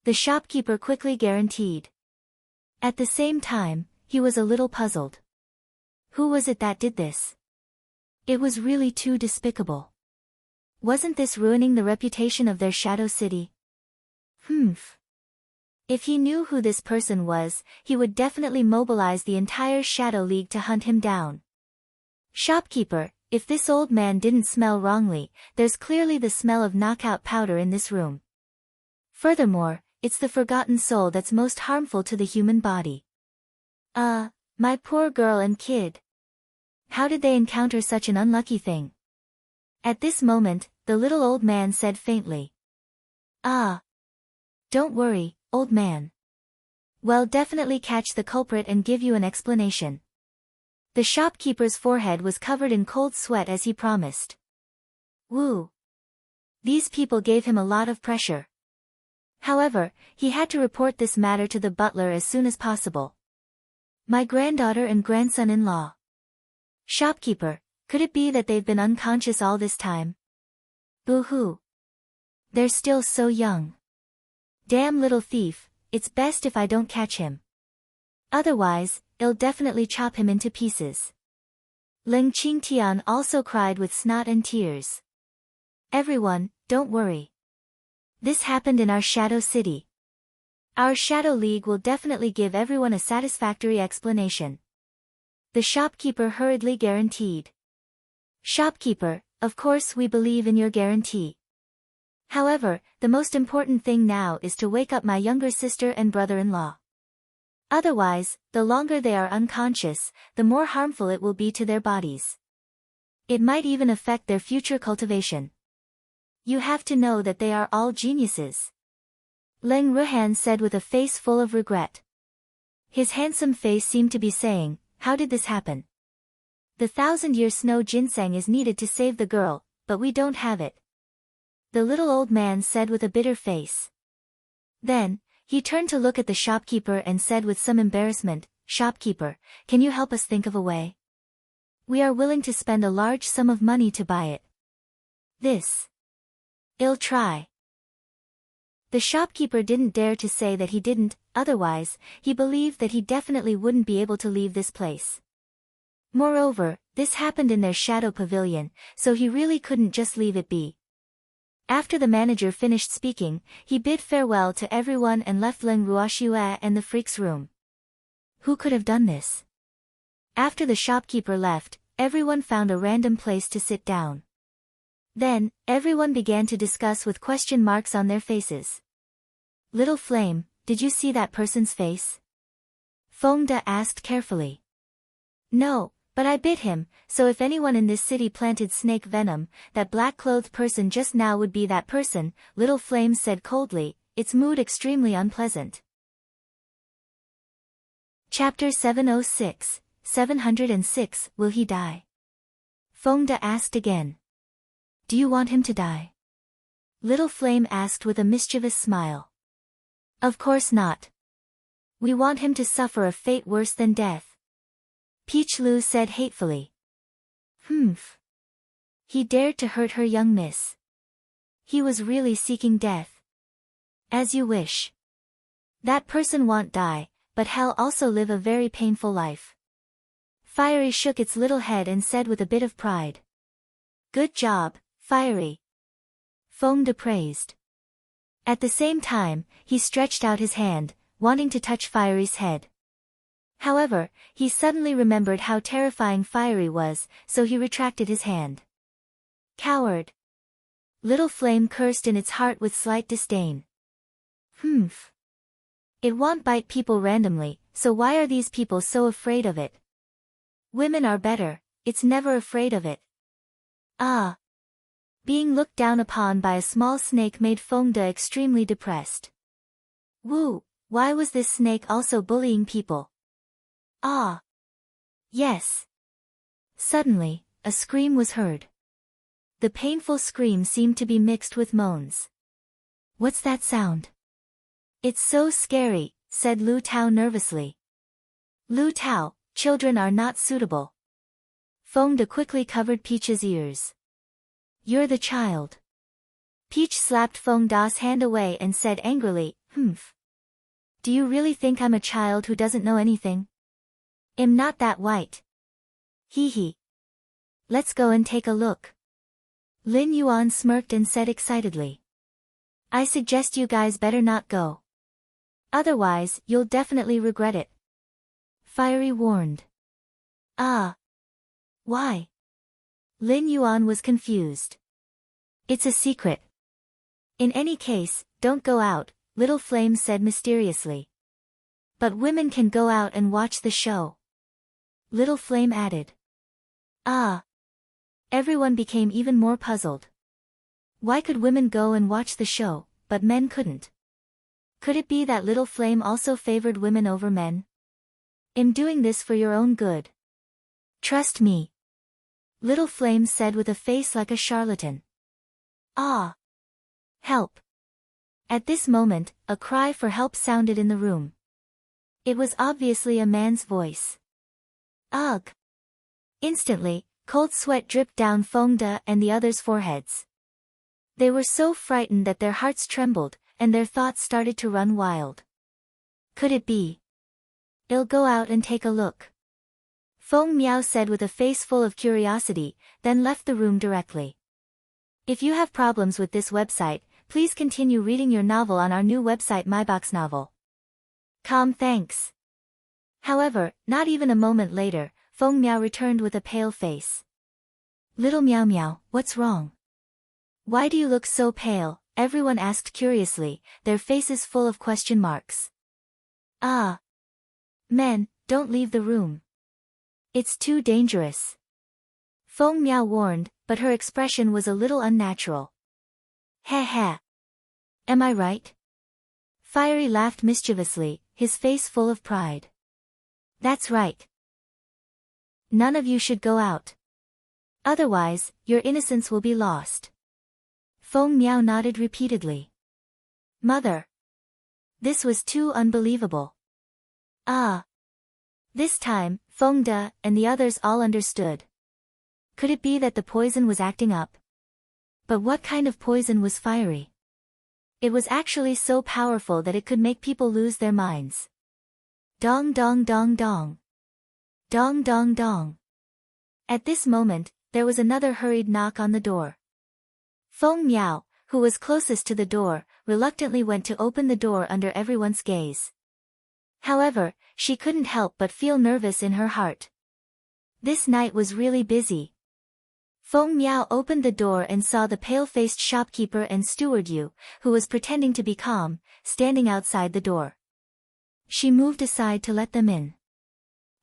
Speaker 1: The shopkeeper quickly guaranteed. At the same time, he was a little puzzled. Who was it that did this? It was really too despicable. Wasn't this ruining the reputation of their shadow city? If he knew who this person was, he would definitely mobilize the entire Shadow League to hunt him down. Shopkeeper, if this old man didn't smell wrongly, there's clearly the smell of knockout powder in this room. Furthermore, it's the forgotten soul that's most harmful to the human body. My poor girl and kid. How did they encounter such an unlucky thing? At this moment, the little old man said faintly. Ah. Don't worry, old man. We'll definitely catch the culprit and give you an explanation. The shopkeeper's forehead was covered in cold sweat as he promised. Woo. These people gave him a lot of pressure. However, he had to report this matter to the butler as soon as possible. My granddaughter and grandson-in-law. Shopkeeper, could it be that they've been unconscious all this time? Boo-hoo. They're still so young. Damn little thief, it's best if I don't catch him. Otherwise, I'll definitely chop him into pieces. Ling Qingtian also cried with snot and tears. Everyone, don't worry. This happened in our Shadow City. Our Shadow League will definitely give everyone a satisfactory explanation. The shopkeeper hurriedly guaranteed. Shopkeeper, of course we believe in your guarantee. However, the most important thing now is to wake up my younger sister and brother-in-law. Otherwise, the longer they are unconscious, the more harmful it will be to their bodies. It might even affect their future cultivation. You have to know that they are all geniuses. Leng Ruhan said with a face full of regret. His handsome face seemed to be saying, how did this happen? The 1,000-year snow ginseng is needed to save the girl, but we don't have it. The little old man said with a bitter face. Then, he turned to look at the shopkeeper and said with some embarrassment, Shopkeeper, can you help us think of a way? We are willing to spend a large sum of money to buy it. I'll try. The shopkeeper didn't dare to say that he didn't, otherwise, he believed that he definitely wouldn't be able to leave this place. Moreover, this happened in their shadow pavilion, so he really couldn't just leave it be. After the manager finished speaking, he bid farewell to everyone and left Leng Ruoxue and the freak's room. Who could have done this? After the shopkeeper left, everyone found a random place to sit down. Then, everyone began to discuss with question marks on their faces. Little Flame, did you see that person's face? Feng asked carefully. No, but I bit him, so if anyone in this city planted snake venom, that black-clothed person just now would be that person, Little Flame said coldly, its mood extremely unpleasant. Chapter 706, 706, Will he die? Feng asked again. Do you want him to die? Little Flame asked with a mischievous smile. Of course not. We want him to suffer a fate worse than death. Peach Lu said hatefully. Humph. He dared to hurt her young miss. He was really seeking death. As you wish. That person won't die, but hell also live a very painful life. Fiery shook its little head and said with a bit of pride. Good job, Fiery. Feng praised. At the same time, he stretched out his hand, wanting to touch Fiery's head. However, he suddenly remembered how terrifying Fiery was, so he retracted his hand. Coward. Little Flame cursed in its heart with slight disdain. Humph. It won't bite people randomly, so why are these people so afraid of it? Women are better, it's never afraid of it. Ah. Being looked down upon by a small snake made Feng extremely depressed. Woo, why was this snake also bullying people? Ah. Yes. Suddenly, a scream was heard. The painful scream seemed to be mixed with moans. What's that sound? It's so scary, said Lu Tao nervously. Lu Tao, children are not suitable. Feng quickly covered Peach's ears. You're the child. Peach slapped Feng Da's hand away and said angrily, Humph. Do you really think I'm a child who doesn't know anything? I'm not that white. Hee hee. Let's go and take a look. Lin Yuan smirked and said excitedly. I suggest you guys better not go. Otherwise, you'll definitely regret it. Fiery warned. Ah. Why? Lin Yuan was confused. It's a secret. In any case, don't go out, Little Flame said mysteriously. But women can go out and watch the show. Little Flame added. Ah. Everyone became even more puzzled. Why could women go and watch the show, but men couldn't? Could it be that Little Flame also favored women over men? I'm doing this for your own good. Trust me. Little Flame said with a face like a charlatan. Ah. Help. At this moment, a cry for help sounded in the room. It was obviously a man's voice. Ugh. Instantly, cold sweat dripped down Feng and the others' foreheads. They were so frightened that their hearts trembled, and their thoughts started to run wild. Could it be? I'll go out and take a look. Feng Miao said with a face full of curiosity, then left the room directly. If you have problems with this website, please continue reading your novel on our new website myboxnovel.com. Thanks. However, not even a moment later, Feng Miao returned with a pale face. Little Miao Miao, what's wrong? Why do you look so pale? Everyone asked curiously, their faces full of question marks. Ah. Men, don't leave the room. It's too dangerous. Feng Miao warned, but her expression was a little unnatural. Heh heh. Am I right? Fiery laughed mischievously, his face full of pride. That's right. None of you should go out. Otherwise, your innocence will be lost. Feng Miao nodded repeatedly. Mother. This was too unbelievable. Ah. This time, Feng and the others all understood. Could it be that the poison was acting up? But what kind of poison was fiery? It was actually so powerful that it could make people lose their minds. Dong dong dong dong. Dong dong dong. At this moment, there was another hurried knock on the door. Feng Miao, who was closest to the door, reluctantly went to open the door under everyone's gaze. However, she couldn't help but feel nervous in her heart. This night was really busy. Feng Miao opened the door and saw the pale-faced shopkeeper and steward Yu, who was pretending to be calm, standing outside the door. She moved aside to let them in.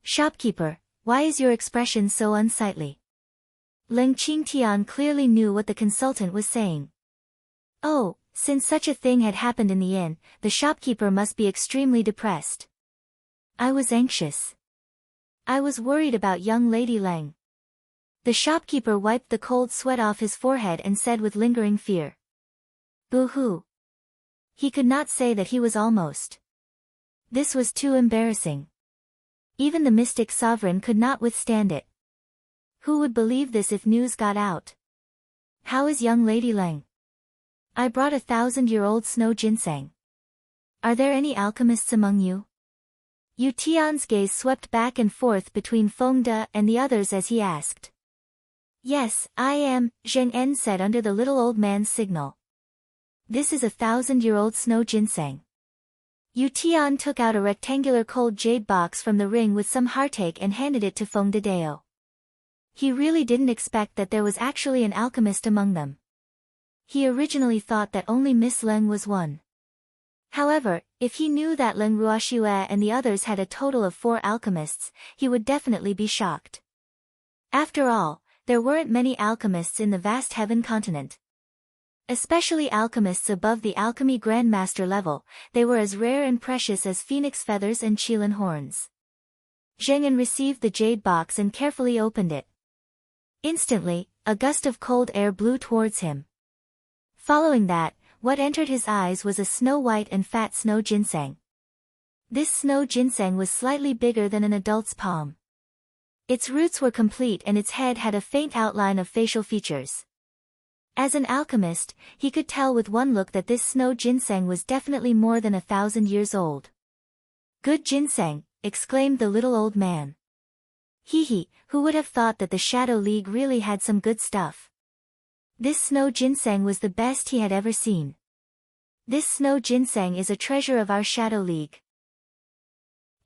Speaker 1: "Shopkeeper, why is your expression so unsightly?" Leng Qingtian clearly knew what the consultant was saying. Oh, since such a thing had happened in the inn, the shopkeeper must be extremely depressed. "I was anxious. I was worried about young Lady Leng." The shopkeeper wiped the cold sweat off his forehead and said with lingering fear. "Boo-hoo." He could not say that he was almost. This was too embarrassing. Even the mystic sovereign could not withstand it. Who would believe this if news got out? "How is young Lady Leng?" "I brought 1,000-year-old snow ginseng. Are there any alchemists among you?" Yu Tian's gaze swept back and forth between Feng De and the others as he asked. "Yes, I am," Zheng En said under the little old man's signal. "This is 1,000-year-old snow ginseng." Yu Tian took out a rectangular cold jade box from the ring with some heartache and handed it to Feng Dedeo. He really didn't expect that there was actually an alchemist among them. He originally thought that only Miss Leng was one. However, if he knew that Leng Ruoxue and the others had a total of 4 alchemists, he would definitely be shocked. After all, there weren't many alchemists in the vast heaven continent. Especially alchemists above the alchemy grandmaster level, they were as rare and precious as phoenix feathers and qilin horns. Zheng En received the jade box and carefully opened it. Instantly, a gust of cold air blew towards him. Following that, what entered his eyes was a snow-white and fat snow ginseng. This snow ginseng was slightly bigger than an adult's palm. Its roots were complete and its head had a faint outline of facial features. As an alchemist, he could tell with one look that this snow ginseng was definitely more than 1,000 years old. "Good ginseng," exclaimed the little old man. He, who would have thought that the Shadow League really had some good stuff. This snow ginseng was the best he had ever seen. "This snow ginseng is a treasure of our Shadow League."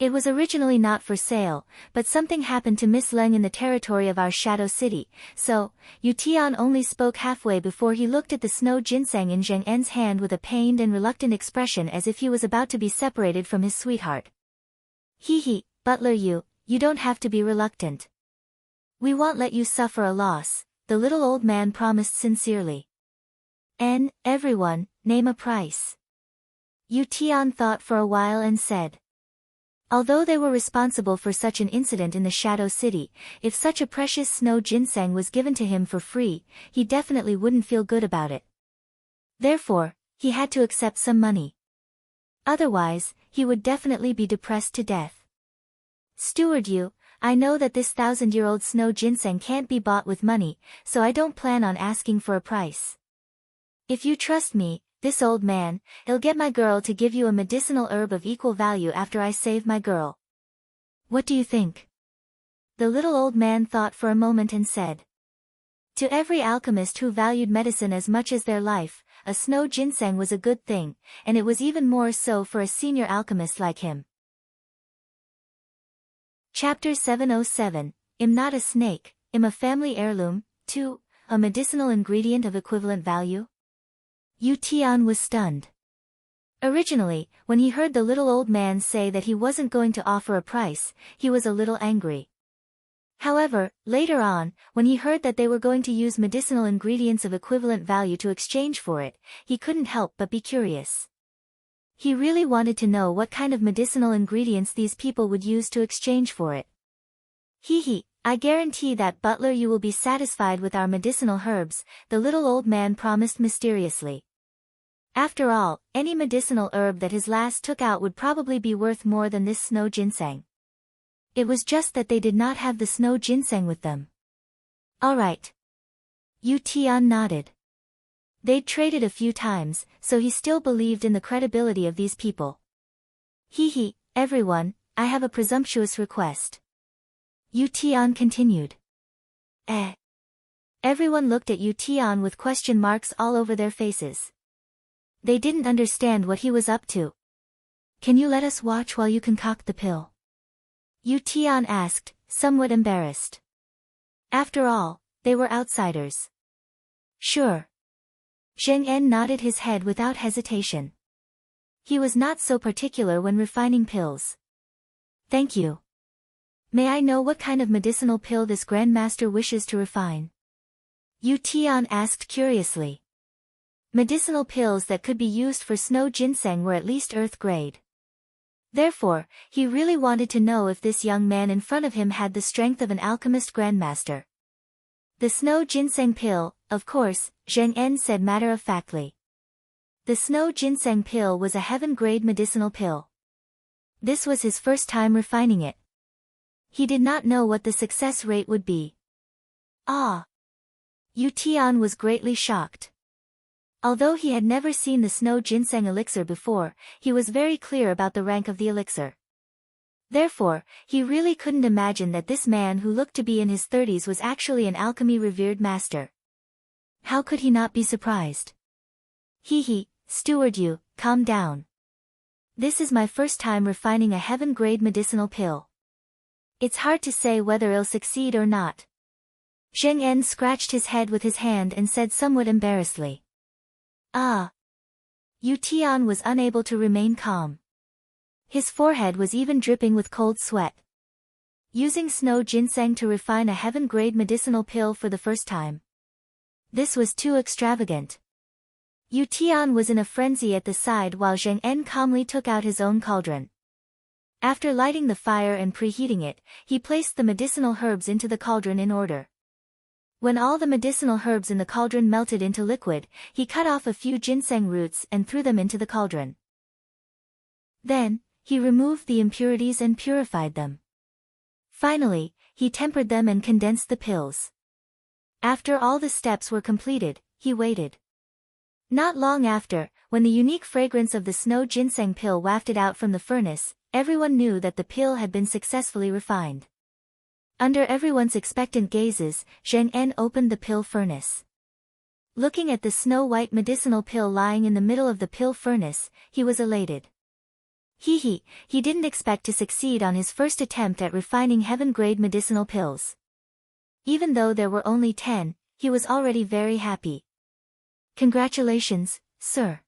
Speaker 1: It was originally not for sale, but something happened to Miss Leng in the territory of our Shadow City, so, Yu Tian only spoke halfway before he looked at the snow ginseng in Zheng En's hand with a pained and reluctant expression as if he was about to be separated from his sweetheart. Butler you don't have to be reluctant. We won't let you suffer a loss," the little old man promised sincerely. Everyone, name a price." Yu Tian thought for a while and said. Although they were responsible for such an incident in the Shadow City, if such a precious snow ginseng was given to him for free, he definitely wouldn't feel good about it. Therefore, he had to accept some money. Otherwise, he would definitely be depressed to death. "Steward Yu, I know that this 1,000-year-old snow ginseng can't be bought with money, so I don't plan on asking for a price. If you trust me, this old man, I'll get my girl to give you a medicinal herb of equal value after I save my girl. What do you think?" The little old man thought for a moment and said. To every alchemist who valued medicine as much as their life, a snow ginseng was a good thing, and it was even more so for a senior alchemist like him. Chapter 707, I'm not a snake, I'm a family heirloom. 2. A medicinal ingredient of equivalent value? Yu Tian was stunned. Originally, when he heard the little old man say that he wasn't going to offer a price, he was a little angry. However, later on, when he heard that they were going to use medicinal ingredients of equivalent value to exchange for it, he couldn't help but be curious. He really wanted to know what kind of medicinal ingredients these people would use to exchange for it. I guarantee that Butler you will be satisfied with our medicinal herbs, the little old man promised mysteriously. After all, any medicinal herb that his lass took out would probably be worth more than this snow ginseng. It was just that they did not have the snow ginseng with them. All right. Yu Tian nodded. They'd traded a few times, so he still believed in the credibility of these people. Everyone, I have a presumptuous request. Yu Tian continued. Eh. Everyone looked at Yu Tian with question marks all over their faces. They didn't understand what he was up to. Can you let us watch while you concoct the pill? Yu Tian asked, somewhat embarrassed. After all, they were outsiders. Sure. Zheng En nodded his head without hesitation. He was not so particular when refining pills. Thank you. May I know what kind of medicinal pill this Grandmaster wishes to refine? Yu Tian asked curiously. Medicinal pills that could be used for snow ginseng were at least earth grade. Therefore, he really wanted to know if this young man in front of him had the strength of an alchemist grandmaster. The snow ginseng pill, of course, Zheng En said matter-of-factly. The snow ginseng pill was a heaven-grade medicinal pill. This was his first time refining it. He did not know what the success rate would be. Ah! Yu Tian was greatly shocked. Although he had never seen the snow ginseng elixir before, he was very clear about the rank of the elixir. Therefore, he really couldn't imagine that this man who looked to be in his 30s was actually an alchemy-revered master. How could he not be surprised? Hee, Steward Yu, calm down. This is my first time refining a heaven-grade medicinal pill. It's hard to say whether it'll succeed or not. Zheng En scratched his head with his hand and said somewhat embarrassedly. Ah. Yu Tian was unable to remain calm. His forehead was even dripping with cold sweat. Using snow ginseng to refine a heaven-grade medicinal pill for the first time. This was too extravagant. Yu Tian was in a frenzy at the side while Zheng En calmly took out his own cauldron. After lighting the fire and preheating it, he placed the medicinal herbs into the cauldron in order. When all the medicinal herbs in the cauldron melted into liquid, he cut off a few ginseng roots and threw them into the cauldron. Then, he removed the impurities and purified them. Finally, he tempered them and condensed the pills. After all the steps were completed, he waited. Not long after, when the unique fragrance of the snow ginseng pill wafted out from the furnace, everyone knew that the pill had been successfully refined. Under everyone's expectant gazes, Zheng En opened the pill furnace. Looking at the snow-white medicinal pill lying in the middle of the pill furnace, he was elated. He didn't expect to succeed on his first attempt at refining heaven-grade medicinal pills. Even though there were only 10, he was already very happy. Congratulations, sir.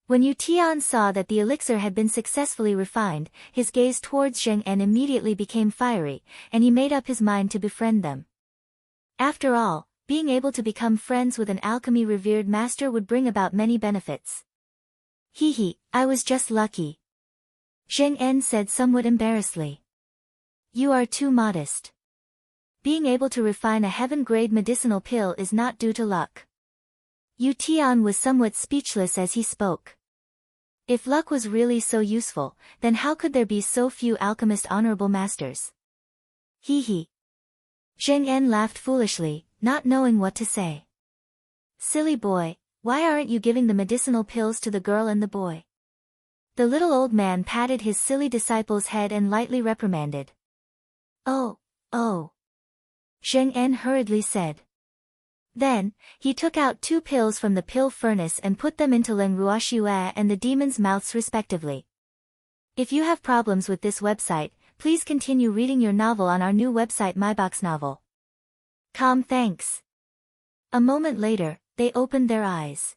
Speaker 1: When Yu Tian saw that the elixir had been successfully refined, his gaze towards Zheng En immediately became fiery, and he made up his mind to befriend them. After all, being able to become friends with an alchemy-revered master would bring about many benefits. I was just lucky. Zheng En said somewhat embarrassedly. You are too modest. Being able to refine a heaven-grade medicinal pill is not due to luck. Yu Tian was somewhat speechless as he spoke. If luck was really so useful, then how could there be so few alchemist honorable masters? Zheng En laughed foolishly, not knowing what to say. Silly boy, why aren't you giving the medicinal pills to the girl and the boy? The little old man patted his silly disciple's head and lightly reprimanded. Oh. Zheng En hurriedly said. Then, he took out 2 pills from the pill furnace and put them into Leng Ruoxue and the demon's mouths respectively. If you have problems with this website, please continue reading your novel on our new website MyBox Novel. Thanks. A moment later, they opened their eyes.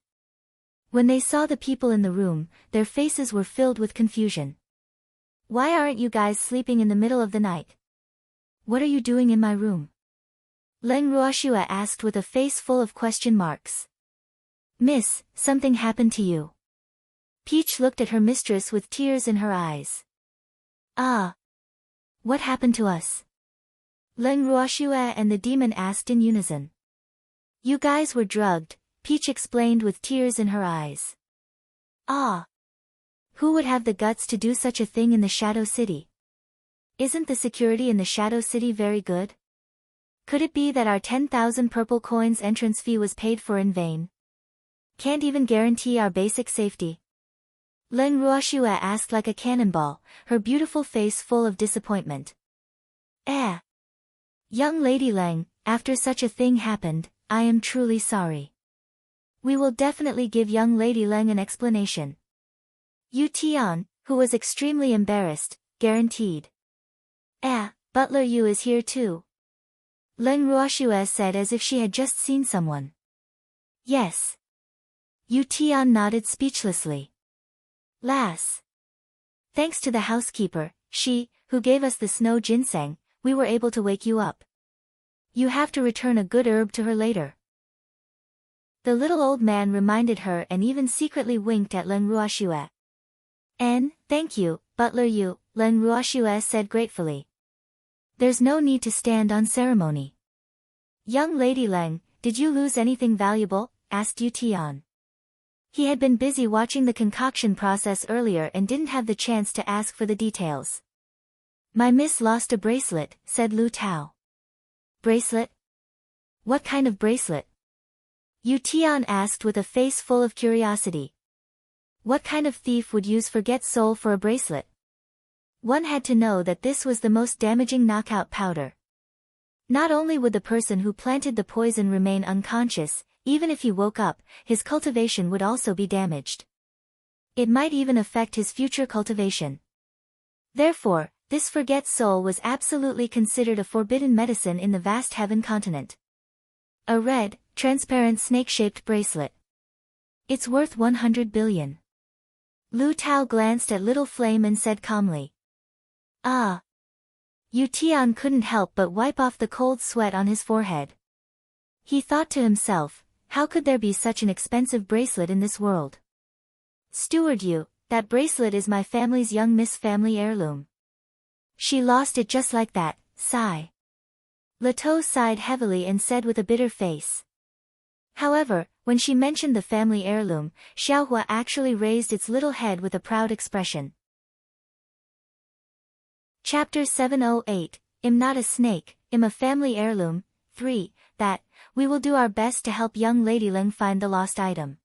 Speaker 1: When they saw the people in the room, their faces were filled with confusion. Why aren't you guys sleeping in the middle of the night? What are you doing in my room? Leng Ruoxue asked with a face full of question marks. Miss, something happened to you. Peach looked at her mistress with tears in her eyes. Ah. What happened to us? Leng Ruoxue and the demon asked in unison. You guys were drugged, Peach explained with tears in her eyes. Ah. Who would have the guts to do such a thing in the Shadow City? Isn't the security in the Shadow City very good? Could it be that our 10,000 purple coins entrance fee was paid for in vain? Can't even guarantee our basic safety. Leng Ruoxue asked like a cannonball, her beautiful face full of disappointment. Young Lady Leng, after such a thing happened, I am truly sorry. We will definitely give young Lady Leng an explanation. Yu Tian, who was extremely embarrassed, guaranteed. Butler Yu is here too. Leng Ruoxue said as if she had just seen someone. Yes. Yu Tian nodded speechlessly. Lass. Thanks to the housekeeper, who gave us the snow ginseng, we were able to wake you up. You have to return a good herb to her later. The little old man reminded her and even secretly winked at Leng Ruoxue. Thank you, Butler Yu, Leng Ruoxue said gratefully. There's no need to stand on ceremony. Young Lady Leng, did you lose anything valuable? Asked Yu Tian. He had been busy watching the concoction process earlier and didn't have the chance to ask for the details. My miss lost a bracelet, said Lu Tao. Bracelet? What kind of bracelet? Yu Tian asked with a face full of curiosity. What kind of thief would use forget soul for a bracelet? One had to know that this was the most damaging knockout powder. Not only would the person who planted the poison remain unconscious, even if he woke up, his cultivation would also be damaged. It might even affect his future cultivation. Therefore, this forget soul was absolutely considered a forbidden medicine in the vast heaven continent. A red, transparent snake-shaped bracelet. It's worth 100 billion. Lu Tao glanced at Little Flame and said calmly. Yu Tian couldn't help but wipe off the cold sweat on his forehead. He thought to himself, how could there be such an expensive bracelet in this world? Steward Yu, that bracelet is my family's young Miss family heirloom. She lost it just like that, sigh. Leto sighed heavily and said with a bitter face. However, when she mentioned the family heirloom, Xiaohua actually raised its little head with a proud expression. Chapter 708, I'm not a snake, I'm a family heirloom. 3. That, we will do our best to help young Lady Leng find the lost item.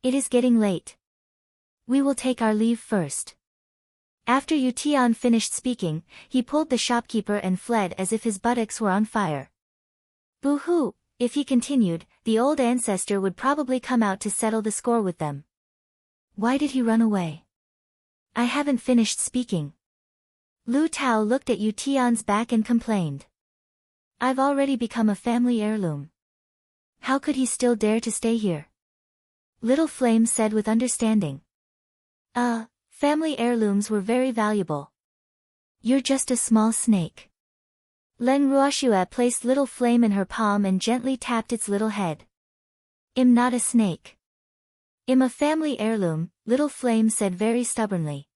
Speaker 1: It is getting late. We will take our leave first. After Yu Tian finished speaking, he pulled the shopkeeper and fled as if his buttocks were on fire. Boo-hoo, if he continued, the old ancestor would probably come out to settle the score with them. Why did he run away? I haven't finished speaking. Lu Tao looked at Yu Tian's back and complained. I've already become a family heirloom. How could he still dare to stay here? Little Flame said with understanding. Family heirlooms were very valuable. You're just a small snake. Leng Ruoxue placed Little Flame in her palm and gently tapped its little head. I'm not a snake. I'm a family heirloom, Little Flame said very stubbornly.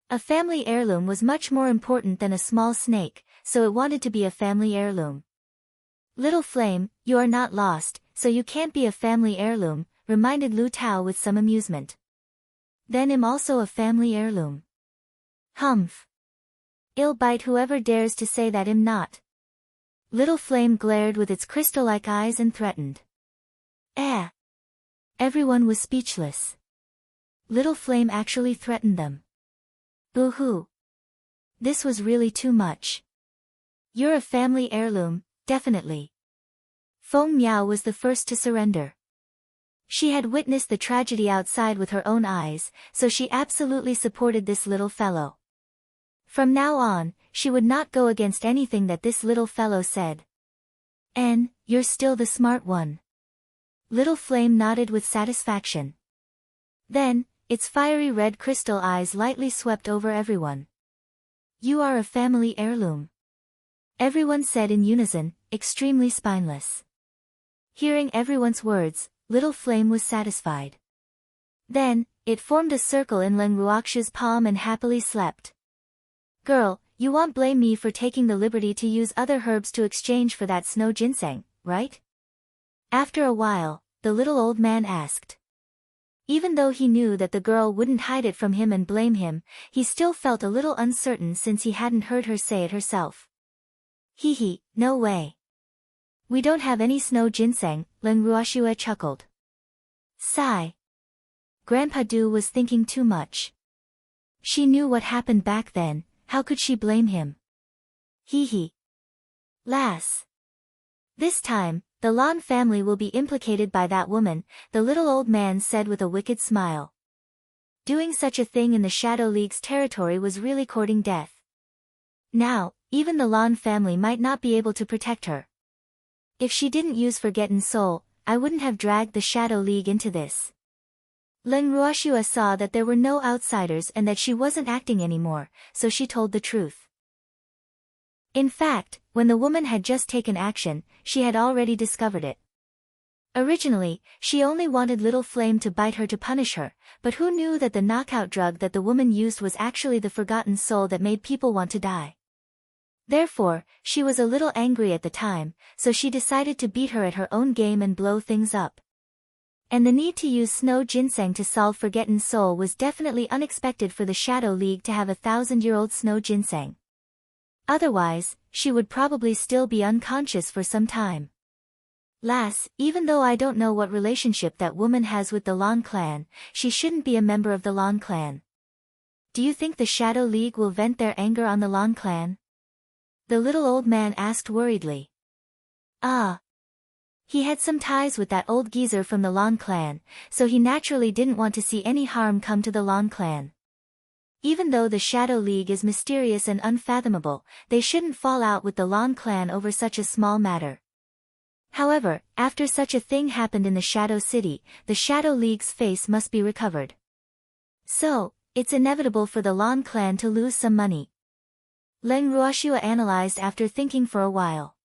Speaker 1: A family heirloom was much more important than a small snake, so it wanted to be a family heirloom. Little Flame, you are not lost, so you can't be a family heirloom, reminded Lu Tao with some amusement. Then I'm also a family heirloom. Humph. I'll bite whoever dares to say that I'm not. Little Flame glared with its crystal-like eyes and threatened. Everyone was speechless. Little Flame actually threatened them. Boo-hoo. This was really too much. You're a family heirloom, definitely. Feng Miao was the first to surrender. She had witnessed the tragedy outside with her own eyes, so she absolutely supported this little fellow. From now on, she would not go against anything that this little fellow said. You're still the smart one. Little Flame nodded with satisfaction. Then, its fiery red crystal eyes lightly swept over everyone. You are a family heirloom. Everyone said in unison, extremely spineless. Hearing everyone's words, Little Flame was satisfied. Then, it formed a circle in Leng Ruoxue's palm and happily slept. Girl, you won't blame me for taking the liberty to use other herbs to exchange for that snow ginseng, right? After a while, the little old man asked. Even though he knew that the girl wouldn't hide it from him and blame him, he still felt a little uncertain since he hadn't heard her say it herself. Hee, no way. We don't have any snow ginseng, Leng Ruoxue chuckled. Sigh. Grandpa Du was thinking too much. She knew what happened back then, how could she blame him? Hee. Lass. This time, the Lan family will be implicated by that woman, the little old man said with a wicked smile. Doing such a thing in the Shadow League's territory was really courting death. Now, even the Lan family might not be able to protect her. If she didn't use Forgotten Soul, I wouldn't have dragged the Shadow League into this. Leng Ruoxue saw that there were no outsiders and that she wasn't acting anymore, so she told the truth. In fact, when the woman had just taken action, she had already discovered it. Originally, she only wanted Little Flame to bite her to punish her, but who knew that the knockout drug that the woman used was actually the Forgotten Soul that made people want to die. Therefore, she was a little angry at the time, so she decided to beat her at her own game and blow things up. And the need to use Snow Ginseng to solve Forgotten Soul was definitely unexpected for the Shadow League to have 1,000-year-old Snow Ginseng. Otherwise, she would probably still be unconscious for some time. Lass, even though I don't know what relationship that woman has with the Lan clan, she shouldn't be a member of the Lan clan. Do you think the Shadow League will vent their anger on the Lan clan? The little old man asked worriedly. Ah. He had some ties with that old geezer from the Lan clan, so he naturally didn't want to see any harm come to the Lan clan. Even though the Shadow League is mysterious and unfathomable, they shouldn't fall out with the Lan clan over such a small matter. However, after such a thing happened in the Shadow City, the Shadow League's face must be recovered. So, it's inevitable for the Lan clan to lose some money. Leng Ruoxue analyzed after thinking for a while.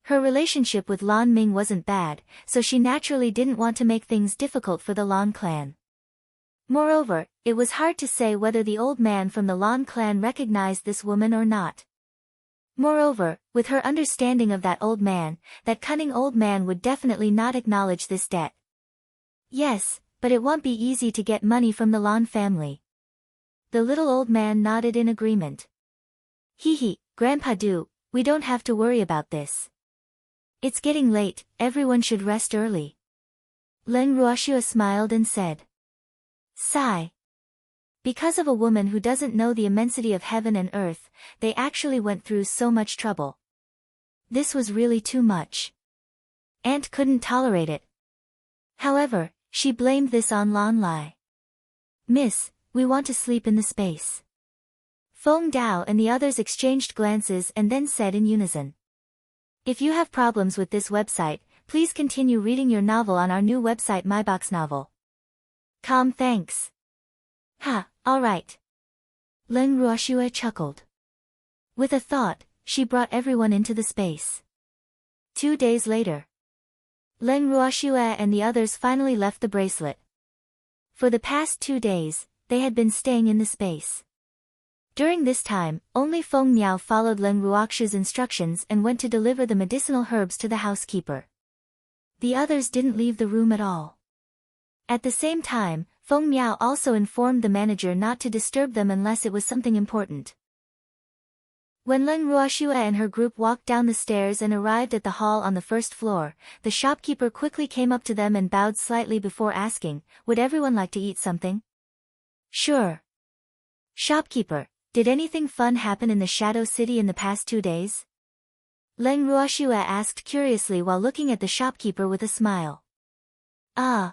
Speaker 1: Her relationship with Lan Ming wasn't bad, so she naturally didn't want to make things difficult for the Lan clan. Moreover, it was hard to say whether the old man from the Lan clan recognized this woman or not. Moreover, with her understanding of that old man, that cunning old man would definitely not acknowledge this debt. Yes, but it won't be easy to get money from the Lan family. The little old man nodded in agreement. Hee, Grandpa Do, we don't have to worry about this. It's getting late, everyone should rest early. Leng Ruoxue smiled and said. Sigh. Because of a woman who doesn't know the immensity of heaven and earth, they actually went through so much trouble. This was really too much. Aunt couldn't tolerate it. However, she blamed this on Lan Lai. Miss, we want to sleep in the space. Feng Dao and the others exchanged glances and then said in unison. If you have problems with this website, please continue reading your novel on our new website MyBox Novel. Thanks. Ha, alright. Leng Ruoxue chuckled. With a thought, she brought everyone into the space. 2 days later. Leng Ruoxue and the others finally left the bracelet. For the past 2 days, they had been staying in the space. During this time, only Feng Miao followed Leng Ruoxue's instructions and went to deliver the medicinal herbs to the housekeeper. The others didn't leave the room at all. At the same time, Feng Miao also informed the manager not to disturb them unless it was something important. When Leng Ruoxue and her group walked down the stairs and arrived at the hall on the first floor, the shopkeeper quickly came up to them and bowed slightly before asking, would everyone like to eat something? Sure. Shopkeeper, did anything fun happen in the Shadow City in the past 2 days? Leng Ruoxue asked curiously while looking at the shopkeeper with a smile. Ah.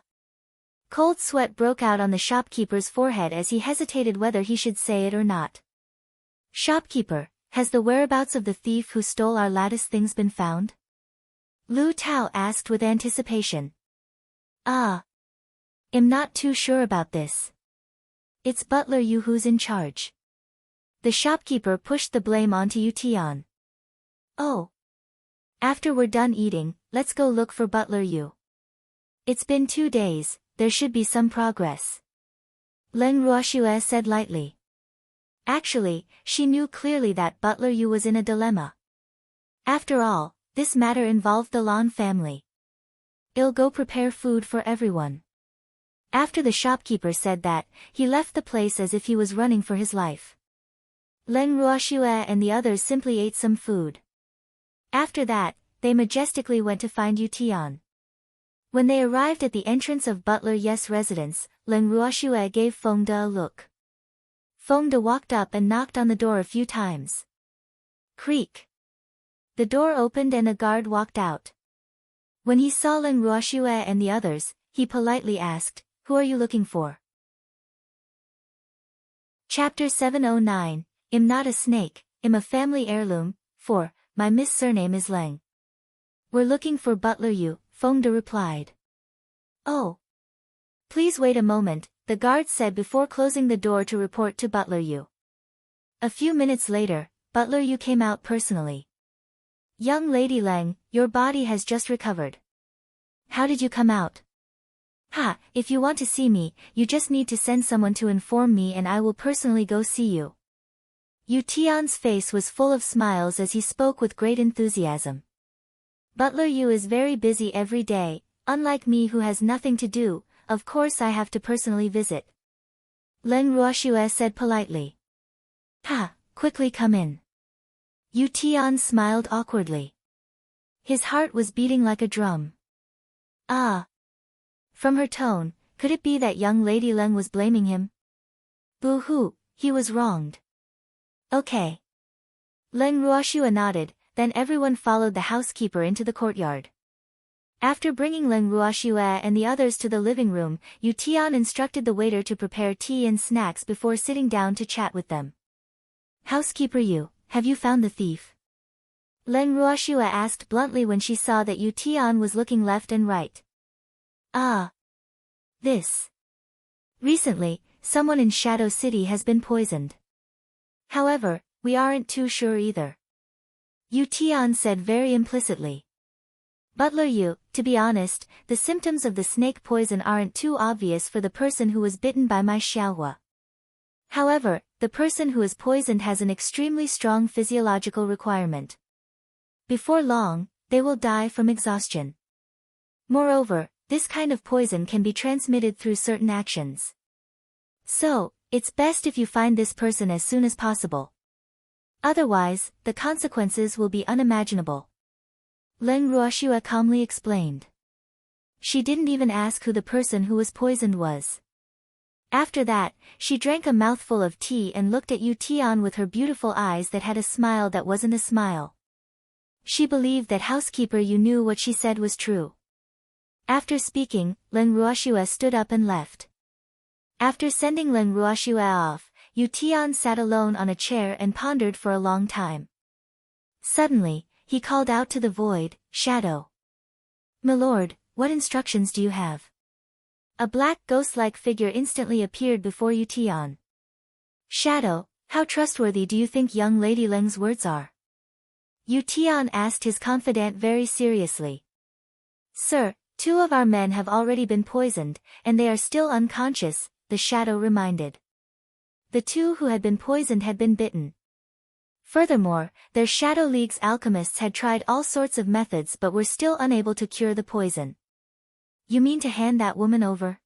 Speaker 1: Cold sweat broke out on the shopkeeper's forehead as he hesitated whether he should say it or not. Shopkeeper, has the whereabouts of the thief who stole our lattice things been found? Lu Tao asked with anticipation. Ah. I'm not too sure about this. It's Butler Yu who's in charge. The shopkeeper pushed the blame onto Yu Tian. Oh. After we're done eating, let's go look for Butler Yu. It's been 2 days, there should be some progress. Leng Ruoxue said lightly. Actually, she knew clearly that Butler Yu was in a dilemma. After all, this matter involved the Lan family. I'll go prepare food for everyone. After the shopkeeper said that, he left the place as if he was running for his life. Leng Ruoxue and the others simply ate some food. After that, they majestically went to find Yu Tian. When they arrived at the entrance of Butler Yu's residence, Leng Ruoxue gave Feng De a look. Feng De walked up and knocked on the door a few times. Creak. The door opened and a guard walked out. When he saw Leng Ruoxue and the others, he politely asked, "Who are you looking for?" Chapter 709, I'm not a snake, I'm a family heirloom. 4. My Miss surname is Leng. We're looking for Butler Yu, Feng replied. Oh. Please wait a moment, the guard said before closing the door to report to Butler Yu. A few minutes later, Butler Yu came out personally. Young Lady Leng, your body has just recovered. How did you come out? If you want to see me, you just need to send someone to inform me and I will personally go see you. Yu Tian's face was full of smiles as he spoke with great enthusiasm. Butler Yu is very busy every day, unlike me who has nothing to do, of course I have to personally visit. Leng Ruoxue said politely. Quickly come in. Yu Tian smiled awkwardly. His heart was beating like a drum. From her tone, could it be that young Lady Leng was blaming him? Boo-hoo, he was wronged. Okay. Leng Ruoxue nodded, then everyone followed the housekeeper into the courtyard. After bringing Leng Ruoxue and the others to the living room, Yu Tian instructed the waiter to prepare tea and snacks before sitting down to chat with them. Housekeeper Yu, have you found the thief? Leng Ruoxue asked bluntly when she saw that Yu Tian was looking left and right. This. Recently, someone in Shadow City has been poisoned. However, we aren't too sure either. Yu Tian said very implicitly. Butler Yu, to be honest, the symptoms of the snake poison aren't too obvious for the person who was bitten by my xiaohua. However, the person who is poisoned has an extremely strong physiological requirement. Before long, they will die from exhaustion. Moreover, this kind of poison can be transmitted through certain actions. So, it's best if you find this person as soon as possible. Otherwise, the consequences will be unimaginable. Leng Ruoxue calmly explained. She didn't even ask who the person who was poisoned was. After that, she drank a mouthful of tea and looked at Yu Tian with her beautiful eyes that had a smile that wasn't a smile. She believed that housekeeper Yu knew what she said was true. After speaking, Leng Ruoxue stood up and left. After sending Leng Ruoxue off, Yu Tian sat alone on a chair and pondered for a long time. Suddenly, he called out to the void, "Shadow." "Milord, what instructions do you have?" A black ghost-like figure instantly appeared before Yu Tian. "Shadow, how trustworthy do you think young Lady Leng's words are?" Yu Tian asked his confidant very seriously. "Sir, 2 of our men have already been poisoned, and they are still unconscious," the shadow reminded. The 2 who had been poisoned had been bitten. Furthermore, their Shadow League's alchemists had tried all sorts of methods but were still unable to cure the poison. "You mean to hand that woman over?"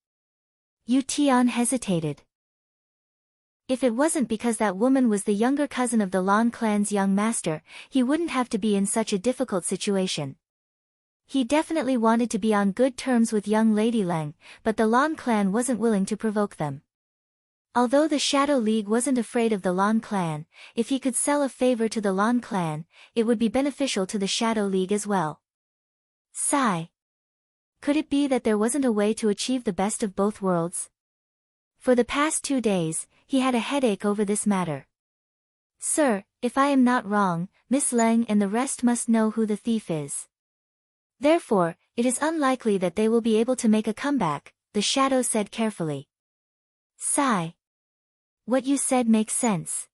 Speaker 1: Yu Tian hesitated. If it wasn't because that woman was the younger cousin of the Lan clan's young master, he wouldn't have to be in such a difficult situation. He definitely wanted to be on good terms with young Lady Leng, but the Lan clan wasn't willing to provoke them. Although the Shadow League wasn't afraid of the Lan clan, if he could sell a favor to the Lan clan, it would be beneficial to the Shadow League as well. Sigh. Could it be that there wasn't a way to achieve the best of both worlds? For the past 2 days, he had a headache over this matter. "Sir, if I am not wrong, Miss Leng and the rest must know who the thief is. Therefore, it is unlikely that they will be able to make a comeback," the shadow said carefully. Sigh. What you said makes sense.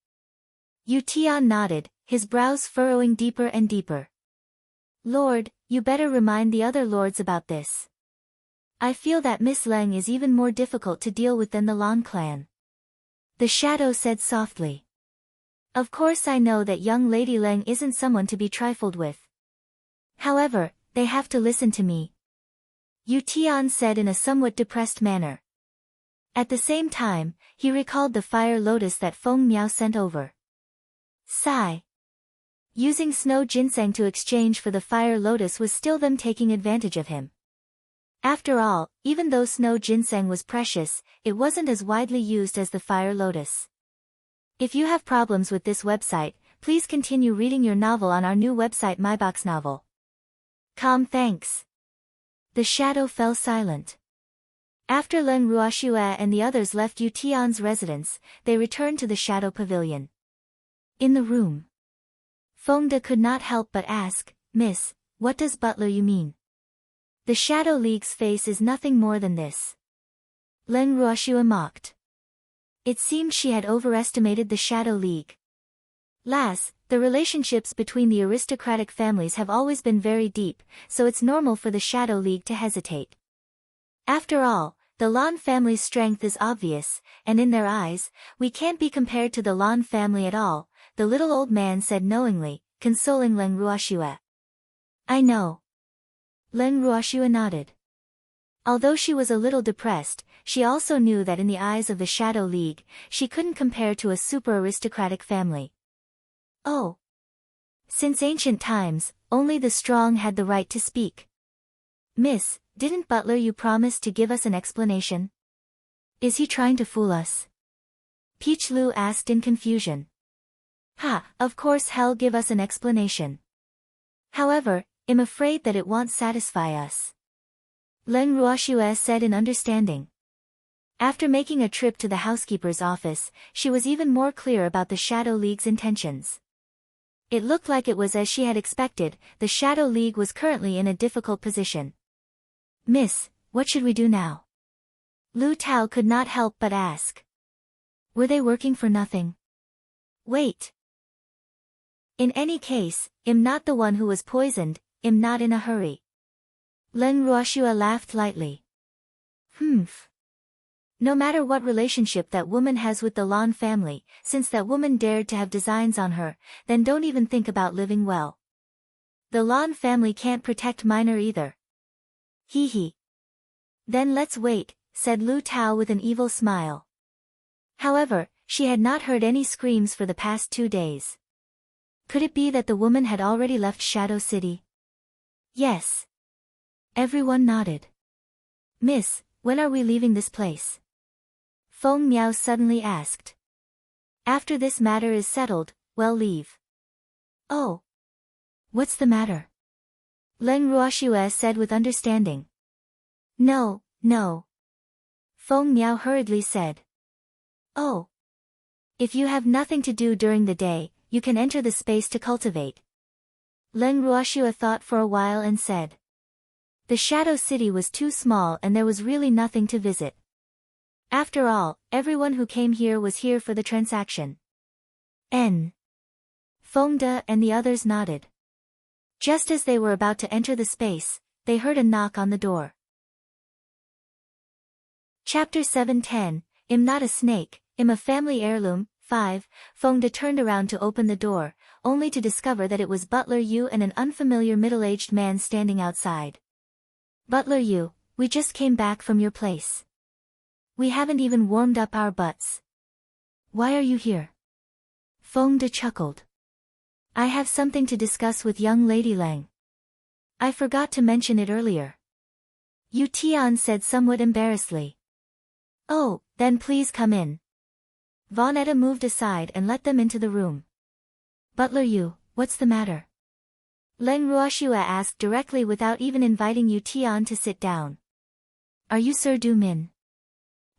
Speaker 1: Yu Tian nodded, his brows furrowing deeper and deeper. "Lord, you better remind the other lords about this. I feel that Miss Leng is even more difficult to deal with than the Lan clan." The shadow said softly. "Of course I know that young Lady Leng isn't someone to be trifled with. However, they have to listen to me," Yu Tian said in a somewhat depressed manner. At the same time, he recalled the fire lotus that Feng Miao sent over. Sigh. Using snow ginseng to exchange for the fire lotus was still them taking advantage of him. After all, even though snow ginseng was precious, it wasn't as widely used as the fire lotus. If you have problems with this website, please continue reading your novel on our new website myboxnovel.com. Thanks. The shadow fell silent. After Len Ruoxue and the others left Yu Tian's residence, they returned to the shadow pavilion. In the room, Feng De could not help but ask, "Miss, what does butler you mean? The Shadow League's face is nothing more than this." Len Ruoxue mocked. It seemed she had overestimated the Shadow League. The relationships between the aristocratic families have always been very deep, so it's normal for the Shadow League to hesitate. After all, the Lan family's strength is obvious, and in their eyes, we can't be compared to the Lan family at all, the little old man said knowingly, consoling Len Ruoxue. "I know." Len Ruoxue nodded. Although she was a little depressed, she also knew that in the eyes of the Shadow League, she couldn't compare to a super aristocratic family. Oh. Since ancient times, only the strong had the right to speak. "Miss, didn't butler you promise to give us an explanation? Is he trying to fool us?" Peach Lu asked in confusion. Of course he'll give us an explanation. However, I'm afraid that it won't satisfy us," Len Ruoxue said in understanding. After making a trip to the housekeeper's office, she was even more clear about the Shadow League's intentions. It looked like it was as she had expected, the Shadow League was currently in a difficult position. "Miss, what should we do now?" Lu Tao could not help but ask. Were they working for nothing? Wait. In any case, I'm not the one who was poisoned, I'm not in a hurry. Len Ruoxue laughed lightly. No matter what relationship that woman has with the Lan family, since that woman dared to have designs on her, then don't even think about living well. The Lan family can't protect minor either. Hee. Then let's wait, said Lu Tao with an evil smile. However, she had not heard any screams for the past 2 days. Could it be that the woman had already left Shadow City? Yes. Everyone nodded. Miss, when are we leaving this place? Feng Miao suddenly asked. After this matter is settled, we'll leave. Oh. What's the matter? Len Ruoxue said with understanding. No. Feng Miao hurriedly said. Oh. If you have nothing to do during the day, you can enter the space to cultivate. Len Ruoxue thought for a while and said. The Shadow City was too small and there was really nothing to visit. After all, everyone who came here was here for the transaction. Feng De and the others nodded. Just as they were about to enter the space, they heard a knock on the door. Chapter 7:10, I'm not a snake, I'm a family heirloom. 5. Feng De turned around to open the door, only to discover that it was Butler Yu and an unfamiliar middle-aged man standing outside. Butler Yu, we just came back from your place. We haven't even warmed up our butts. Why are you here? Feng De chuckled. I have something to discuss with young Lady Lang. I forgot to mention it earlier. Yu Tian said somewhat embarrassedly. Oh, then please come in. Vonetta moved aside and let them into the room. Butler Yu, what's the matter? Len Ruoxue asked directly without even inviting Yu Tian to sit down. Are you Sir Du Min?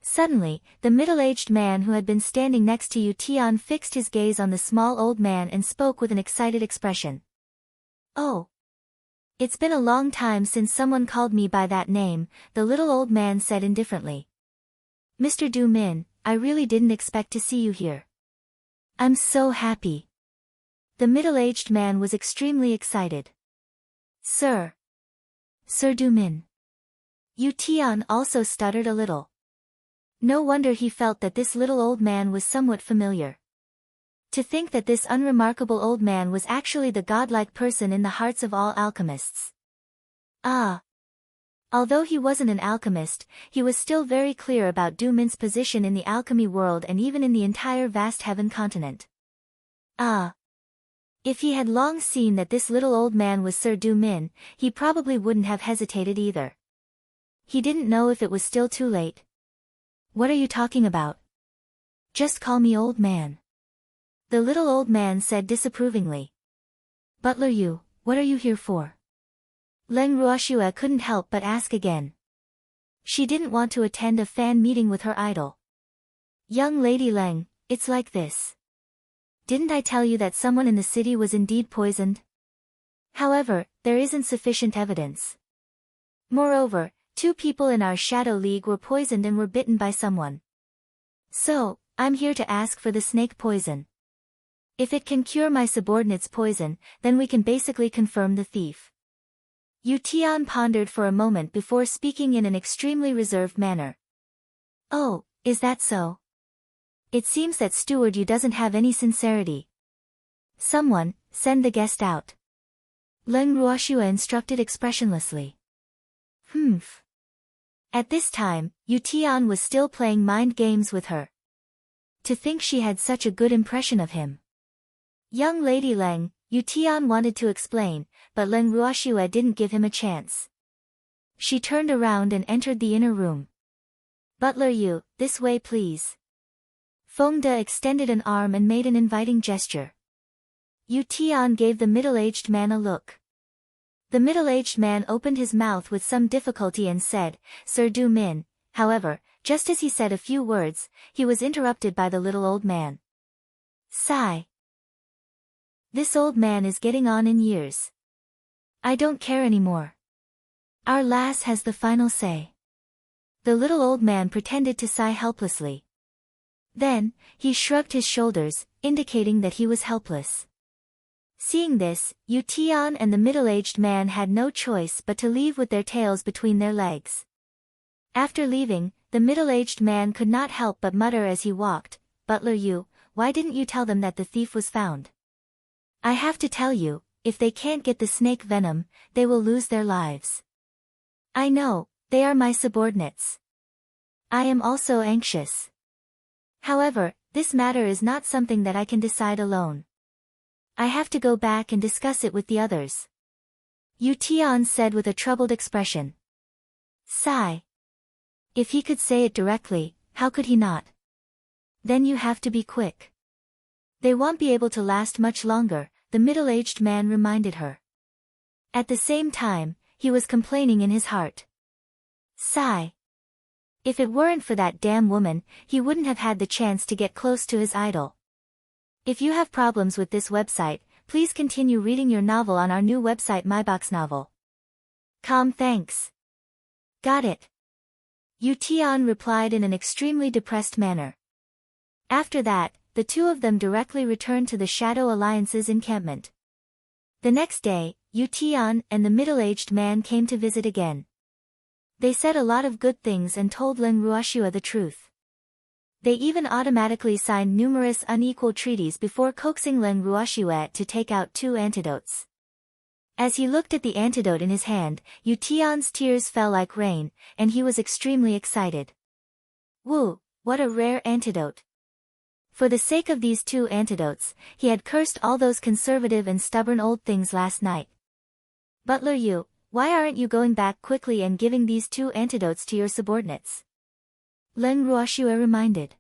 Speaker 1: Suddenly, the middle-aged man who had been standing next to Yu Tian fixed his gaze on the small old man and spoke with an excited expression. Oh. It's been a long time since someone called me by that name, the little old man said indifferently. Mr. Du Min, I really didn't expect to see you here. I'm so happy. The middle-aged man was extremely excited. Sir Du Min. Yu Tian also stuttered a little. No wonder he felt that this little old man was somewhat familiar. To think that this unremarkable old man was actually the godlike person in the hearts of all alchemists. Although he wasn't an alchemist, he was still very clear about Du Min's position in the alchemy world and even in the entire vast heaven continent. If he had long seen that this little old man was Sir Du Min, he probably wouldn't have hesitated either. He didn't know if it was still too late. What are you talking about? Just call me old man. The little old man said disapprovingly. Butler Yu, what are you here for? Leng Ruoxue couldn't help but ask again. She didn't want to attend a fan meeting with her idol. Young Lady Leng, it's like this. Didn't I tell you that someone in the city was indeed poisoned? However, there isn't sufficient evidence. Moreover, 2 people in our Shadow League were poisoned and were bitten by someone. So, I'm here to ask for the snake poison. If it can cure my subordinate's poison, then we can basically confirm the thief. Yu Tian pondered for a moment before speaking in an extremely reserved manner. Oh, is that so? It seems that Steward Yu doesn't have any sincerity. Someone, send the guest out. Leng Ruoxue instructed expressionlessly. Humph. At this time, Yu Tian was still playing mind games with her. To think she had such a good impression of him. Young Lady Leng, Yu Tian wanted to explain, but Leng Ruoxue didn't give him a chance. She turned around and entered the inner room. Butler Yu, this way please. Feng extended an arm and made an inviting gesture. Yu Tian gave the middle-aged man a look. The middle-aged man opened his mouth with some difficulty and said, Sir Du Min. However, just as he said a few words, he was interrupted by the little old man. Sigh. This old man is getting on in years. I don't care anymore. Our lass has the final say. The little old man pretended to sigh helplessly. Then, he shrugged his shoulders, indicating that he was helpless. Seeing this, Yu Tian and the middle-aged man had no choice but to leave with their tails between their legs. After leaving, the middle-aged man could not help but mutter as he walked, Butler Yu, why didn't you tell them that the thief was found? I have to tell you, if they can't get the snake venom, they will lose their lives. I know, they are my subordinates. I am also anxious. However, this matter is not something that I can decide alone. I have to go back and discuss it with the others. Yu Tian said with a troubled expression. Sigh. If he could say it directly, how could he not? Then you have to be quick. They won't be able to last much longer, the middle-aged man reminded her. At the same time, he was complaining in his heart. Sigh. If it weren't for that damn woman, he wouldn't have had the chance to get close to his idol. If you have problems with this website, please continue reading your novel on our new website myboxnovel.com. Thanks. Got it. Yu Tian replied in an extremely depressed manner. After that, the 2 of them directly returned to the Shadow Alliance's encampment. The next day, Yu Tian and the middle-aged man came to visit again. They said a lot of good things and told Leng Ruoxue the truth. They even automatically signed numerous unequal treaties before coaxing Leng Ruoxue to take out 2 antidotes. As he looked at the antidote in his hand, Yu Tian's tears fell like rain, and he was extremely excited. Woo, what a rare antidote. For the sake of these 2 antidotes, he had cursed all those conservative and stubborn old things last night. Butler Yu, why aren't you going back quickly and giving these 2 antidotes to your subordinates? Leng Ruoxue reminded.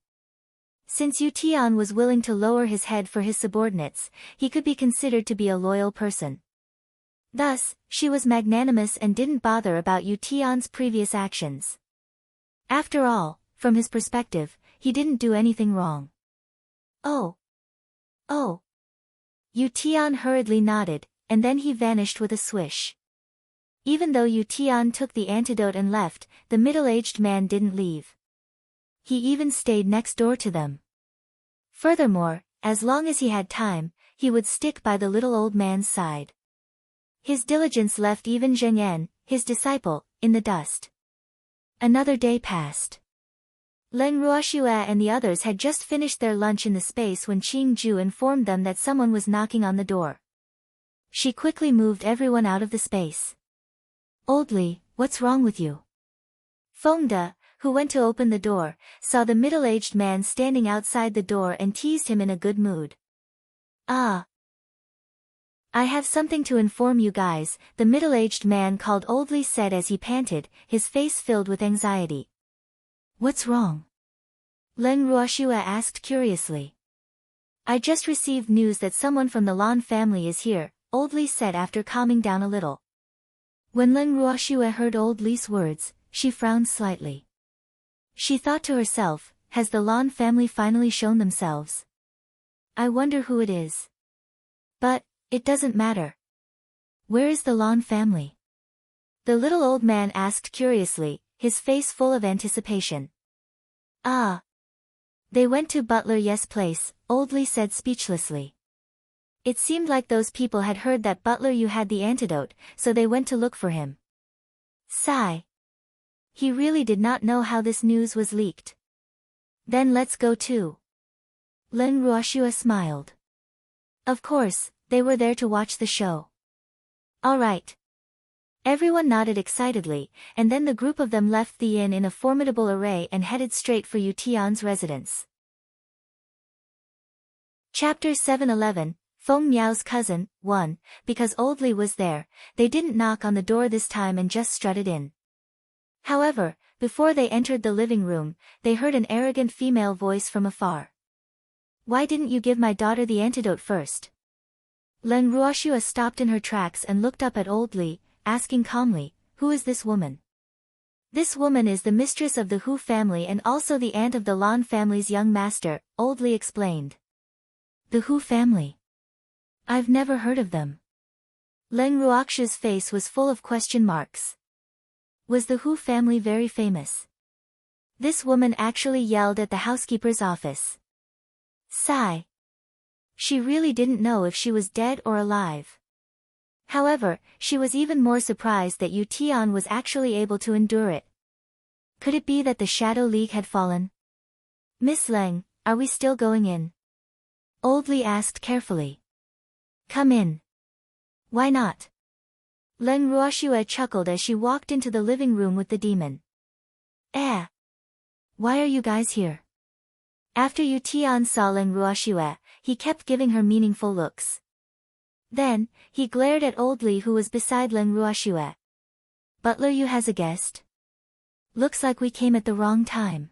Speaker 1: Since Yu Tian was willing to lower his head for his subordinates, he could be considered to be a loyal person. Thus, she was magnanimous and didn't bother about Yu Tian's previous actions. After all, from his perspective, he didn't do anything wrong. Oh. Oh. Yu Tian hurriedly nodded, and then he vanished with a swish. Even though Yu Tian took the antidote and left, the middle-aged man didn't leave. He even stayed next door to them. Furthermore, as long as he had time, he would stick by the little old man's side. His diligence left even Zheng Yan, his disciple, in the dust. Another day passed. Leng Ruoxue and the others had just finished their lunch in the space when Qing Ju informed them that someone was knocking on the door. She quickly moved everyone out of the space. Old Li, what's wrong with you? Feng, who went to open the door, saw the middle-aged man standing outside the door and teased him in a good mood. Ah. I have something to inform you guys, the middle-aged man called Old Li said as he panted, his face filled with anxiety. What's wrong? Leng Ruoxue asked curiously. I just received news that someone from the Lan family is here, Old Li said after calming down a little. When Leng Ruoxue heard Old Li's words, she frowned slightly. She thought to herself, has the Lan family finally shown themselves? I wonder who it is. But, it doesn't matter. Where is the Lan family? The little old man asked curiously, his face full of anticipation. Ah. They went to Butler Yes place, Old Li said speechlessly. It seemed like those people had heard that Butler Yu had the antidote, so they went to look for him. Sigh. He really did not know how this news was leaked. Then let's go too. Leng Ruoxue smiled. Of course, they were there to watch the show. All right. Everyone nodded excitedly, and then the group of them left the inn in a formidable array and headed straight for Yu Tian's residence. Chapter 711, Feng Miao's cousin, 1. Because Old Li was there, they didn't knock on the door this time and just strutted in. However, before they entered the living room, they heard an arrogant female voice from afar. Why didn't you give my daughter the antidote first? Leng Ruoxue stopped in her tracks and looked up at Old Li, asking calmly, who is this woman? This woman is the mistress of the Hu family and also the aunt of the Lan family's young master, Old Li explained. The Hu family? I've never heard of them. Leng Ruoxue's face was full of question marks. Was the Hu family very famous? This woman actually yelled at the housekeeper's office. Sigh. She really didn't know if she was dead or alive. However, she was even more surprised that Yu Tian was actually able to endure it. Could it be that the Shadow League had fallen? Miss Leng, are we still going in? Old Li asked carefully. Come in. Why not? Leng Ruoxue chuckled as she walked into the living room with the demon. Why are you guys here? After Yu Tian saw Leng Ruoxue, he kept giving her meaningful looks. Then, he glared at Old Li who was beside Leng Ruoxue. Butler Yu has a guest? Looks like we came at the wrong time.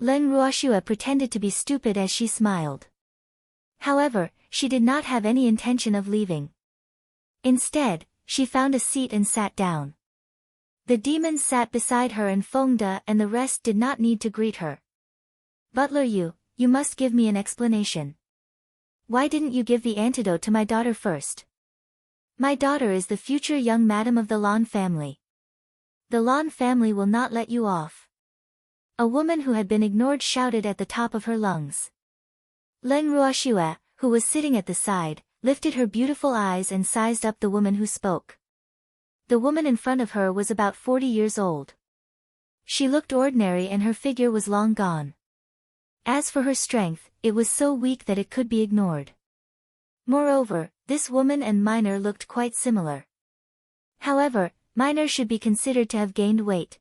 Speaker 1: Leng Ruoxue pretended to be stupid as she smiled. However, she did not have any intention of leaving. Instead, she found a seat and sat down. The demon sat beside her and Feng De and the rest did not need to greet her. Butler Yu, you must give me an explanation. Why didn't you give the antidote to my daughter first? My daughter is the future young madam of the Lan family. The Lan family will not let you off. A woman who had been ignored shouted at the top of her lungs. Leng Ruoxue, who was sitting at the side, lifted her beautiful eyes and sized up the woman who spoke. The woman in front of her was about 40 years old. She looked ordinary and her figure was long gone. As for her strength, it was so weak that it could be ignored. Moreover, this woman and Minor looked quite similar. However, Minor should be considered to have gained weight.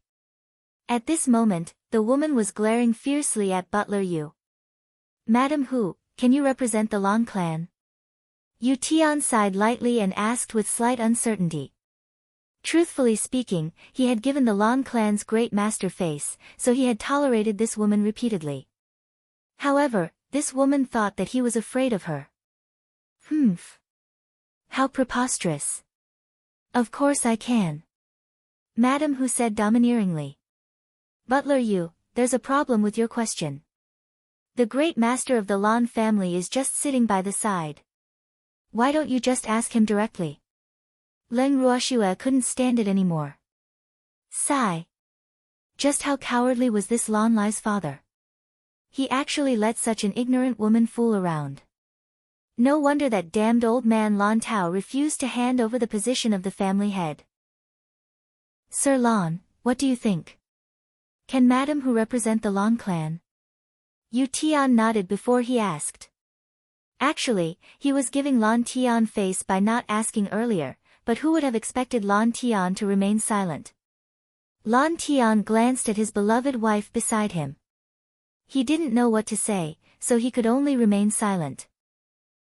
Speaker 1: At this moment, the woman was glaring fiercely at Butler Yu. Madam Hu, can you represent the Lan clan? Yu Tian sighed lightly and asked with slight uncertainty. Truthfully speaking, he had given the Lan clan's great master face, so he had tolerated this woman repeatedly. However, this woman thought that he was afraid of her. How preposterous. Of course I can. Madam Hu said domineeringly. Butler Yu, there's a problem with your question. The great master of the Lan family is just sitting by the side. Why don't you just ask him directly? Leng Ruoxue couldn't stand it anymore. Sigh. Just how cowardly was this Lan Lai's father? He actually let such an ignorant woman fool around. No wonder that damned old man Lan Tao refused to hand over the position of the family head. Sir Lan, what do you think? Can Madam Hu represent the Lan clan? Yu Tian nodded before he asked. Actually, he was giving Lan Tian face by not asking earlier, but who would have expected Lan Tian to remain silent? Lan Tian glanced at his beloved wife beside him. He didn't know what to say, so he could only remain silent.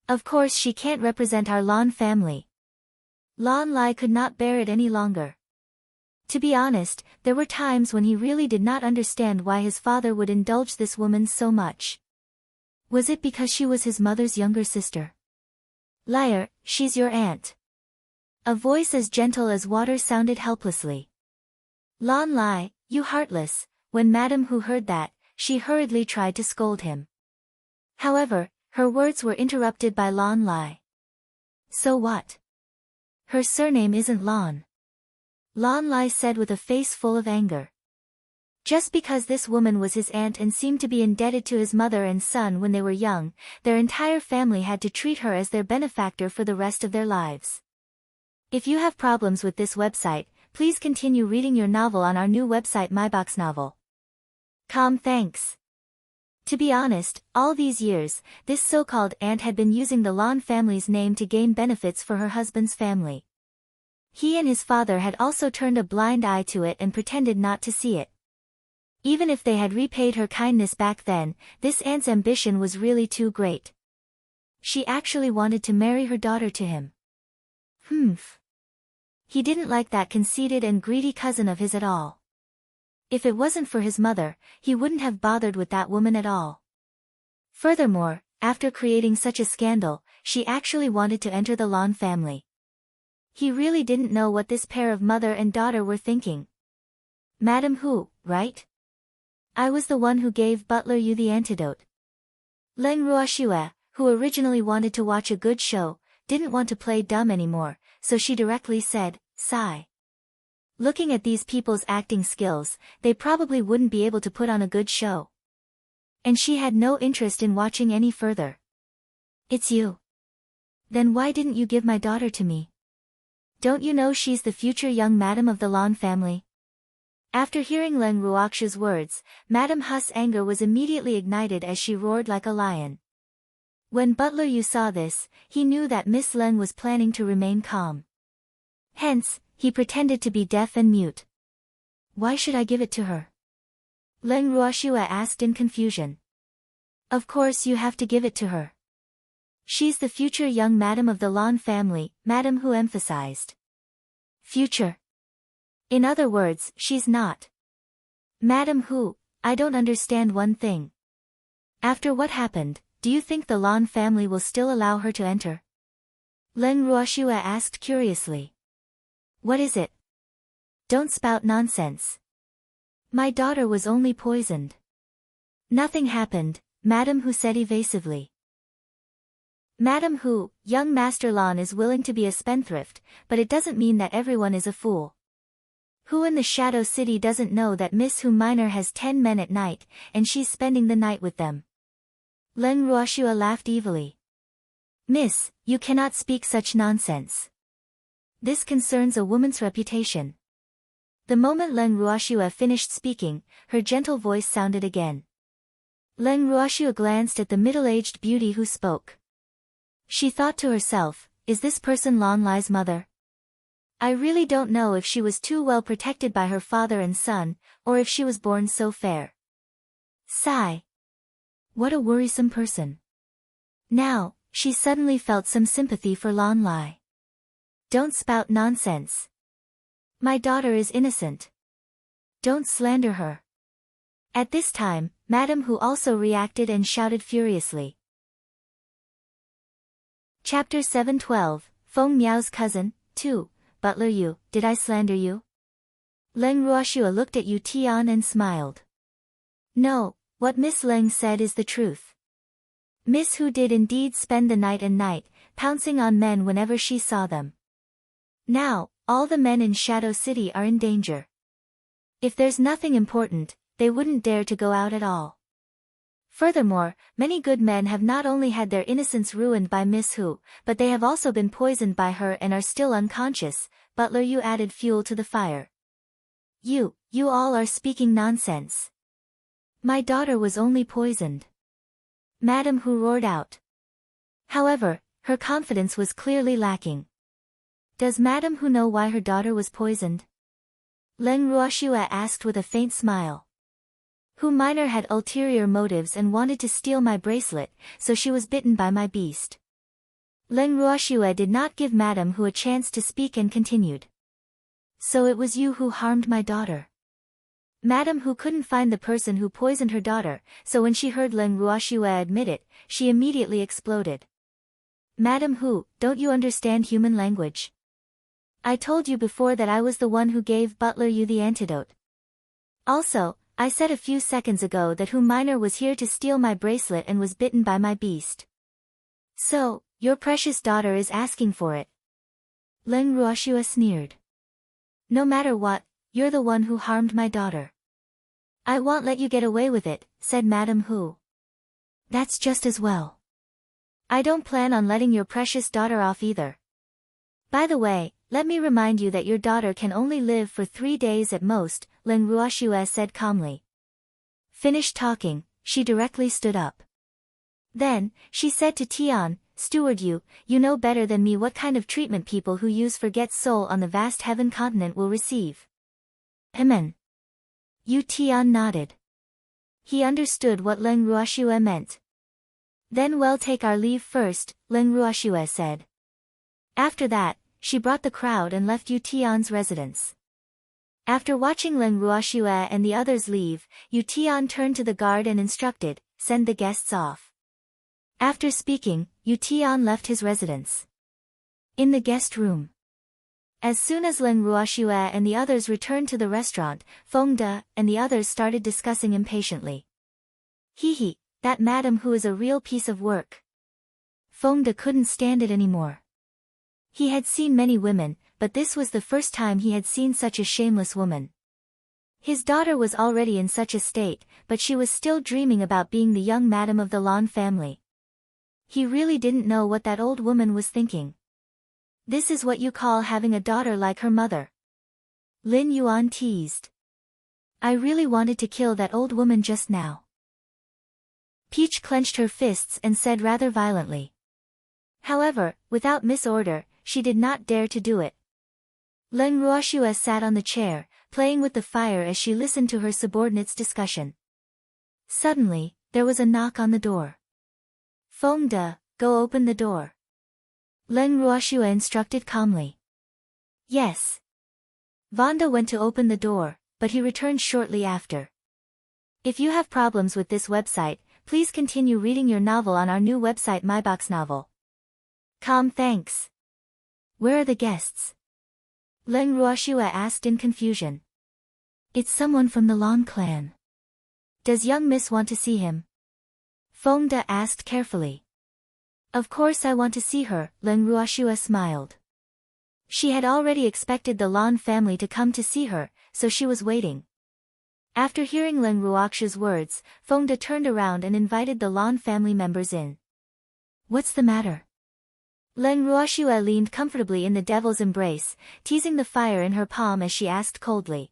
Speaker 1: Of course she can't represent our Lan family. Lan Lai could not bear it any longer. To be honest, there were times when he really did not understand why his father would indulge this woman so much. Was it because she was his mother's younger sister? Liar, she's your aunt. A voice as gentle as water sounded helplessly. Lan Lai, you heartless. When Madame Hu heard that, she hurriedly tried to scold him. However, her words were interrupted by Lan Lai. So what? Her surname isn't Lan. Lan Lai said with a face full of anger. Just because this woman was his aunt and seemed to be indebted to his mother and son when they were young, their entire family had to treat her as their benefactor for the rest of their lives. If you have problems with this website, please continue reading your novel on our new website myboxnovel.com. Thanks. To be honest, all these years, this so-called aunt had been using the Lan family's name to gain benefits for her husband's family. He and his father had also turned a blind eye to it and pretended not to see it. Even if they had repaid her kindness back then, this aunt's ambition was really too great. She actually wanted to marry her daughter to him. Humph. He didn't like that conceited and greedy cousin of his at all. If it wasn't for his mother, he wouldn't have bothered with that woman at all. Furthermore, after creating such a scandal, she actually wanted to enter the Lan family. He really didn't know what this pair of mother and daughter were thinking. Madame Hu, right? I was the one who gave Butler Yu the antidote. Leng Ruoxue, who originally wanted to watch a good show, didn't want to play dumb anymore, so she directly said, sigh. Looking at these people's acting skills, they probably wouldn't be able to put on a good show. And she had no interest in watching any further. It's you. Then why didn't you give my daughter to me? Don't you know she's the future young madam of the Lan family? After hearing Leng Ruoxue's words, Madame Hu's anger was immediately ignited as she roared like a lion. When Butler Yu saw this, he knew that Miss Leng was planning to remain calm. Hence, he pretended to be deaf and mute. Why should I give it to her? Leng Ruoxue asked in confusion. Of course you have to give it to her. She's the future young madam of the Lan family, Madame Hu emphasized. Future. In other words, she's not. Madame Hu, I don't understand one thing. After what happened, do you think the Lan family will still allow her to enter? Leng Ruoxue asked curiously. What is it? Don't spout nonsense. My daughter was only poisoned. Nothing happened, Madame Hu said evasively. Madame Hu, young Master Lan is willing to be a spendthrift, but it doesn't mean that everyone is a fool. Who in the Shadow City doesn't know that Miss Hu Minor has 10 men at night, and she's spending the night with them? Leng Ruoxue laughed evilly. Miss, you cannot speak such nonsense. This concerns a woman's reputation. The moment Leng Ruoxue finished speaking, her gentle voice sounded again. Leng Ruoxue glanced at the middle-aged beauty who spoke. She thought to herself, is this person Lan Lai's mother? I really don't know if she was too well protected by her father and son, or if she was born so fair. Sigh. What a worrisome person. Now, she suddenly felt some sympathy for Lan Lai. Don't spout nonsense. My daughter is innocent. Don't slander her. At this time, Madame Hu also reacted and shouted furiously. Chapter 712, Feng Miao's cousin, 2. Butler Yu, did I slander you? Leng Ruoxue looked at Yu Tian and smiled. No, what Miss Leng said is the truth. Miss Hu did indeed spend the night and night, pouncing on men whenever she saw them. Now, all the men in Shadow City are in danger. If there's nothing important, they wouldn't dare to go out at all. Furthermore, many good men have not only had their innocence ruined by Miss Hu, but they have also been poisoned by her and are still unconscious. Butler Yu added fuel to the fire. You all are speaking nonsense. My daughter was only poisoned. Madame Hu roared out. However, her confidence was clearly lacking. Does Madame Hu know why her daughter was poisoned? Leng Ruoxue asked with a faint smile. Hu Minor had ulterior motives and wanted to steal my bracelet, so she was bitten by my beast. Leng Ruoxue did not give Madame Hu a chance to speak and continued. So it was you who harmed my daughter. Madame Hu couldn't find the person who poisoned her daughter, so when she heard Leng Ruoxue admit it, she immediately exploded. Madame Hu, don't you understand human language? I told you before that I was the one who gave Butler you the antidote. Also, I said a few seconds ago that Hu Minor was here to steal my bracelet and was bitten by my beast. So, your precious daughter is asking for it. Leng Ruoxue sneered. No matter what, you're the one who harmed my daughter. I won't let you get away with it, said Madame Hu. That's just as well. I don't plan on letting your precious daughter off either. By the way, let me remind you that your daughter can only live for 3 days at most, Leng Ruoxue said calmly. Finished talking, she directly stood up. Then, she said to Tian, Steward you know better than me what kind of treatment people who use Forget Soul on the vast heaven continent will receive. Amen. Yu Tian nodded. He understood what Leng Ruoxue meant. Then we'll take our leave first, Leng Ruoxue said. After that, she brought the crowd and left Yu Tian's residence. After watching Leng Ruoxue and the others leave, Yu Tian turned to the guard and instructed, send the guests off. After speaking, Yu Tian left his residence. In the guest room. As soon as Leng Ruoxue and the others returned to the restaurant, Feng and the others started discussing impatiently. Hee, that Madame Hu is a real piece of work. Feng couldn't stand it anymore. He had seen many women, but this was the first time he had seen such a shameless woman. His daughter was already in such a state, but she was still dreaming about being the young madam of the Lan family. He really didn't know what that old woman was thinking. This is what you call having a daughter like her mother. Lin Yuan teased. I really wanted to kill that old woman just now. Peach clenched her fists and said rather violently. However, without misorder, she did not dare to do it. Leng Ruoxue sat on the chair, playing with the fire as she listened to her subordinates' discussion. Suddenly, there was a knock on the door. Feng go open the door. Leng Ruoxue instructed calmly. Yes. Vonda went to open the door, but he returned shortly after. If you have problems with this website, please continue reading your novel on our new website MyBox Novel. Thanks. Where are the guests? Leng Ruoxue asked in confusion. It's someone from the Lan clan. Does young miss want to see him? Feng asked carefully. Of course I want to see her, Leng Ruoxue smiled. She had already expected the Lan family to come to see her, so she was waiting. After hearing Leng Ruoxue's words, Feng turned around and invited the Lan family members in. What's the matter? Leng Ruoxue leaned comfortably in the devil's embrace, teasing the fire in her palm as she asked coldly.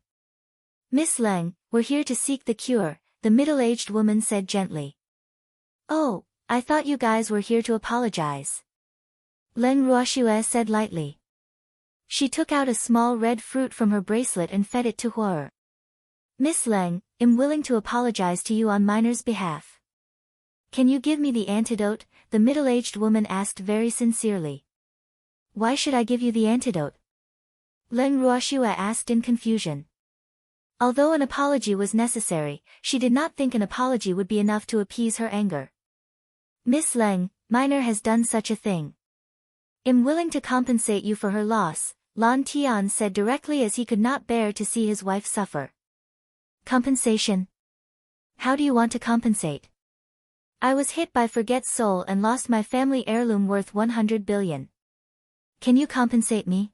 Speaker 1: Miss Leng, we're here to seek the cure, the middle-aged woman said gently. Oh, I thought you guys were here to apologize. Leng Ruoxue said lightly. She took out a small red fruit from her bracelet and fed it to her. Miss Leng, I'm willing to apologize to you on Minor's behalf. Can you give me the antidote? The middle-aged woman asked very sincerely. Why should I give you the antidote? Leng Ruoxue asked in confusion. Although an apology was necessary, she did not think an apology would be enough to appease her anger. Miss Leng, Minor has done such a thing. I'm willing to compensate you for her loss, Lan Tian said directly as he could not bear to see his wife suffer. Compensation? How do you want to compensate? I was hit by Forget Soul and lost my family heirloom worth 100 billion. Can you compensate me?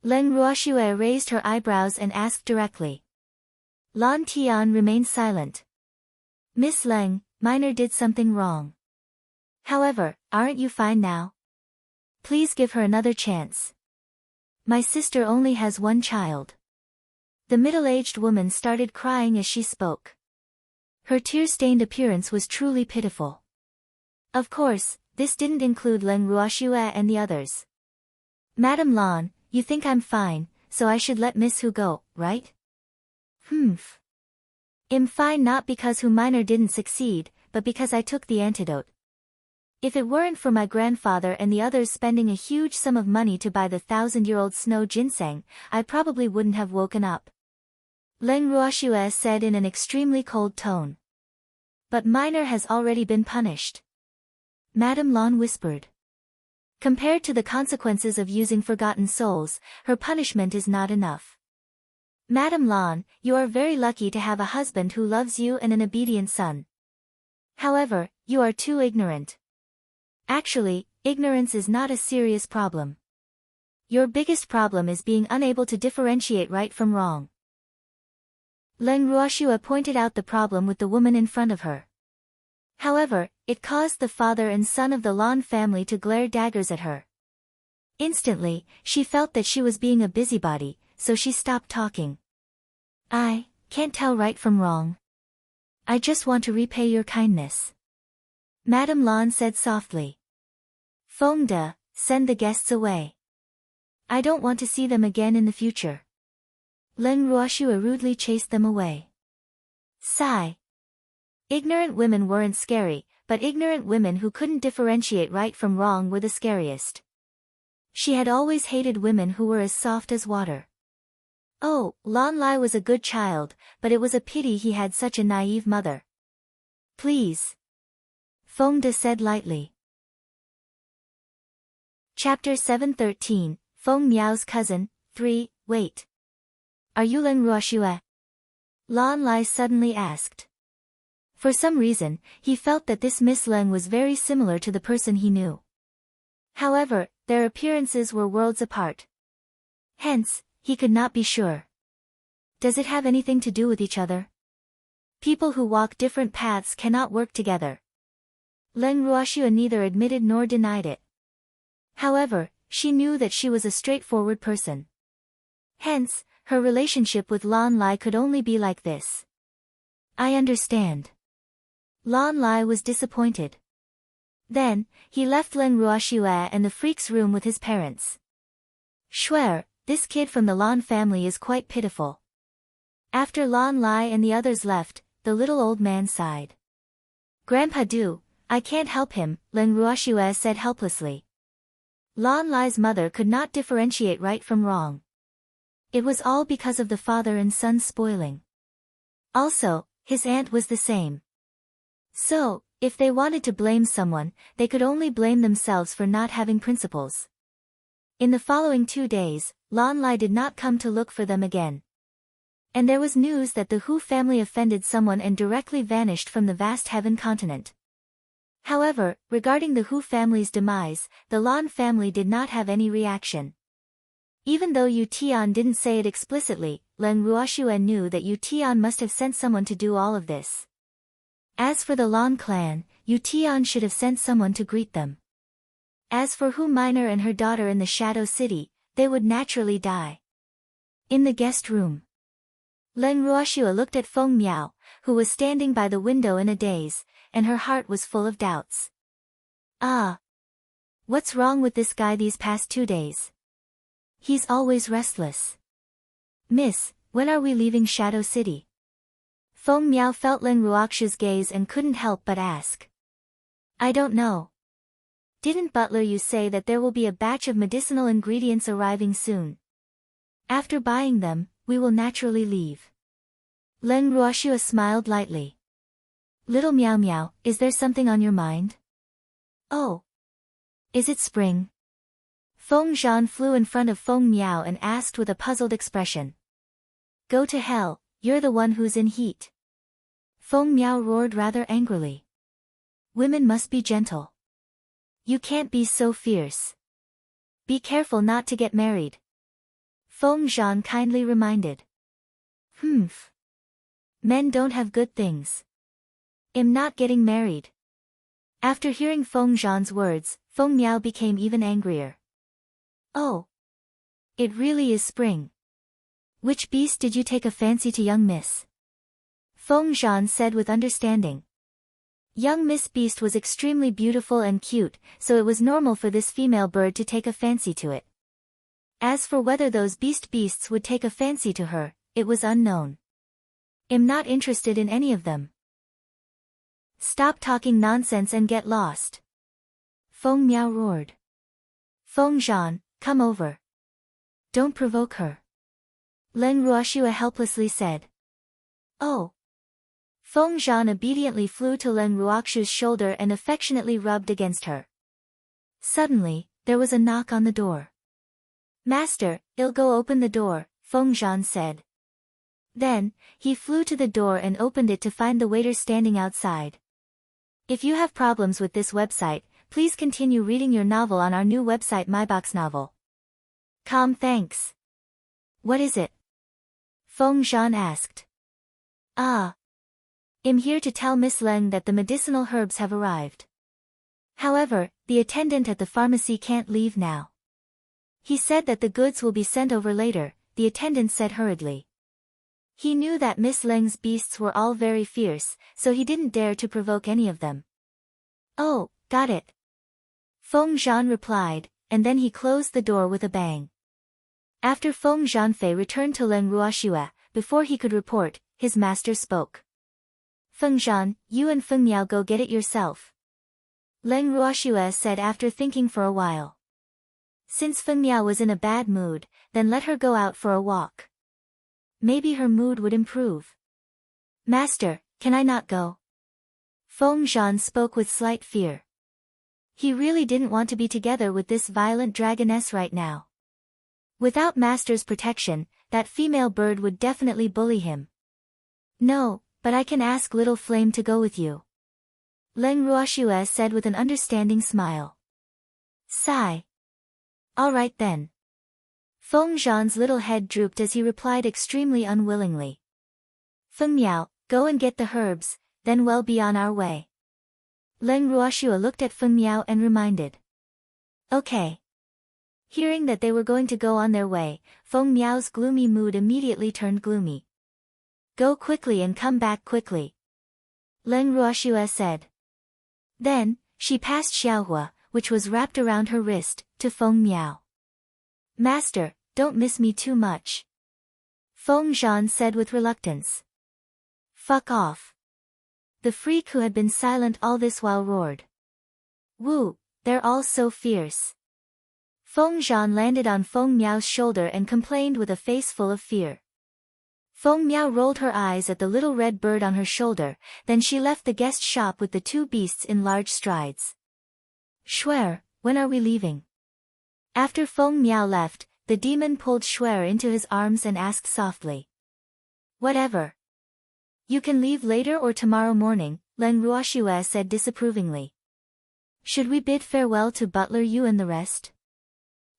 Speaker 1: Leng Ruoxue raised her eyebrows and asked directly. Lan Tian remained silent. Miss Leng, Minor did something wrong. However, aren't you fine now? Please give her another chance. My sister only has one child. The middle-aged woman started crying as she spoke. Her tear-stained appearance was truly pitiful. Of course, this didn't include Leng Ruoxue and the others. Madame Lan, you think I'm fine, so I should let Miss Hu go, right? I'm fine not because Hu Minor didn't succeed, but because I took the antidote. If it weren't for my grandfather and the others spending a huge sum of money to buy the 1,000-year-old snow ginseng, I probably wouldn't have woken up. Leng Ruoxue said in an extremely cold tone. But minor has already been punished. Madame Lan whispered. Compared to the consequences of using forgotten souls, her punishment is not enough. Madame Lan, you are very lucky to have a husband who loves you and an obedient son. However, you are too ignorant. Actually, ignorance is not a serious problem. Your biggest problem is being unable to differentiate right from wrong. Leng Ruoxue pointed out the problem with the woman in front of her. However, it caused the father and son of the Lan family to glare daggers at her. Instantly, she felt that she was being a busybody, so she stopped talking. I can't tell right from wrong. I just want to repay your kindness. Madame Lan said softly. Feng de, send the guests away. I don't want to see them again in the future. Leng Ruoxue rudely chased them away. Sigh. Ignorant women weren't scary, but ignorant women who couldn't differentiate right from wrong were the scariest. She had always hated women who were as soft as water. Oh, Lan Lai was a good child, but it was a pity he had such a naive mother. Please. Feng de said lightly. Chapter 713, Feng Miao's cousin, 3, wait. Are you Leng Ruoxue? Lan Lai suddenly asked. For some reason, he felt that this Miss Leng was very similar to the person he knew. However, their appearances were worlds apart. Hence, he could not be sure. Does it have anything to do with each other? People who walk different paths cannot work together. Leng Ruoxue neither admitted nor denied it. However, she knew that she was a straightforward person. Hence, her relationship with Lan Lai could only be like this. I understand. Lan Lai was disappointed. Then, he left Leng Ruoxue and the freak's room with his parents. Swear, this kid from the Lan family is quite pitiful. After Lan Lai and the others left, the little old man sighed. Grandpa Du, I can't help him, Leng Ruoxue said helplessly. Lan Lai's mother could not differentiate right from wrong. It was all because of the father and son spoiling. Also, his aunt was the same. So, if they wanted to blame someone, they could only blame themselves for not having principles. In the following 2 days, Lan Lai did not come to look for them again. And there was news that the Hu family offended someone and directly vanished from the vast heaven continent. However, regarding the Hu family's demise, the Lan family did not have any reaction. Even though Yu Tian didn't say it explicitly, Leng Ruoxue knew that Yu Tian must have sent someone to do all of this. As for the Lan clan, Yu Tian should have sent someone to greet them. As for Hu Minor and her daughter in the Shadow City, they would naturally die. In the guest room, Leng Ruoxue looked at Feng Miao, who was standing by the window in a daze, and her heart was full of doubts. Ah! What's wrong with this guy these past 2 days? He's always restless. Miss, when are we leaving Shadow City? Feng Miao felt Leng Ruoxue's gaze and couldn't help but ask. I don't know. Didn't Butler you say that there will be a batch of medicinal ingredients arriving soon? After buying them, we will naturally leave. Leng Ruoxue smiled lightly. Little Miao Miao, is there something on your mind? Oh. Is it spring? Feng Zhan flew in front of Feng Miao and asked with a puzzled expression. Go to hell, you're the one who's in heat. Feng Miao roared rather angrily. Women must be gentle. You can't be so fierce. Be careful not to get married. Feng Zhan kindly reminded. Humph. Men don't have good things. I'm not getting married. After hearing Feng Zhan's words, Feng Miao became even angrier. Oh. It really is spring. Which beast did you take a fancy to, young miss? Feng Zhan said with understanding. Young Miss Beast was extremely beautiful and cute, so it was normal for this female bird to take a fancy to it. As for whether those beasts would take a fancy to her, it was unknown. I'm not interested in any of them. Stop talking nonsense and get lost. Feng Miao roared. Feng Zhan, come over. Don't provoke her. Leng Ruoxua helplessly said. Oh. Feng Zhan obediently flew to Leng Ruoxua's shoulder and affectionately rubbed against her. Suddenly, there was a knock on the door. Master, I'll go open the door, Feng Zhan said. Then, he flew to the door and opened it to find the waiter standing outside. If you have problems with this website, please continue reading your novel on our new website myboxnovel.com. Thanks. What is it? Feng Zhan asked. Ah. I'm here to tell Miss Leng that the medicinal herbs have arrived. However, the attendant at the pharmacy can't leave now. He said that the goods will be sent over later, the attendant said hurriedly. He knew that Miss Leng's beasts were all very fierce, so he didn't dare to provoke any of them. Oh, got it. Feng Zhan replied, and then he closed the door with a bang. After Feng Zhanfei returned to Leng Ruoxua, before he could report, his master spoke. Feng Zhan, you and Feng Miao go get it yourself. Leng Ruoxua said after thinking for a while. Since Feng Miao was in a bad mood, then let her go out for a walk. Maybe her mood would improve. Master, can I not go? Feng Zhan spoke with slight fear. He really didn't want to be together with this violent dragoness right now. Without Master's protection, that female bird would definitely bully him. No, but I can ask Little Flame to go with you. Leng Ruoxua said with an understanding smile. Sigh. All right then. Feng Zhan's little head drooped as he replied extremely unwillingly. Feng Miao, go and get the herbs, then we'll be on our way. Leng Ruoxua looked at Feng Miao and reminded. Okay. Hearing that they were going to go on their way, Feng Miao's gloomy mood immediately turned gloomy. Go quickly and come back quickly. Leng Ruoxua said. Then, she passed Xiaohua, which was wrapped around her wrist, to Feng Miao. Master, don't miss me too much. Feng Zhan said with reluctance. Fuck off. The freak who had been silent all this while roared. Woo, they're all so fierce. Feng Zhan landed on Feng Miao's shoulder and complained with a face full of fear. Feng Miao rolled her eyes at the little red bird on her shoulder, then she left the guest shop with the two beasts in large strides. Shuer, when are we leaving? After Feng Miao left, the demon pulled Shuer into his arms and asked softly. Whatever. You can leave later or tomorrow morning, Leng Ruoxua said disapprovingly. Should we bid farewell to Butler Yu and the rest?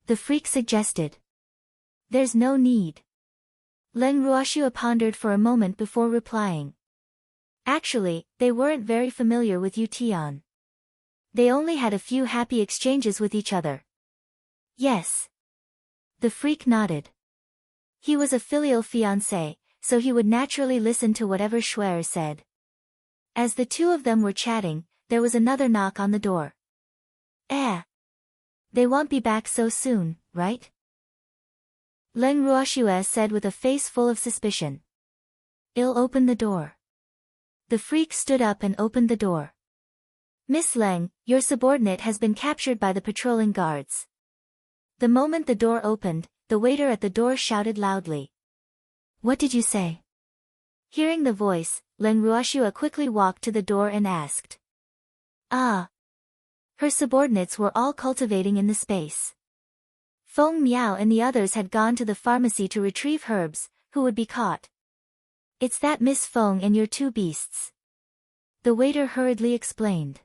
Speaker 1: The freak suggested. There's no need. Leng Ruoxua pondered for a moment before replying. Actually, they weren't very familiar with Yu Tian. They only had a few happy exchanges with each other. Yes. The freak nodded. He was a filial fiancé, so he would naturally listen to whatever Shuer said. As the two of them were chatting, there was another knock on the door. They won't be back so soon, right? Leng Ruoxua said with a face full of suspicion. I'll open the door. The freak stood up and opened the door. Miss Leng, your subordinate has been captured by the patrolling guards. The moment the door opened, the waiter at the door shouted loudly. What did you say? Hearing the voice, Leng Ruoxua quickly walked to the door and asked. Ah. Her subordinates were all cultivating in the space. Feng Miao and the others had gone to the pharmacy to retrieve herbs, who would be caught. It's that Miss Feng and your two beasts. The waiter hurriedly explained.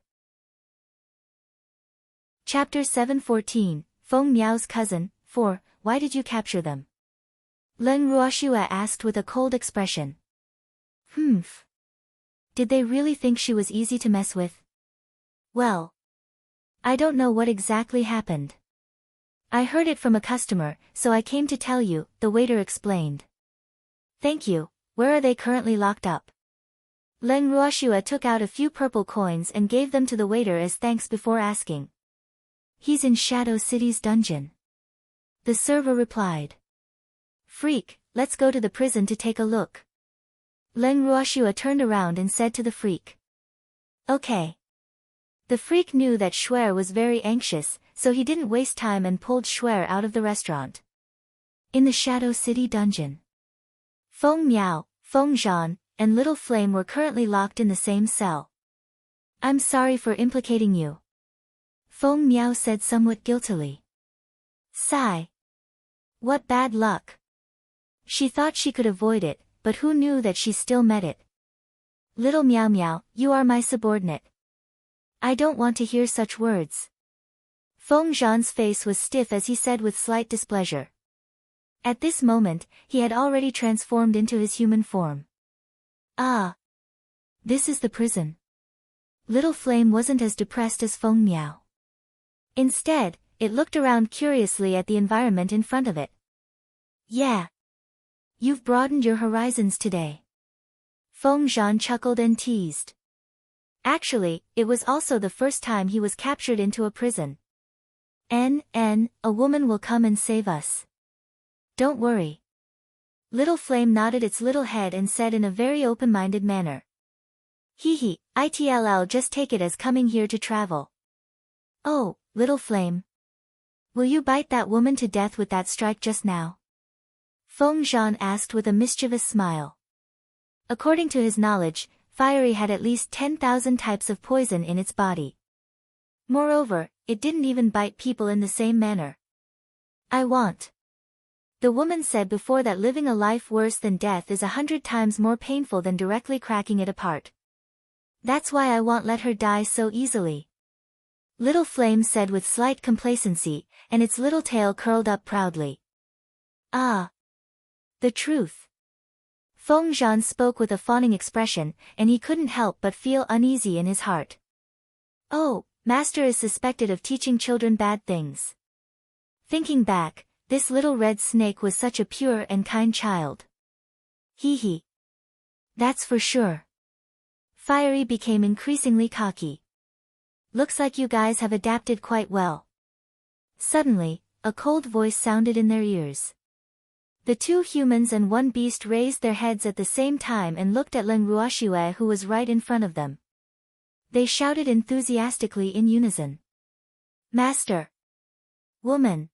Speaker 1: Chapter 714, Feng Miao's cousin, 4, Why did you capture them? Leng Ruoxua asked with a cold expression. Humph. Did they really think she was easy to mess with? Well. I don't know what exactly happened. I heard it from a customer, so I came to tell you, the waiter explained. Thank you, where are they currently locked up? Leng Ruoxua took out a few purple coins and gave them to the waiter as thanks before asking. He's in Shadow City's dungeon. The server replied. Freak, let's go to the prison to take a look. Leng Ruoxua turned around and said to the freak. Okay. The freak knew that Shuer was very anxious, so he didn't waste time and pulled Shuer out of the restaurant. In the Shadow City dungeon. Feng Miao, Feng Zhan, and Little Flame were currently locked in the same cell. I'm sorry for implicating you. Feng Miao said somewhat guiltily. Sigh. What bad luck. She thought she could avoid it, but who knew that she still met it. Little Miao Miao, you are my subordinate. I don't want to hear such words. Feng Zhan's face was stiff as he said with slight displeasure. At this moment, he had already transformed into his human form. Ah. This is the prison. Little Flame wasn't as depressed as Feng Miao. Instead, it looked around curiously at the environment in front of it. Yeah. You've broadened your horizons today. Feng Zhan chuckled and teased. Actually, it was also the first time he was captured into a prison. A woman will come and save us. Don't worry. Little Flame nodded its little head and said in a very open-minded manner. Hee, it'll just take it as coming here to travel. Oh, Little Flame. Will you bite that woman to death with that strike just now? Feng Zhan asked with a mischievous smile. According to his knowledge, Fiery had at least 10,000 types of poison in its body. Moreover, it didn't even bite people in the same manner. I want. The woman said before that living a life worse than death is 100 times more painful than directly cracking it apart. That's why I won't let her die so easily. Little Flame said with slight complacency, and its little tail curled up proudly. Ah. The truth. Feng Zhan spoke with a fawning expression, and he couldn't help but feel uneasy in his heart. Oh, Master is suspected of teaching children bad things. Thinking back, this little red snake was such a pure and kind child. Hee. That's for sure. Fiery became increasingly cocky. Looks like you guys have adapted quite well. Suddenly, a cold voice sounded in their ears. The two humans and one beast raised their heads at the same time and looked at Leng Ruoxue, who was right in front of them. They shouted enthusiastically in unison. Master! Woman!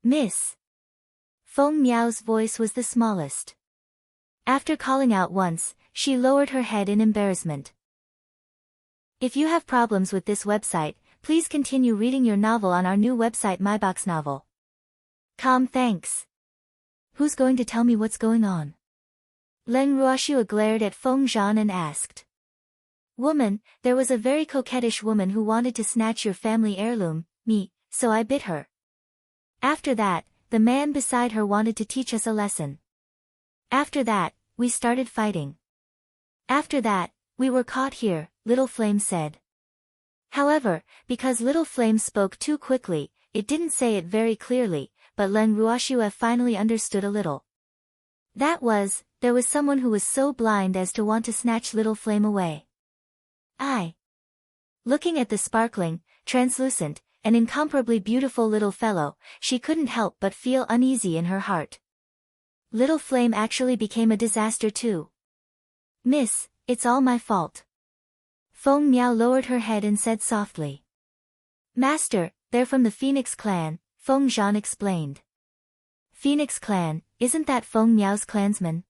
Speaker 1: Miss! Feng Miao's voice was the smallest. After calling out once, she lowered her head in embarrassment. If you have problems with this website, please continue reading your novel on our new website MyBox Novel. Thanks. Who's going to tell me what's going on? Leng Ruoxue glared at Feng Zhan and asked. Woman, there was a very coquettish woman who wanted to snatch your family heirloom, me, so I bit her. After that, the man beside her wanted to teach us a lesson. After that, we started fighting. After that, we were caught here, Little Flame said. However, because Little Flame spoke too quickly, it didn't say it very clearly, but Leng Ruoxue finally understood a little. That was, there was someone who was so blind as to want to snatch Little Flame away. Looking at the sparkling, translucent, and incomparably beautiful little fellow, she couldn't help but feel uneasy in her heart. Little Flame actually became a disaster too. Miss, it's all my fault. Feng Miao lowered her head and said softly. Master, they're from the Phoenix clan, Feng Zhan explained. Phoenix clan, isn't that Feng Miao's clansman?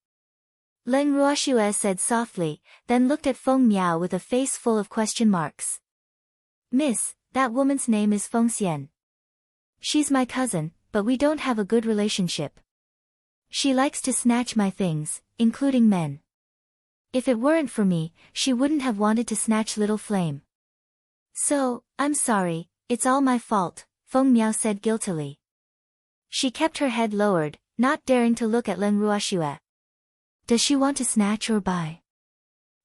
Speaker 1: Leng Ruoxue said softly, then looked at Feng Miao with a face full of question marks. Miss, that woman's name is Feng Xian. She's my cousin, but we don't have a good relationship. She likes to snatch my things, including men. If it weren't for me, she wouldn't have wanted to snatch Little Flame. So, I'm sorry, it's all my fault, Feng Miao said guiltily. She kept her head lowered, not daring to look at Leng Ruoxue. Does she want to snatch or buy?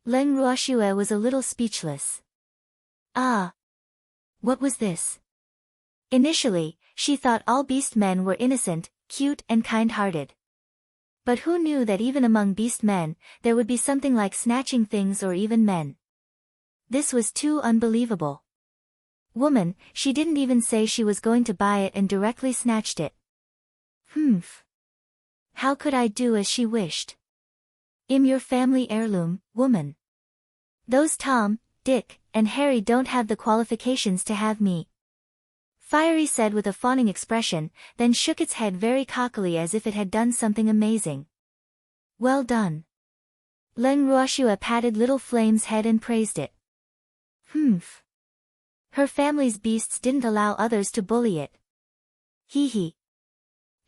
Speaker 1: Leng Ruoxue was a little speechless. What was this? Initially, she thought all beast men were innocent, cute and kind-hearted. But who knew that even among beast men, there would be something like snatching things or even men? This was too unbelievable. Woman, she didn't even say she was going to buy it and directly snatched it. How could I do as she wished? I'm your family heirloom, woman. Those Tom, Dick, and Harry don't have the qualifications to have me. Fiery said with a fawning expression, then shook its head very cockily as if it had done something amazing. Well done. Leng Ruoxue patted Little Flame's head and praised it. Humph. Her family's beasts didn't allow others to bully it. Hee hee.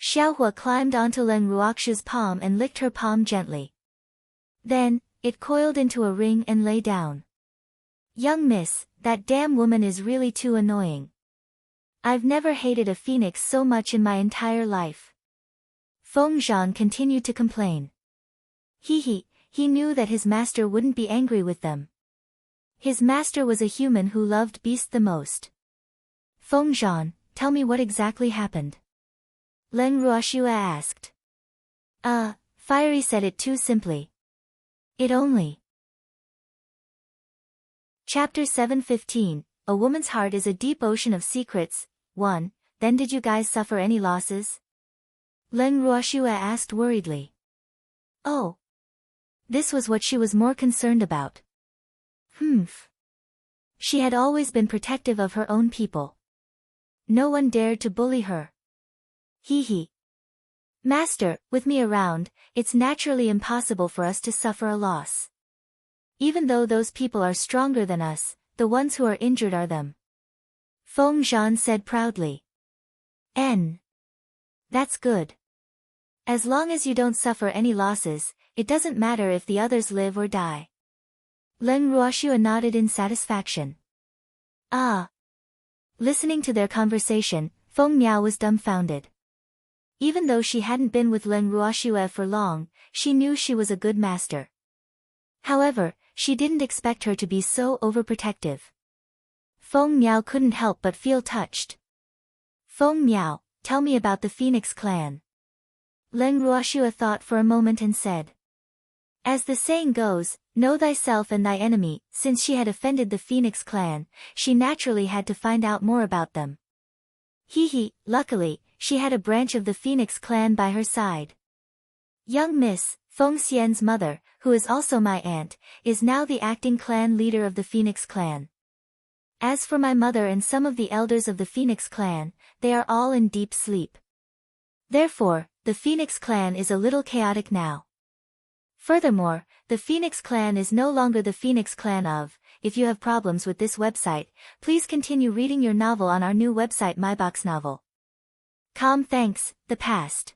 Speaker 1: Xiaohua climbed onto Leng Ruoxue's palm and licked her palm gently. Then, it coiled into a ring and lay down. Young miss, that damn woman is really too annoying. I've never hated a phoenix so much in my entire life. Feng Zhan continued to complain. He knew that his master wouldn't be angry with them. His master was a human who loved beasts the most. Feng Zhan, tell me what exactly happened. Leng Ruoxue asked. Fiery said it too simply. It only. Chapter 7:15, A Woman's Heart is a Deep Ocean of Secrets. 1. Then did you guys suffer any losses? Leng Ruoxue asked worriedly. Oh. This was what she was more concerned about. Humph. She had always been protective of her own people. No one dared to bully her. Hee hee. Master, with me around, it's naturally impossible for us to suffer a loss. Even though those people are stronger than us, the ones who are injured are them. Feng Zhan said proudly. That's good. As long as you don't suffer any losses, it doesn't matter if the others live or die. Leng Ruoxue nodded in satisfaction. Listening to their conversation, Feng Miao was dumbfounded. Even though she hadn't been with Leng Ruoxue for long, she knew she was a good master. However, she didn't expect her to be so overprotective. Feng Miao couldn't help but feel touched. Feng Miao, tell me about the Phoenix clan. Leng Ruoxue thought for a moment and said. As the saying goes, know thyself and thy enemy. Since she had offended the Phoenix clan, she naturally had to find out more about them. Luckily, she had a branch of the Phoenix clan by her side. Young Miss, Feng Xian's mother, who is also my aunt, is now the acting clan leader of the Phoenix clan. As for my mother and some of the elders of the Phoenix clan, they are all in deep sleep. Therefore, the Phoenix clan is a little chaotic now. Furthermore, the Phoenix clan is no longer the Phoenix clan of. If you have problems with this website, please continue reading your novel on our new website MyBox Novel. Thanks, the past.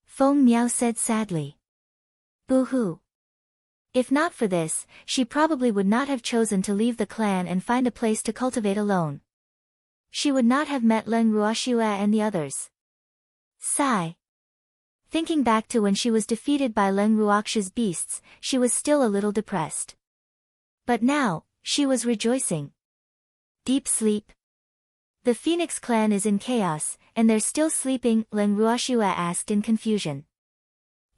Speaker 1: Feng Miao said sadly. Boo-hoo. If not for this, she probably would not have chosen to leave the clan and find a place to cultivate alone. She would not have met Leng Ruoxue and the others. Sigh. Thinking back to when she was defeated by Leng Ruoxue's beasts, she was still a little depressed. But now, she was rejoicing. Deep sleep. The Phoenix clan is in chaos, and they're still sleeping, Leng Ruoxue asked in confusion.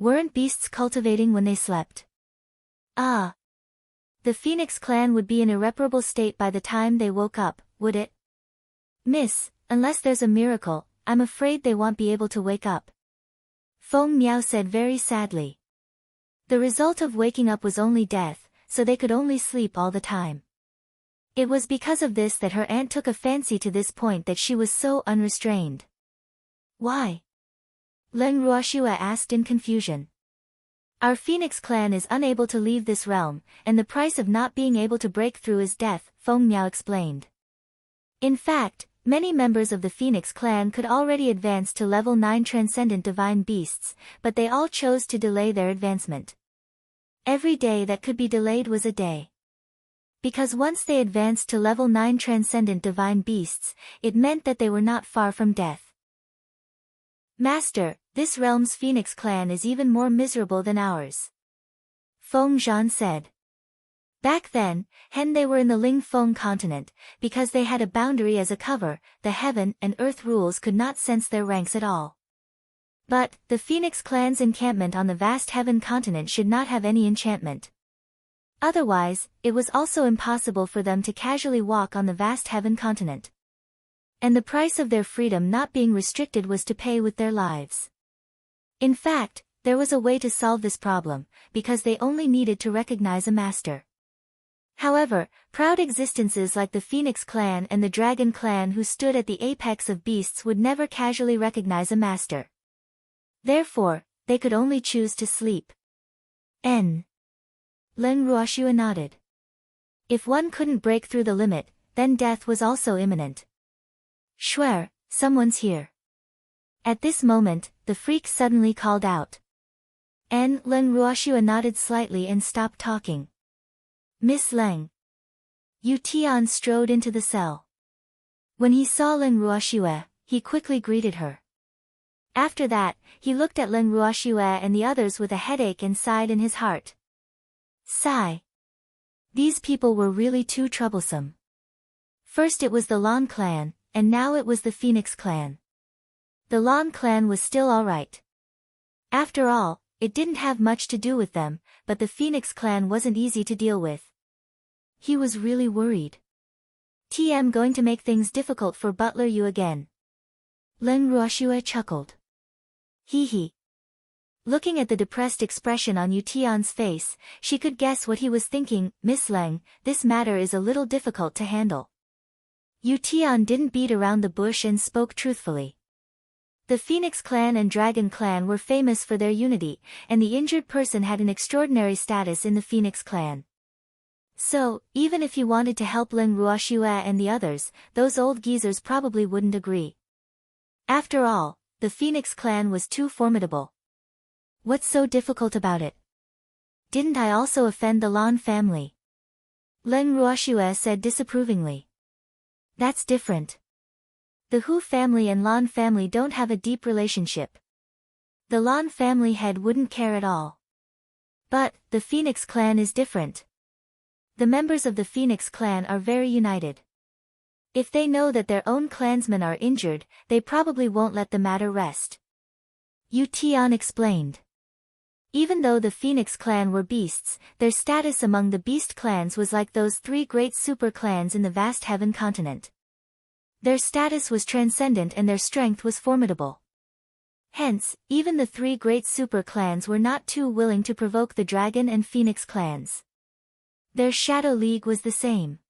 Speaker 1: Weren't beasts cultivating when they slept? The Phoenix clan would be in irreparable state by the time they woke up, would it? Miss, unless there's a miracle, I'm afraid they won't be able to wake up. Feng Miao said very sadly. The result of waking up was only death, so they could only sleep all the time. It was because of this that her aunt took a fancy to this point that she was so unrestrained. Why? Leng Ruoxue asked in confusion. Our Phoenix clan is unable to leave this realm, and the price of not being able to break through is death, Feng Miao explained. In fact, many members of the Phoenix clan could already advance to level 9 transcendent divine beasts, but they all chose to delay their advancement. Every day that could be delayed was a day. Because once they advanced to level 9 transcendent divine beasts, it meant that they were not far from death. Master, this realm's Phoenix clan is even more miserable than ours. Feng Zhan said. Back then, they were in the Ling Feng continent, because they had a boundary as a cover, the heaven and earth rules could not sense their ranks at all. But, the Phoenix clan's encampment on the vast heaven continent should not have any enchantment. Otherwise, it was also impossible for them to casually walk on the vast heaven continent. And the price of their freedom not being restricted was to pay with their lives. In fact, there was a way to solve this problem, because they only needed to recognize a master. However, proud existences like the Phoenix clan and the Dragon clan who stood at the apex of beasts would never casually recognize a master. Therefore, they could only choose to sleep. N. Leng Ruoxue nodded. If one couldn't break through the limit, then death was also imminent. Swear, someone's here. At this moment, the freak suddenly called out. Leng Ruoxue nodded slightly and stopped talking. Miss Leng. Yu Tian strode into the cell. When he saw Leng Ruoxue, he quickly greeted her. After that, he looked at Leng Ruoxue and the others with a headache and sighed in his heart. Sigh. These people were really too troublesome. First it was the Lan clan, and now it was the Phoenix clan. The Lan clan was still alright. After all, it didn't have much to do with them, but the Phoenix clan wasn't easy to deal with. He was really worried. TM going to make things difficult for Butler Yu again. Leng Ruoxue chuckled. Hee hee. Looking at the depressed expression on Yu Tian's face, she could guess what he was thinking. Miss Leng, this matter is a little difficult to handle. Yu Tian didn't beat around the bush and spoke truthfully. The Phoenix clan and Dragon clan were famous for their unity, and the injured person had an extraordinary status in the Phoenix clan. So, even if he wanted to help Leng Ruoxue and the others, those old geezers probably wouldn't agree. After all, the Phoenix clan was too formidable. What's so difficult about it? Didn't I also offend the Lan family? Leng Ruoxue said disapprovingly. That's different. The Hu family and Lan family don't have a deep relationship. The Lan family head wouldn't care at all. But, the Phoenix clan is different. The members of the Phoenix clan are very united. If they know that their own clansmen are injured, they probably won't let the matter rest. Yu Tian explained. Even though the Phoenix clan were beasts, their status among the beast clans was like those three great super clans in the vast heaven continent. Their status was transcendent and their strength was formidable. Hence, even the three great super clans were not too willing to provoke the Dragon and Phoenix clans. Their Shadow League was the same.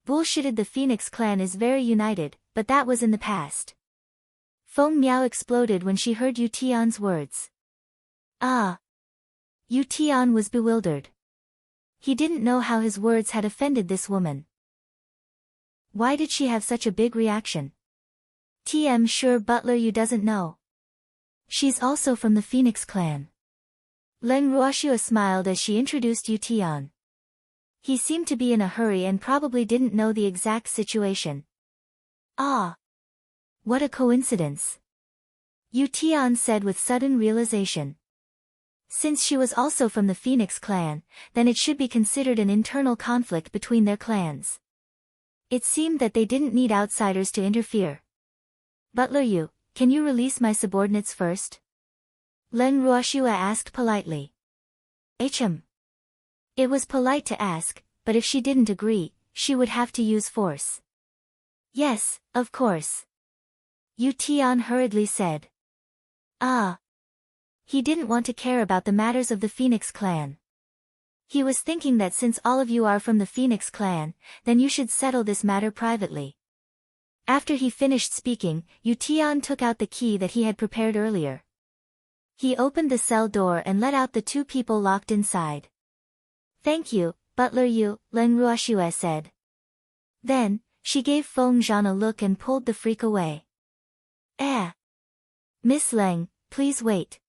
Speaker 1: Bullshitted, the Phoenix clan is very united, but that was in the past. Feng Miao exploded when she heard Yu Tian's words. Ah! Yu Tian was bewildered. He didn't know how his words had offended this woman. Why did she have such a big reaction? TM sure Butler Yu doesn't know. She's also from the Phoenix clan. Leng Ruoxue smiled as she introduced Yu Tian. He seemed to be in a hurry and probably didn't know the exact situation. Ah! What a coincidence! Yu Tian said with sudden realization. Since she was also from the Phoenix clan, then it should be considered an internal conflict between their clans. It seemed that they didn't need outsiders to interfere. Butler Yu, can you release my subordinates first? Leng Ruoxue asked politely. It was polite to ask, but if she didn't agree, she would have to use force. Yes, of course. Yu Tian hurriedly said. Ah. He didn't want to care about the matters of the Phoenix clan. He was thinking that since all of you are from the Phoenix clan, then you should settle this matter privately. After he finished speaking, Yu Tian took out the key that he had prepared earlier. He opened the cell door and let out the two people locked inside. Thank you, Butler Yu, Leng Ruoxue said. Then, she gave Feng Zhan a look and pulled the freak away. Miss Leng, please wait.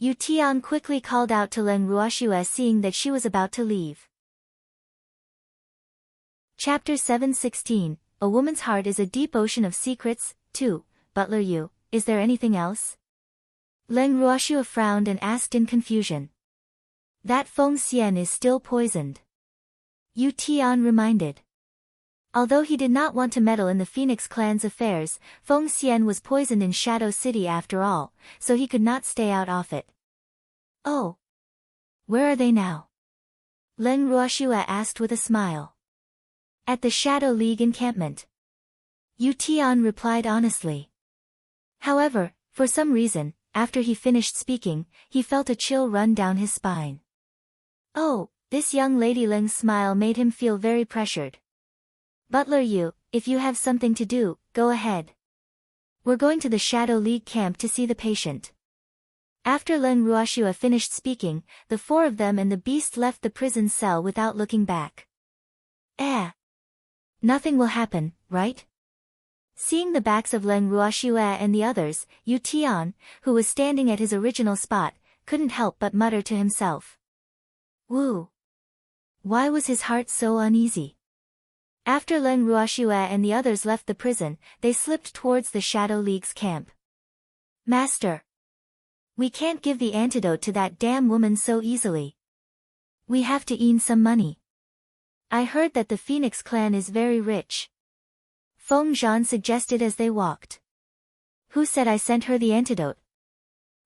Speaker 1: Yu Tian quickly called out to Leng Ruoxue, seeing that she was about to leave. Chapter 7:16, A Woman's Heart is a Deep Ocean of Secrets. 2. Butler Yu, is there anything else? Leng Ruoxue frowned and asked in confusion. That Feng Xian is still poisoned. Yu Tian reminded. Although he did not want to meddle in the Phoenix clan's affairs, Feng Xian was poisoned in Shadow City after all, so he could not stay out of it. Oh. Where are they now? Leng Ruoxue asked with a smile. At the Shadow League encampment. Yu Tian replied honestly. However, for some reason, after he finished speaking, he felt a chill run down his spine. Oh, this young lady. Leng's smile made him feel very pressured. Butler Yu, if you have something to do, go ahead. We're going to the Shadow League camp to see the patient. After Leng Ruoxue finished speaking, the four of them and the beast left the prison cell without looking back. Nothing will happen, right? Seeing the backs of Leng Ruoxue and the others, Yu Tian, who was standing at his original spot, couldn't help but mutter to himself. Woo! Why was his heart so uneasy? After Leng Ruoxue and the others left the prison, they slipped towards the Shadow League's camp. Master! We can't give the antidote to that damn woman so easily. We have to earn some money. I heard that the Phoenix clan is very rich. Feng Zhan suggested as they walked. Who said I sent her the antidote?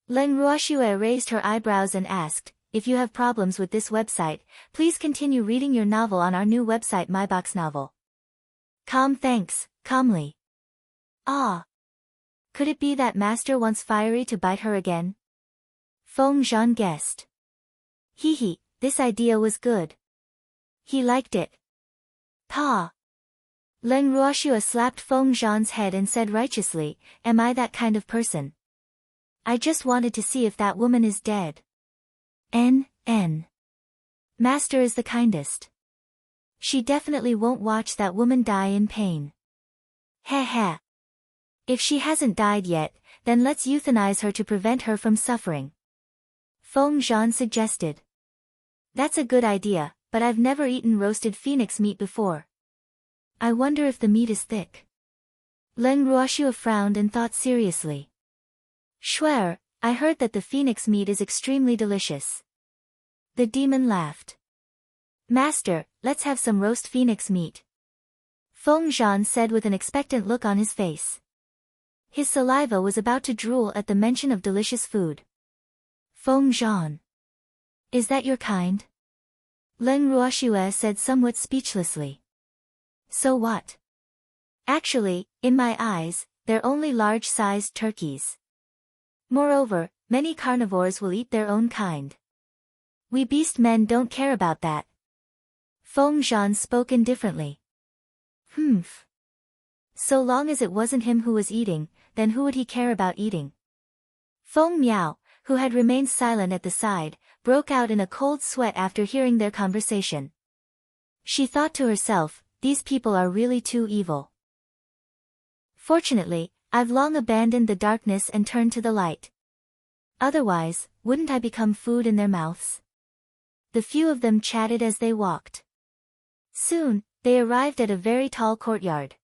Speaker 1: Leng Ruoxue raised her eyebrows and asked, if you have problems with this website, please continue reading your novel on our new website MyBox Novel. Thanks, calmly. Could it be that Master wants Fiery to bite her again? Feng Zhan guessed. This idea was good. He liked it. Leng Ruoxue slapped Feng Zhan's head and said righteously, am I that kind of person? I just wanted to see if that woman is dead. Master is the kindest. She definitely won't watch that woman die in pain. If she hasn't died yet, then let's euthanize her to prevent her from suffering. Feng Zhan suggested. That's a good idea, but I've never eaten roasted phoenix meat before. I wonder if the meat is thick. Leng Ruoxue frowned and thought seriously. Swear, I heard that the phoenix meat is extremely delicious. The demon laughed. Master, let's have some roast phoenix meat. Feng Zhan said with an expectant look on his face. His saliva was about to drool at the mention of delicious food. Feng Zhan. Is that your kind? Leng Ruoxue said somewhat speechlessly. So what? Actually, in my eyes, they're only large-sized turkeys. Moreover, many carnivores will eat their own kind. We beast men don't care about that. Feng Zhan spoke indifferently. So long as it wasn't him who was eating, then who would he care about eating? Feng Miao, who had remained silent at the side, broke out in a cold sweat after hearing their conversation. She thought to herself, these people are really too evil. Fortunately, I've long abandoned the darkness and turned to the light. Otherwise, wouldn't I become food in their mouths? The few of them chatted as they walked. Soon, they arrived at a very tall courtyard.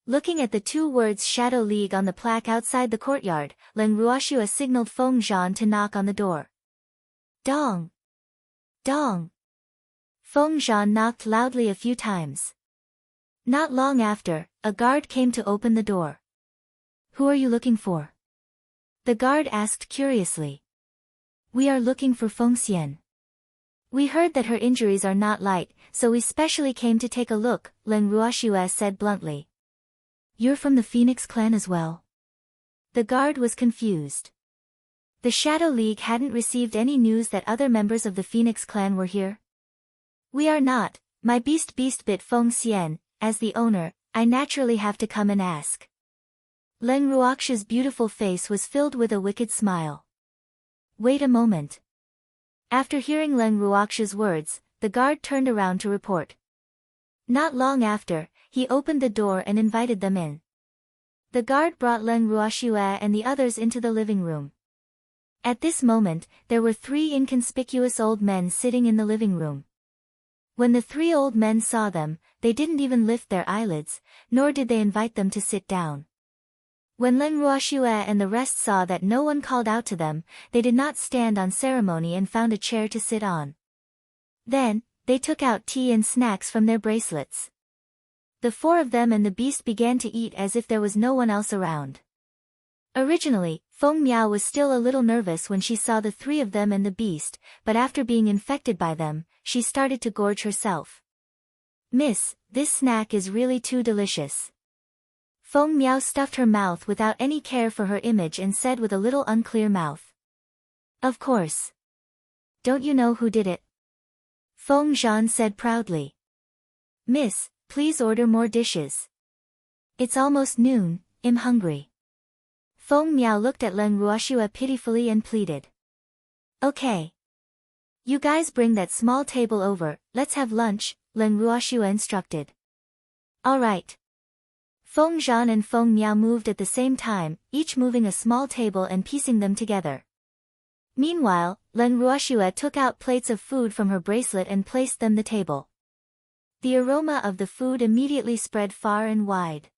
Speaker 1: Looking at the two words Shadow League on the plaque outside the courtyard, Leng Ruoxue signaled Feng Zhan to knock on the door. Dong! Dong! Feng Zhan knocked loudly a few times. Not long after, a guard came to open the door. Who are you looking for? The guard asked curiously. We are looking for Feng Xian. We heard that her injuries are not light, so we specially came to take a look, Leng Ruoxue said bluntly. You're from the Phoenix clan as well? The guard was confused. The Shadow League hadn't received any news that other members of the Phoenix clan were here. We are not. My beast bit Feng Xian. As the owner, I naturally have to come and ask. Leng Ruoxue's beautiful face was filled with a wicked smile. Wait a moment. After hearing Leng Ruoxue's words, the guard turned around to report. Not long after, he opened the door and invited them in. The guard brought Leng Ruoxue and the others into the living room. At this moment, there were 3 inconspicuous old men sitting in the living room. When the 3 old men saw them, they didn't even lift their eyelids, nor did they invite them to sit down. When Leng Ruoxue and the rest saw that no one called out to them, they did not stand on ceremony and found a chair to sit on. Then, they took out tea and snacks from their bracelets. The 4 of them and the beast began to eat as if there was no one else around. Originally, Feng Miao was still a little nervous when she saw the 3 of them and the beast, but after being infected by them, she started to gorge herself. Miss, this snack is really too delicious. Feng Miao stuffed her mouth without any care for her image and said with a little unclear mouth. Of course. Don't you know who did it? Feng Zhan said proudly. Miss, please order more dishes. It's almost noon, I'm hungry. Feng Miao looked at Leng Ruoxue pitifully and pleaded. Okay. You guys bring that small table over, let's have lunch, Leng Ruoxue instructed. Alright. Feng Zhan and Feng Miao moved at the same time, each moving a small table and piecing them together. Meanwhile, Leng Ruoxue took out plates of food from her bracelet and placed them the table. The aroma of the food immediately spread far and wide.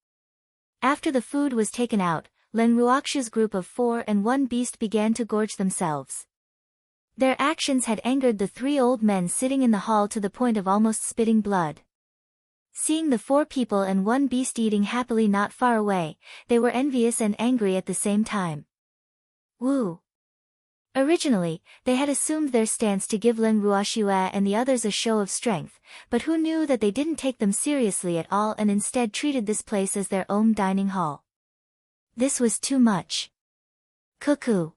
Speaker 1: After the food was taken out, Leng Ruoxue's group of 4 and 1 beast began to gorge themselves. Their actions had angered the 3 old men sitting in the hall to the point of almost spitting blood. Seeing the 4 people and 1 beast eating happily not far away, they were envious and angry at the same time. Woo! Originally, they had assumed their stance to give Leng Ruoxue and the others a show of strength, but who knew that they didn't take them seriously at all and instead treated this place as their own dining hall. This was too much. Cuckoo.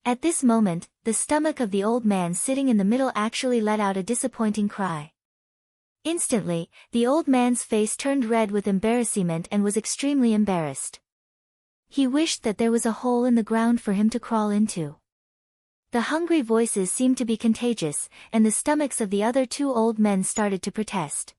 Speaker 1: At this moment, the stomach of the old man sitting in the middle actually let out a disappointing cry. Instantly, the old man's face turned red with embarrassment and was extremely embarrassed. He wished that there was a hole in the ground for him to crawl into. The hungry voices seemed to be contagious, and the stomachs of the other 2 old men started to protest.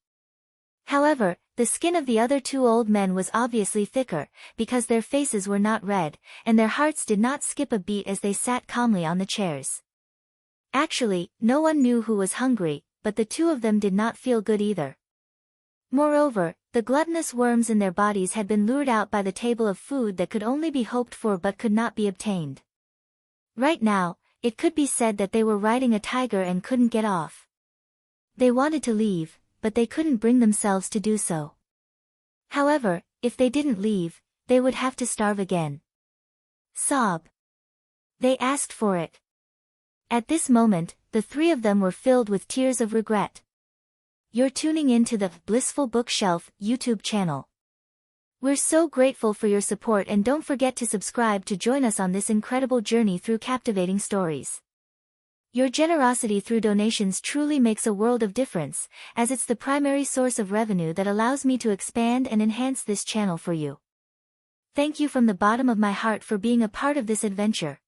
Speaker 1: However, the skin of the other 2 old men was obviously thicker, because their faces were not red, and their hearts did not skip a beat as they sat calmly on the chairs. Actually, no one knew who was hungry, but the 2 of them did not feel good either. Moreover, the gluttonous worms in their bodies had been lured out by the table of food that could only be hoped for but could not be obtained. Right now, it could be said that they were riding a tiger and couldn't get off. They wanted to leave, but they couldn't bring themselves to do so. However, if they didn't leave, they would have to starve again. Sob. They asked for it. At this moment, the 3 of them were filled with tears of regret. You're tuning in to the Blissful Bookshelf YouTube channel. We're so grateful for your support and don't forget to subscribe to join us on this incredible journey through captivating stories. Your generosity through donations truly makes a world of difference, as it's the primary source of revenue that allows me to expand and enhance this channel for you. Thank you from the bottom of my heart for being a part of this adventure.